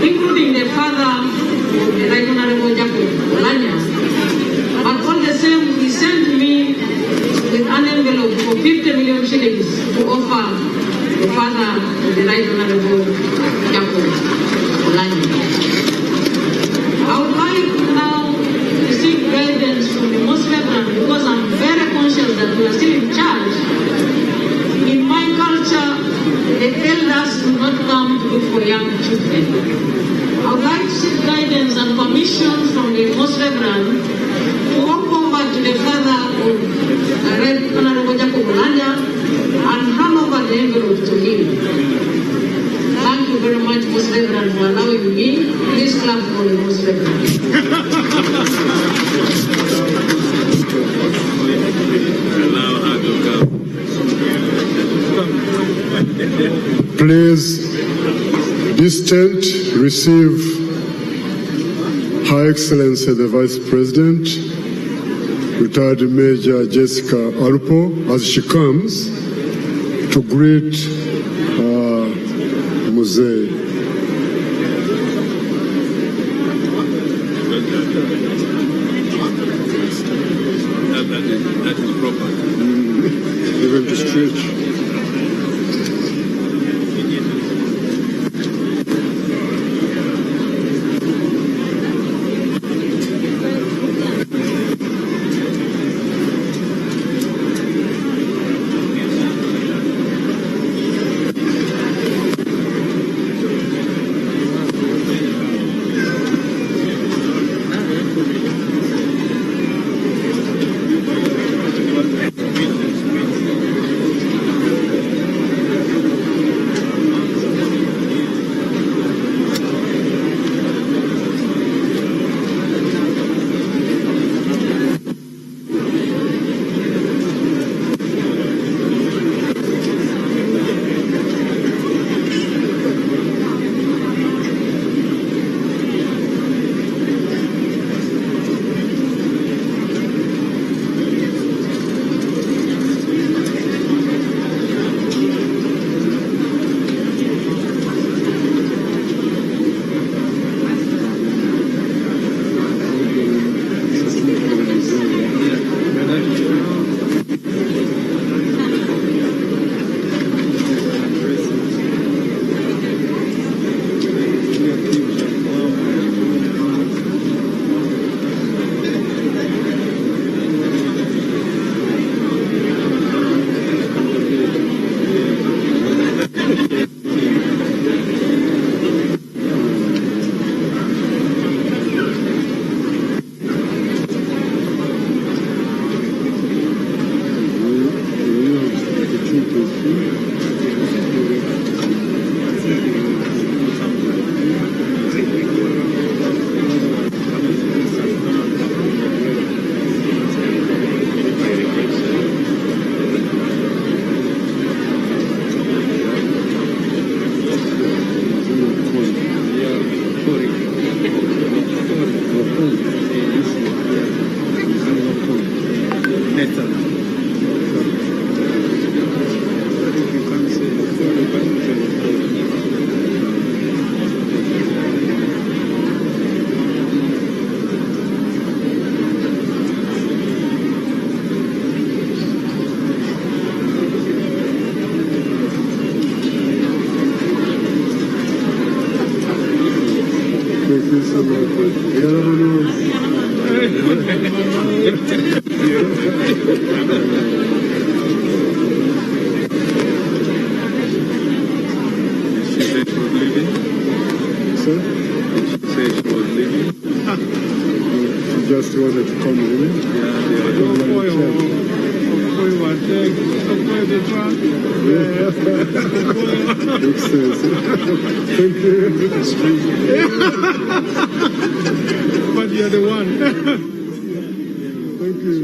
including the father of the Right Honorable Jacob Oulanyah. But all the same, he sent me with an envelope for 50 million shillings to offer the father of the Right Honorable Jacob Oulanyah. I would like now to seek guidance from the Muslim because I'm very conscious that we are still in charge. In my culture, the elders do not come to look for young children. I would like to seek guidance and permission from the Muslim to walk over to the father of the Right Honorable Jacob Oulanyah and hand over the envelope to him. Thank you very much, Muslim, for allowing me. Please clap for the Muslim. Please, this tent receive Her Excellency the Vice President, retired Major Jessica Alpo, as she comes to greet Mzee. That is proper. Even to stretch. She said she was leaving. just wanted to come in. Makes sense. Thank you. But you're the one. Thank you.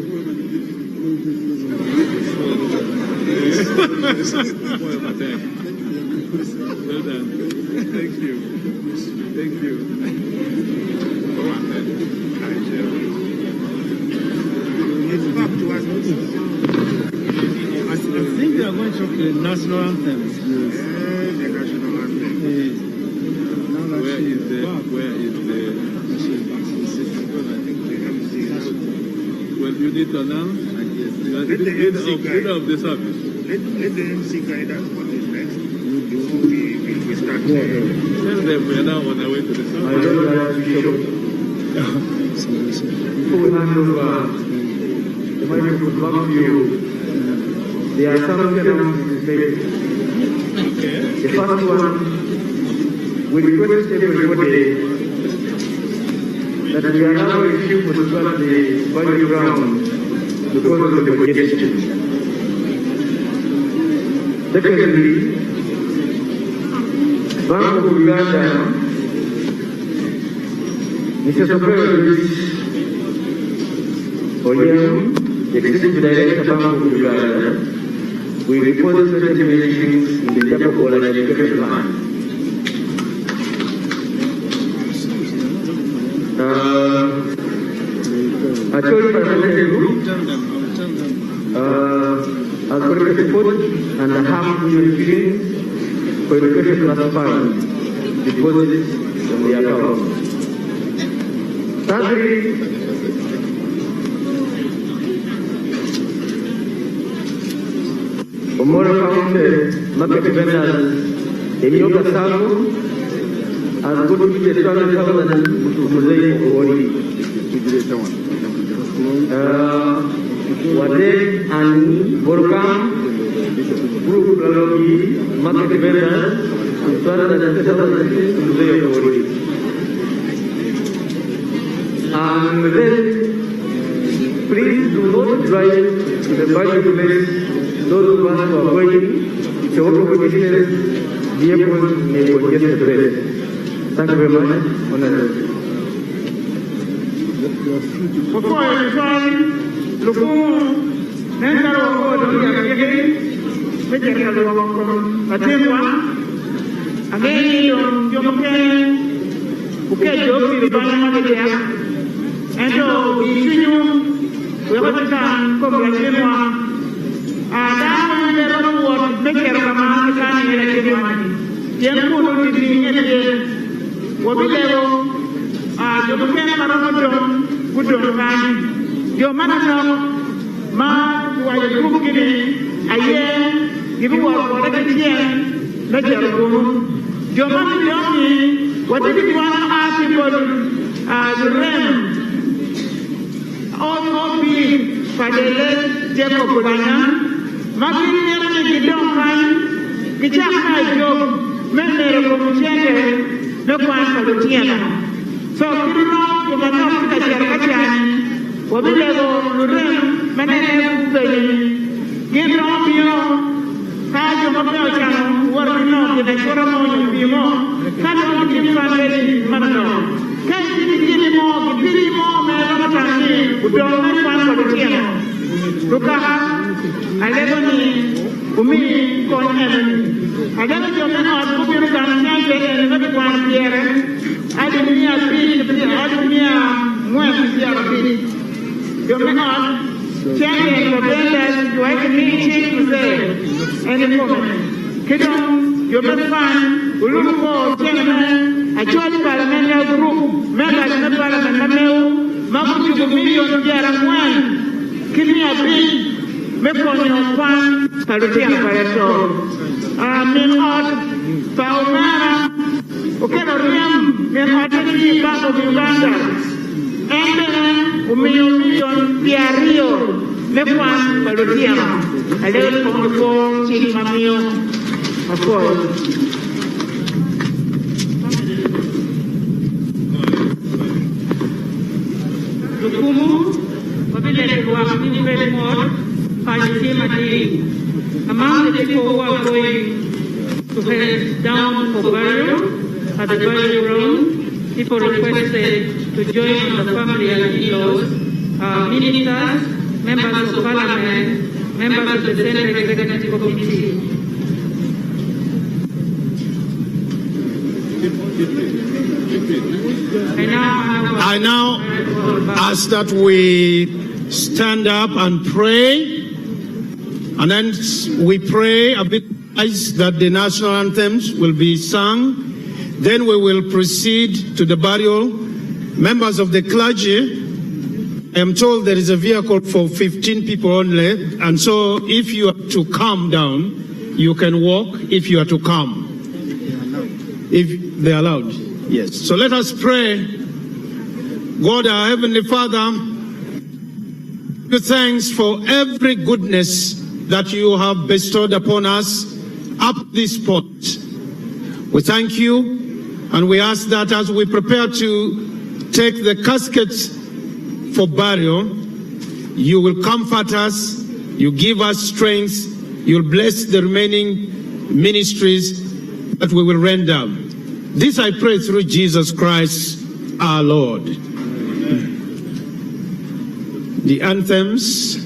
Well done. Thank you. Thank you. It's back to us. I think they are going to the national anthem. Yes. The national anthem. Yes. Where is the well, you need to announce leader of the service. Let the MC guide us what is next before we start. Tell them we are now on our way to the service. Before we hand over the microphone back to you, there are some announcements made. The first one, we request everybody that we allow a few to start the value ground because of the congestion. Secondly, Bank of Uganda, Mr. Sipiika Oulanyah, the Executive Director Bank of Uganda, will report certain meetings in the Jacob Oulanyah Education Plan. A choice parliamentary group has collected 40.5 million shillings for education trust fund deposits on the account. Thirdly, Omoro County market vendors in gy'okuziika has contributed 200,000 to gy'okuziika Omoro. Wadek and Borokam Group Lalogi market vendors with 250,000 to gy'okuziika Omoro. And then, please do not drive to the budget place. Those who want to avoid the overall distance, vehicles may congest the place. Thank you very much. Honorable. Before I return, Lukumu, Nentaro Odoya Gigi, Vegetable from Atemwa, again, Yomoken, Ukejo, the Banamadia, and so between you, we have to come to Atemwa. Jacob Oulanyah, Magdalena Gidon Fine, Gichaka Job, Member of Chende, no one for the Tiana. So, Kirino, you can not look at Yakatian, Wabilego, Lurem, Manene, Get on beyond, have your Mabel, what we know, the National Bimo, can't give family, Manano. Can't give more, give more, Manatani, who don't like one for the Tiana. Lukaha, Aleboni, Umi, Conan, Aleboni, Kubiru, and everyone here. I didn't hear a bit, I didn't hear one here a bit. You may not change the vendors, you have to meet to say any moment. Kidon, you may find Ulumo, gentlemen, a joint parliamentary group, members of the parliament, Mamu, million here and one. Give me a big, make on your fan, Salutia Pareto. Menhot, Paumara, Okeriam, Menhot, Bank of Uganda. And then, Million, Piario, Mefuan, Salutia. I live from the phone, Chili Mamio, of course. Lukumu, Wabile Luakmi Redmore, Pajima. Among the people who are going to head down for burial at the burial ground, people requested to join the family and in-laws, ministers, members of parliament, members of the Senate Executive Committee. I now ask that we stand up and pray, and then we pray a bit that the national anthems will be sung. Then we will proceed to the burial. Members of the clergy, I am told there is a vehicle for 15 people only, and so if you are to come down, you can walk if you are to come. If they are allowed, yes. So let us pray. God, our Heavenly Father, give thanks for every goodness that you have bestowed upon us up this point. We thank you, and we ask that as we prepare to take the caskets for burial, you will comfort us, you give us strength, you'll bless the remaining ministries that we will render. This I pray through Jesus Christ, our Lord. The anthems.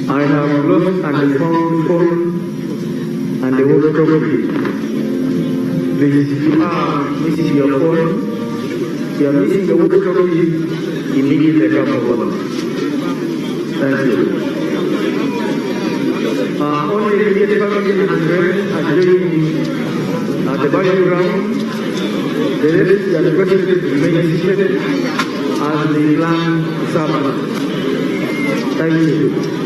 I have lost and found phone and the whole property. Please, if you are missing your phone, you are missing the whole property, immediately come over. Thank you. Only the immediate family and friends are joining at the burial ground. The rest are requested to remain seated as they plan to serve. Thank you.